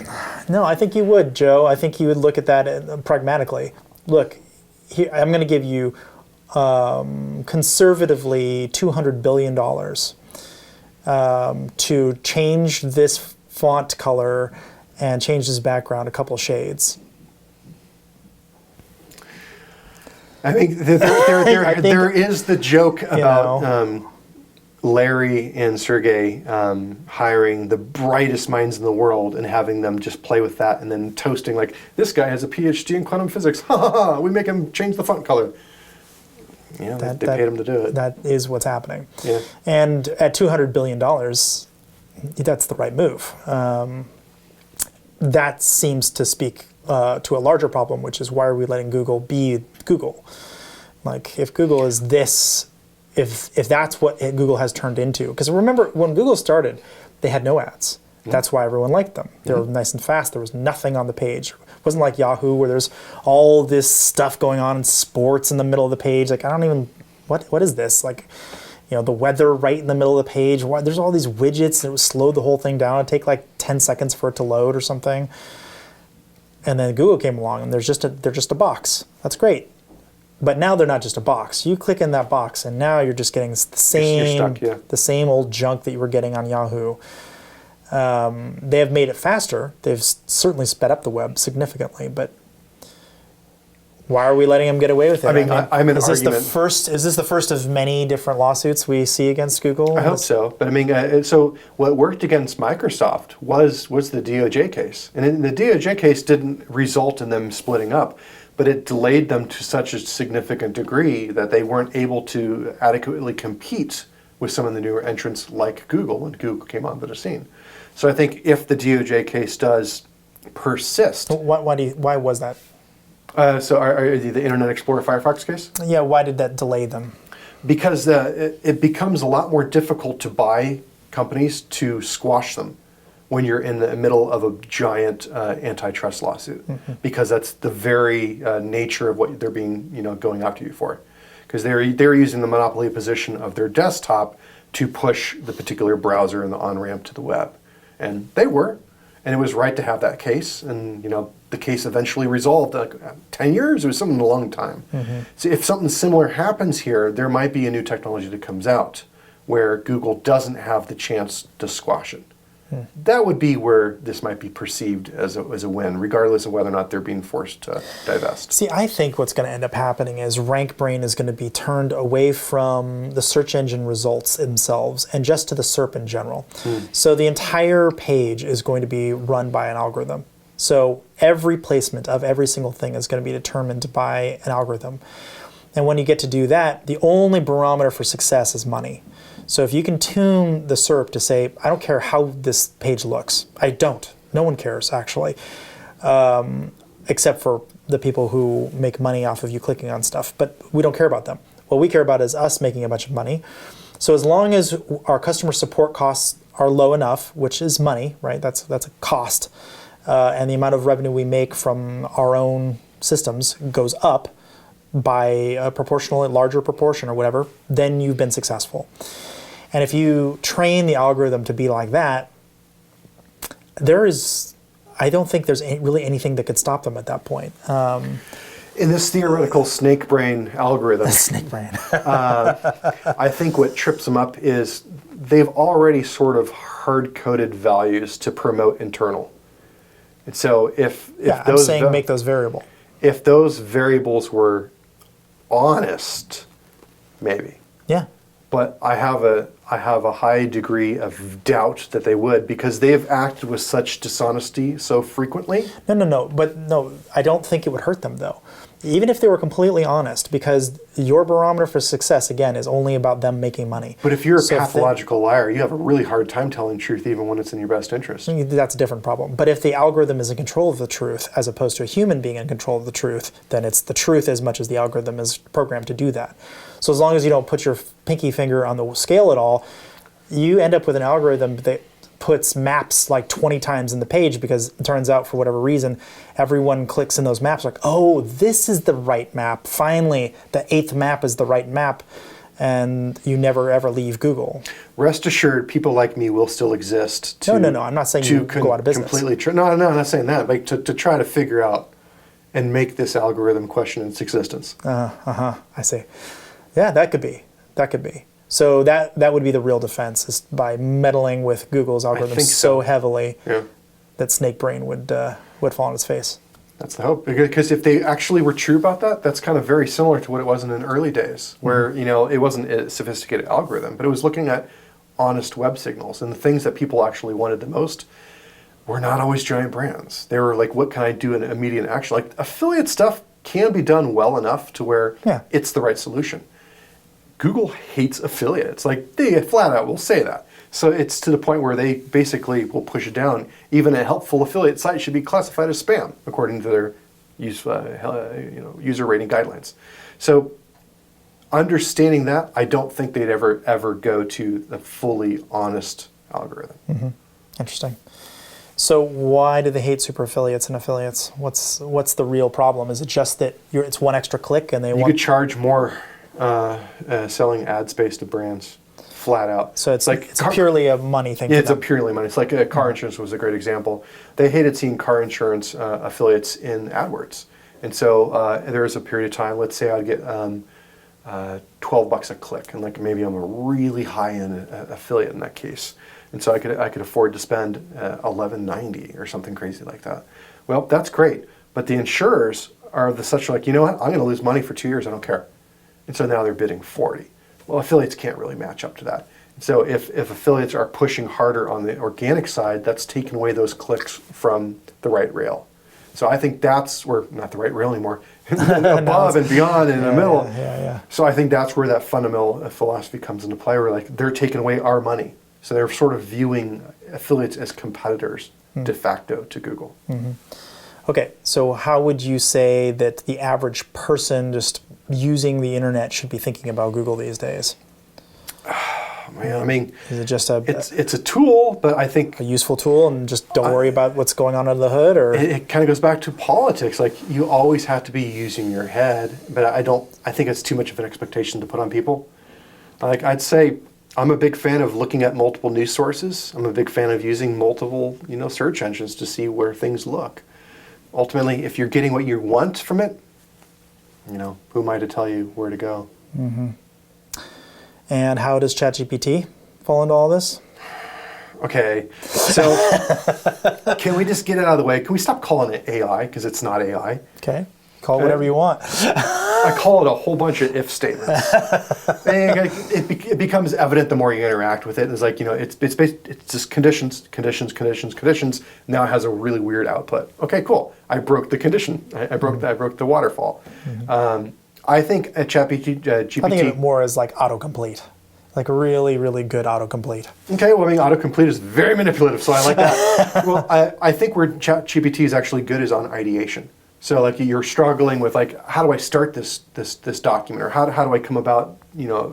No, I think you would, Joe. I think you would look at that pragmatically. Look. Here, I'm going to give you conservatively $200 billion to change this font color and change this background a couple shades. I think there is the joke about Larry and Sergey hiring the brightest minds in the world and having them just play with that and then toasting like, this guy has a PhD in quantum physics. Ha ha ha, we make him change the font color. They paid him to do it. That is what's happening. Yeah. And at $200 billion, that's the right move. That seems to speak to a larger problem, which is why are we letting Google be Google? Like if Google is this, if that's what Google has turned into. Because remember, when Google started, they had no ads. That's why everyone liked them. They were nice and fast. There was nothing on the page. It wasn't like Yahoo where there's all this stuff going on in sports in the middle of the page. Like, I don't even, what is this? Like, the weather right in the middle of the page. There's all these widgets and it would slow the whole thing down. It'd take like 10 seconds for it to load or something. And then Google came along and they're just a box. That's great. But now they're not just a box. You click in that box, and now you're just getting the same old junk that you were getting on Yahoo. They have made it faster. They've certainly sped up the web significantly. But why are we letting them get away with it? I'm in is argument. Is this the first of many different lawsuits we see against Google? I hope so. But so what worked against Microsoft was the DOJ case, and the DOJ case didn't result in them splitting up. But it delayed them to such a significant degree that they weren't able to adequately compete with some of the newer entrants like Google when Google came onto the scene. So I think if the DOJ case does persist... Why was that? So are the Internet Explorer Firefox case? Yeah, why did that delay them? Because it becomes a lot more difficult to buy companies to squash them when you're in the middle of a giant antitrust lawsuit, because that's the very nature of what they're being, going after you for, because they're using the monopoly position of their desktop to push the particular browser and the on-ramp to the web, and they were, and it was right to have that case, and the case eventually resolved. 10 years, it was something a long time. So if something similar happens here, there might be a new technology that comes out where Google doesn't have the chance to squash it. That would be where this might be perceived as a win, regardless of whether or not they're being forced to divest. See, I think what's going to end up happening is Rankbrain is going to be turned away from the search engine results themselves and just to the SERP in general. So the entire page is going to be run by an algorithm. So every placement of every single thing is going to be determined by an algorithm. And when you get to do that, the only barometer for success is money. So if you can tune the SERP to say, I don't care how this page looks. I don't. No one cares, actually, except for the people who make money off of you clicking on stuff. But we don't care about them. What we care about is us making a bunch of money. So as long as our customer support costs are low enough, which is money, right? That's a cost. And the amount of revenue we make from our own systems goes up by a proportionally larger proportion or whatever, then you've been successful. And if you train the algorithm to be like that, I don't think there's really anything that could stop them at that point. In this theoretical snake brain algorithm, Snake brain. I think what trips them up is they've already sort of hard-coded values to promote internal. And so if I'm saying make those variable. If those variables were honest, maybe. Yeah. But I have a high degree of doubt that they would, because they have acted with such dishonesty so frequently. No, I don't think it would hurt them though. Even if they were completely honest, because your barometer for success, again, is only about them making money. But if you're a pathological liar, you have a really hard time telling truth even when it's in your best interest. That's a different problem. But if the algorithm is in control of the truth, as opposed to a human being in control of the truth, then it's the truth as much as the algorithm is programmed to do that. So as long as you don't put your pinky finger on the scale at all, you end up with an algorithm that puts maps like 20 times in the page, because it turns out for whatever reason, everyone clicks in those maps like, oh, this is the right map. Finally, the 8th map is the right map, and you never ever leave Google. Rest assured, people like me will still exist. No, I'm not saying you go out of business. No, I'm not saying that. Like to try to figure out and make this algorithm question its existence. I see. Yeah, that could be. So that would be the real defense, is by meddling with Google's algorithms so heavily that Snake Brain would fall on its face. That's the hope. Because if they actually were true about that, that's kind of very similar to what it was in the early days, where it wasn't a sophisticated algorithm, but it was looking at honest web signals, and the things that people actually wanted the most were not always giant brands. They were like, what can I do in immediate action? Like affiliate stuff can be done well enough to where it's the right solution. Google hates affiliates. Like, they flat out will say that. So it's to the point where they basically will push it down. Even a helpful affiliate site should be classified as spam, according to their user rating guidelines. So understanding that, I don't think they'd ever go to the fully honest algorithm. Mm-hmm. Interesting. So why do they hate super affiliates and affiliates? What's the real problem? Is it just that it's one extra click and you could charge more selling ad space to brands, flat out. So it's purely a money thing. Yeah, it's a purely money. It's like car insurance was a great example. They hated seeing car insurance affiliates in AdWords, and so there was a period of time. Let's say I'd get $12 a click, and like maybe I'm a really high-end affiliate in that case, and so I could afford to spend $11.90 or something crazy like that. Well, that's great, but the insurers are such like, you know what? I'm going to lose money for 2 years. I don't care. And so now they're bidding 40. Well, affiliates can't really match up to that. So if affiliates are pushing harder on the organic side, that's taking away those clicks from the right rail. So I think that's where, not the right rail anymore, above and beyond and in the middle. Yeah. So I think that's where that fundamental philosophy comes into play, where like they're taking away our money. So they're sort of viewing affiliates as competitors de facto to Google. Mm-hmm. Okay, so how would you say that the average person just using the internet should be thinking about Google these days? I mean, is it just it's a tool, but I think a useful tool, and just don't worry about what's going on under the hood, or it kind of goes back to politics. Like, you always have to be using your head, but I think it's too much of an expectation to put on people. Like, I'd say I'm a big fan of looking at multiple news sources. I'm a big fan of using multiple, search engines to see where things look. Ultimately, if you're getting what you want from it, who am I to tell you where to go? Mm-hmm. And how does ChatGPT fall into all this? Okay, so can we just get it out of the way? Can we stop calling it AI, because it's not AI? Okay, call it whatever you want. I call it a whole bunch of if statements. It becomes evident the more you interact with it. It's like, it's just conditions. Now it has a really weird output. Okay, cool. I broke the condition. I broke the waterfall. Mm-hmm. I think a GPT. I think of it more as like autocomplete, like really, really good autocomplete. Okay, well, I mean, autocomplete is very manipulative, so I like that. Well, I think where ChatGPT is actually good is on ideation. So like you're struggling with like, how do I start this document, or how do I come about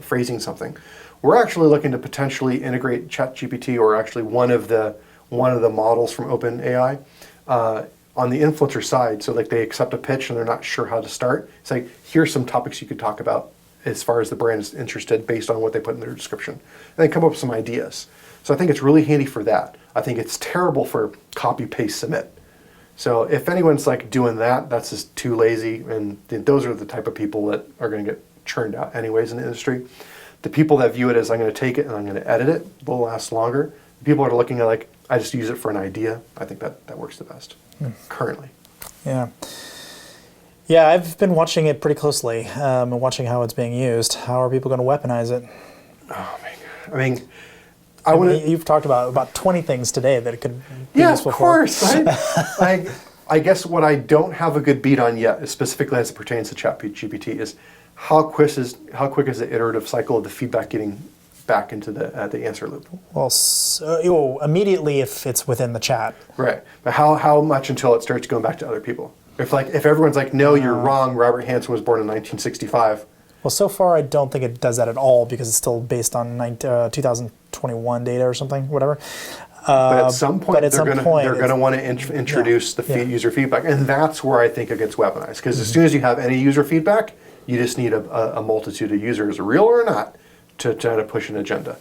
phrasing something? We're actually looking to potentially integrate ChatGPT, or actually one of the models from OpenAI on the influencer side. So like they accept a pitch and they're not sure how to start. It's like, here's some topics you could talk about, as far as the brand is interested based on what they put in their description. And then come up with some ideas. So I think it's really handy for that. I think it's terrible for copy, paste, submit. So if anyone's like doing that, that's just too lazy. And those are the type of people that are going to get churned out anyways in the industry. The people that view it as I'm going to take it and I'm going to edit it, they'll last longer. The people that are looking at like, I just use it for an idea, I think that works the best currently. Yeah. Yeah, I've been watching it pretty closely and watching how it's being used. How are people going to weaponize it? Oh, man. I mean, I want to... You've talked about 20 things today that it could be yeah, useful of course. I guess what I don't have a good beat on yet, specifically as it pertains to ChatGPT, is how quick is the iterative cycle of the feedback getting back into the answer loop? Well, immediately if it's within the chat. Right. But how much until it starts going back to other people? If everyone's like, no, you're wrong, Robert Hansen was born in 1965. Well, so far I don't think it does that at all because it's still based on 2021 data or something, whatever. But at some point, they're going to want to introduce the user feedback. And that's where I think it gets weaponized. Because as soon as you have any user feedback, you just need a multitude of users, real or not, to try to push an agenda.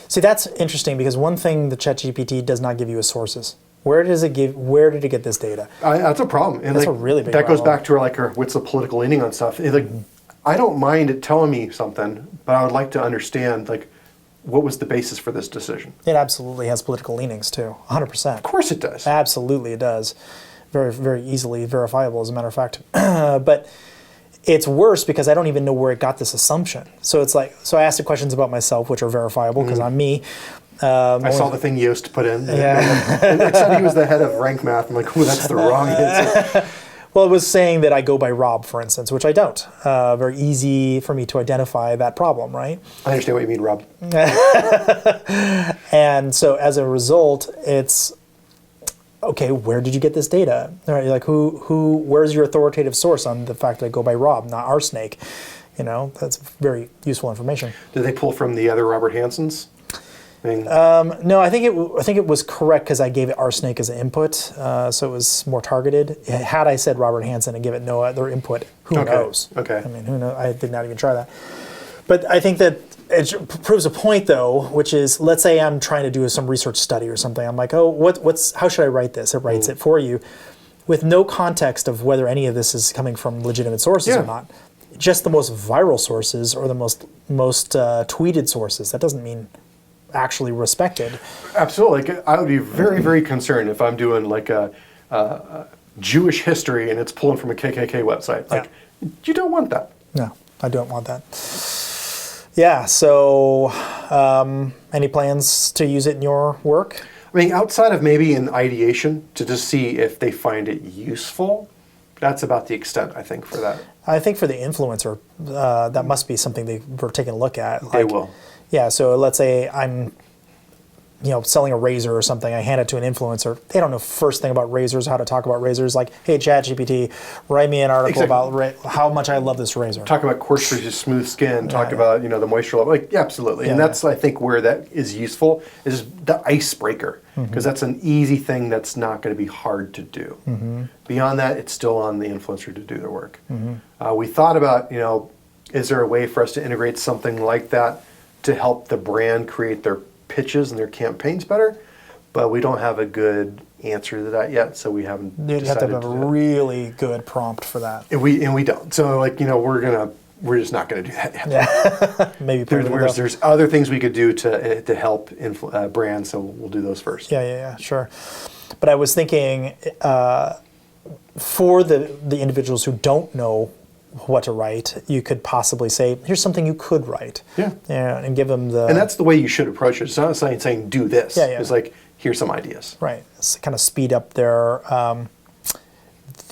See, that's interesting because one thing the ChatGPT does not give you is sources. Where did it get this data? That's a problem. And that's a really big problem. That goes problem. back to what's the political leaning on stuff. I don't mind it telling me something, but I would like to understand what was the basis for this decision. It absolutely has political leanings too, 100%. Of course it does. Absolutely it does. Very, very easily verifiable, as a matter of fact. But it's worse because I don't even know where it got this assumption. So it's so I asked it questions about myself, which are verifiable because I'm me. I saw the thing Yoast put in. Yeah. It said he was the head of rank math. I'm like, ooh, that's the wrong answer. Well, it was saying that I go by Rob, for instance, which I don't. Very easy for me to identify that problem, right? I understand what you mean, Rob. And so as a result, it's, okay, where did you get this data? All right, like where's your authoritative source on the fact that I go by Rob, not RSnake? That's very useful information. Did they pull from the other Robert Hansens? No, I think it was correct because I gave it RSnake as an input, so it was more targeted. Had I said Robert Hansen and give it no other input, who knows? Okay. I mean, who knows? I did not even try that. But I think that it proves a point, though, which is, let's say I'm trying to do some research study or something. I'm like, oh, how should I write this? It writes it for you, with no context of whether any of this is coming from legitimate sources or not. Just the most viral sources or the most tweeted sources. That doesn't mean actually respected. Absolutely. I would be very, very concerned if I'm doing a Jewish history and it's pulling from a KKK website. You don't want that. No, I don't want that. Yeah, so any plans to use it in your work? I mean, outside of maybe an ideation to just see if they find it useful, that's about the extent, I think, for that. I think for the influencer, that must be something they were taking a look at. They will. Yeah, so let's say I'm selling a razor or something. I hand it to an influencer. They don't know first thing about razors, how to talk about razors. Like, hey, ChatGPT, write me an article about how much I love this razor. Talk about coarse versus smooth skin. Talk about the moisture level. Absolutely. And that's, I think, where that is useful, is the icebreaker. Because that's an easy thing that's not going to be hard to do. Beyond that, it's still on the influencer to do their work. We thought about, is there a way for us to integrate something like that to help the brand create their pitches and their campaigns better, but we don't have a good answer to that yet, so we haven't You'd have to have a really good prompt for that. And we don't. So we're just not going to do that yet. Yeah. Maybe there's other things we could do to help brands, so we'll do those first. Yeah, sure. But I was thinking for the individuals who don't know what to write, you could possibly say, here's something you could write. Yeah, and give them the... And that's the way you should approach it. It's not saying do this. Yeah. It's like, here's some ideas. Right. It's kind of speed up their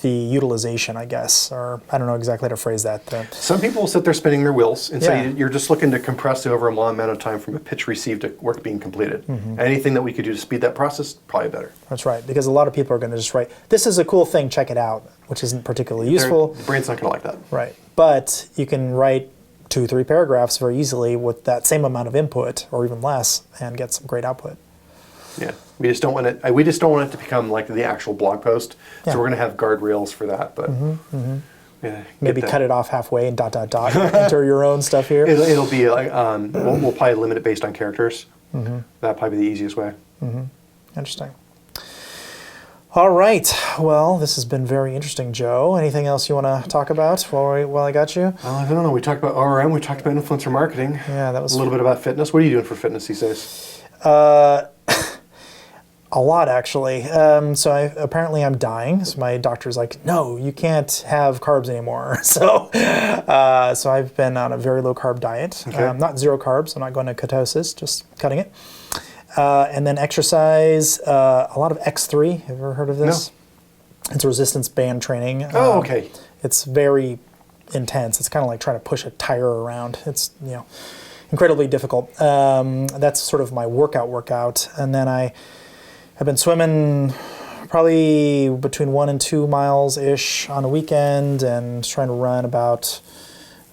the utilization, I guess, or I don't know exactly how to phrase that. Some people will sit there spinning their wheels and say you're just looking to compress over a long amount of time from a pitch received to work being completed. Anything that we could do to speed that process, probably better. That's right, because a lot of people are going to just write, this is a cool thing, check it out, which isn't particularly useful. The brain's not going to like that. Right, but you can write 2-3 paragraphs very easily with that same amount of input, or even less, and get some great output. Yeah, we just don't want it. We just don't want it to become like the actual blog post. So we're going to have guardrails for that. But maybe cut it off halfway and ... enter your own stuff here. It'll be like, we'll probably limit it based on characters. That'd probably be the easiest way. Interesting. All right. Well, this has been very interesting, Joe. Anything else you want to talk about while I got you? I don't know. We talked about ORM. We talked about influencer marketing. Yeah, that was a little bit about fitness. What are you doing for fitness these days? A lot, actually. Apparently I'm dying. So my doctor's like, no, you can't have carbs anymore. So I've been on a very low carb diet. Okay. Not zero carbs. I'm not going to ketosis, just cutting it. And then exercise, a lot of X3. Have you ever heard of this? No. It's resistance band training. Oh, okay. It's very intense. It's kind of like trying to push a tire around. It's, incredibly difficult. That's sort of my workout. And then I've been swimming probably between 1 and 2 miles-ish on a weekend, and trying to run about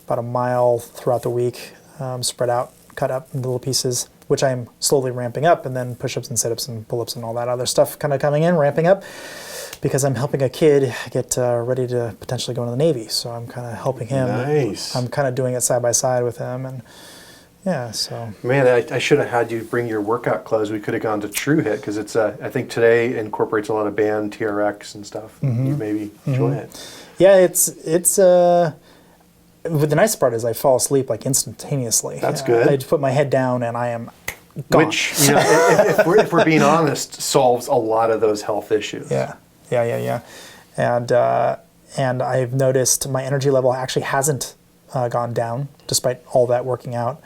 a mile throughout the week, spread out, cut up into little pieces, which I'm slowly ramping up, and then push-ups and sit-ups and pull-ups and all that other stuff kind of coming in, ramping up, because I'm helping a kid get ready to potentially go into the Navy. So I'm kind of helping him. Nice. I'm kind of doing it side by side with him, and yeah, so. Man, I should have had you bring your workout clothes. We could have gone to True Hit, because it's I think today incorporates a lot of band TRX and stuff. You maybe enjoy it. Yeah, it's but the nice part is I fall asleep like instantaneously. That's good. I just put my head down and I am gone. Which, if we're being honest, solves a lot of those health issues. Yeah. And I've noticed my energy level actually hasn't gone down despite all that working out.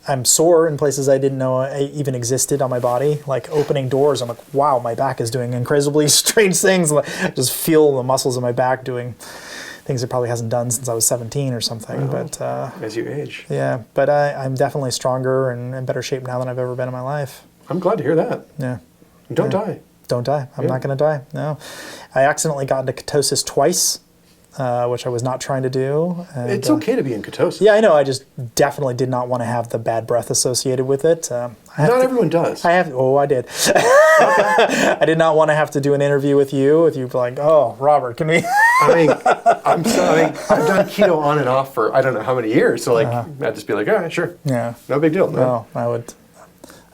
I'm sore in places I didn't know even existed on my body, like opening doors. I'm like, wow, my back is doing incredibly strange things. I just feel the muscles of my back doing things it probably hasn't done since I was 17 or something. But as you age. Yeah, but I'm definitely stronger and in better shape now than I've ever been in my life. I'm glad to hear that. Yeah. Don't die. Don't die. I'm not going to die. No. I accidentally got into ketosis twice, which I was not trying to do. And, it's okay to be in ketosis. Yeah, I know. I just definitely did not want to have the bad breath associated with it. Not everyone does. I did. I did not want to have to do an interview with you if you'd be like, oh, Robert, can we? I've done keto on and off for I don't know how many years. So I'd just be like, all right, sure. Yeah. No big deal. No,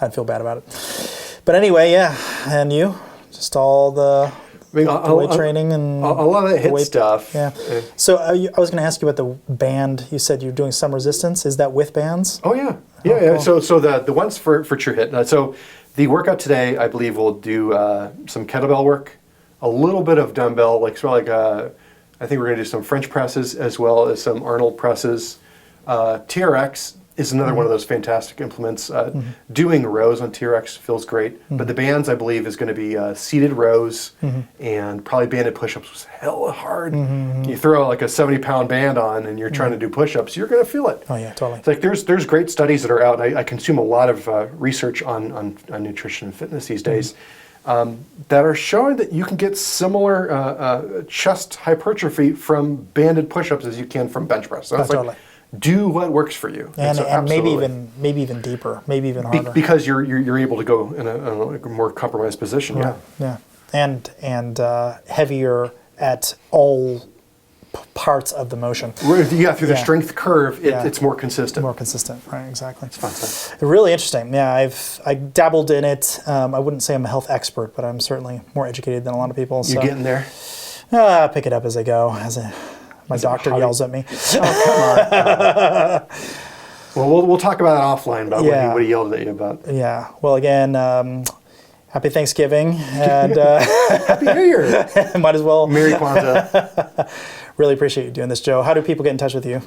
I'd feel bad about it. But anyway, yeah. And you? Just all the weight training and a lot of the HIIT stuff. Yeah. So I was going to ask you about the band. You said you're doing some resistance. Is that with bands? Oh yeah, yeah. Cool. So the ones for True Hit. So the workout today, I believe, we'll do some kettlebell work, a little bit of dumbbell, I think we're going to do some French presses as well as some Arnold presses. TRX is another one of those fantastic implements. Doing rows on TRX feels great, but the bands, I believe, is going to be seated rows and probably banded push-ups was hella hard. You throw like a 70-pound band on and you're trying to do push-ups, you're going to feel it. Oh yeah, totally. It's like there's great studies that are out. I consume a lot of research on nutrition and fitness these days that are showing that you can get similar chest hypertrophy from banded push-ups as you can from bench press. So totally. Do what works for you, and maybe even deeper, maybe even harder, because you're able to go in a more compromised position. Yeah, and heavier at all parts of the motion. Yeah, through the strength curve, it's more consistent. More consistent, right? Exactly. It's fun stuff. Really interesting. Yeah, I dabbled in it. I wouldn't say I'm a health expert, but I'm certainly more educated than a lot of people. You're getting there. I pick it up as I go. My doctor yells at me. Oh, come on. Well, we'll talk about it offline about what he yelled at you about. Yeah. Well, again, happy Thanksgiving and Happy New Year. Might as well. Merry Kwanzaa. Really appreciate you doing this, Joe. How do people get in touch with you?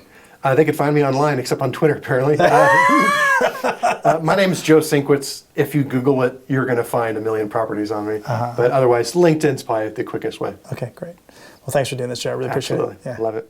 They can find me online, except on Twitter, apparently. My name is Joe Sinkwitz. If you Google it, you're going to find a million properties on me. But otherwise, LinkedIn's probably the quickest way. Okay, great. Well, thanks for doing this, Joe. I really appreciate it. Yeah. Love it.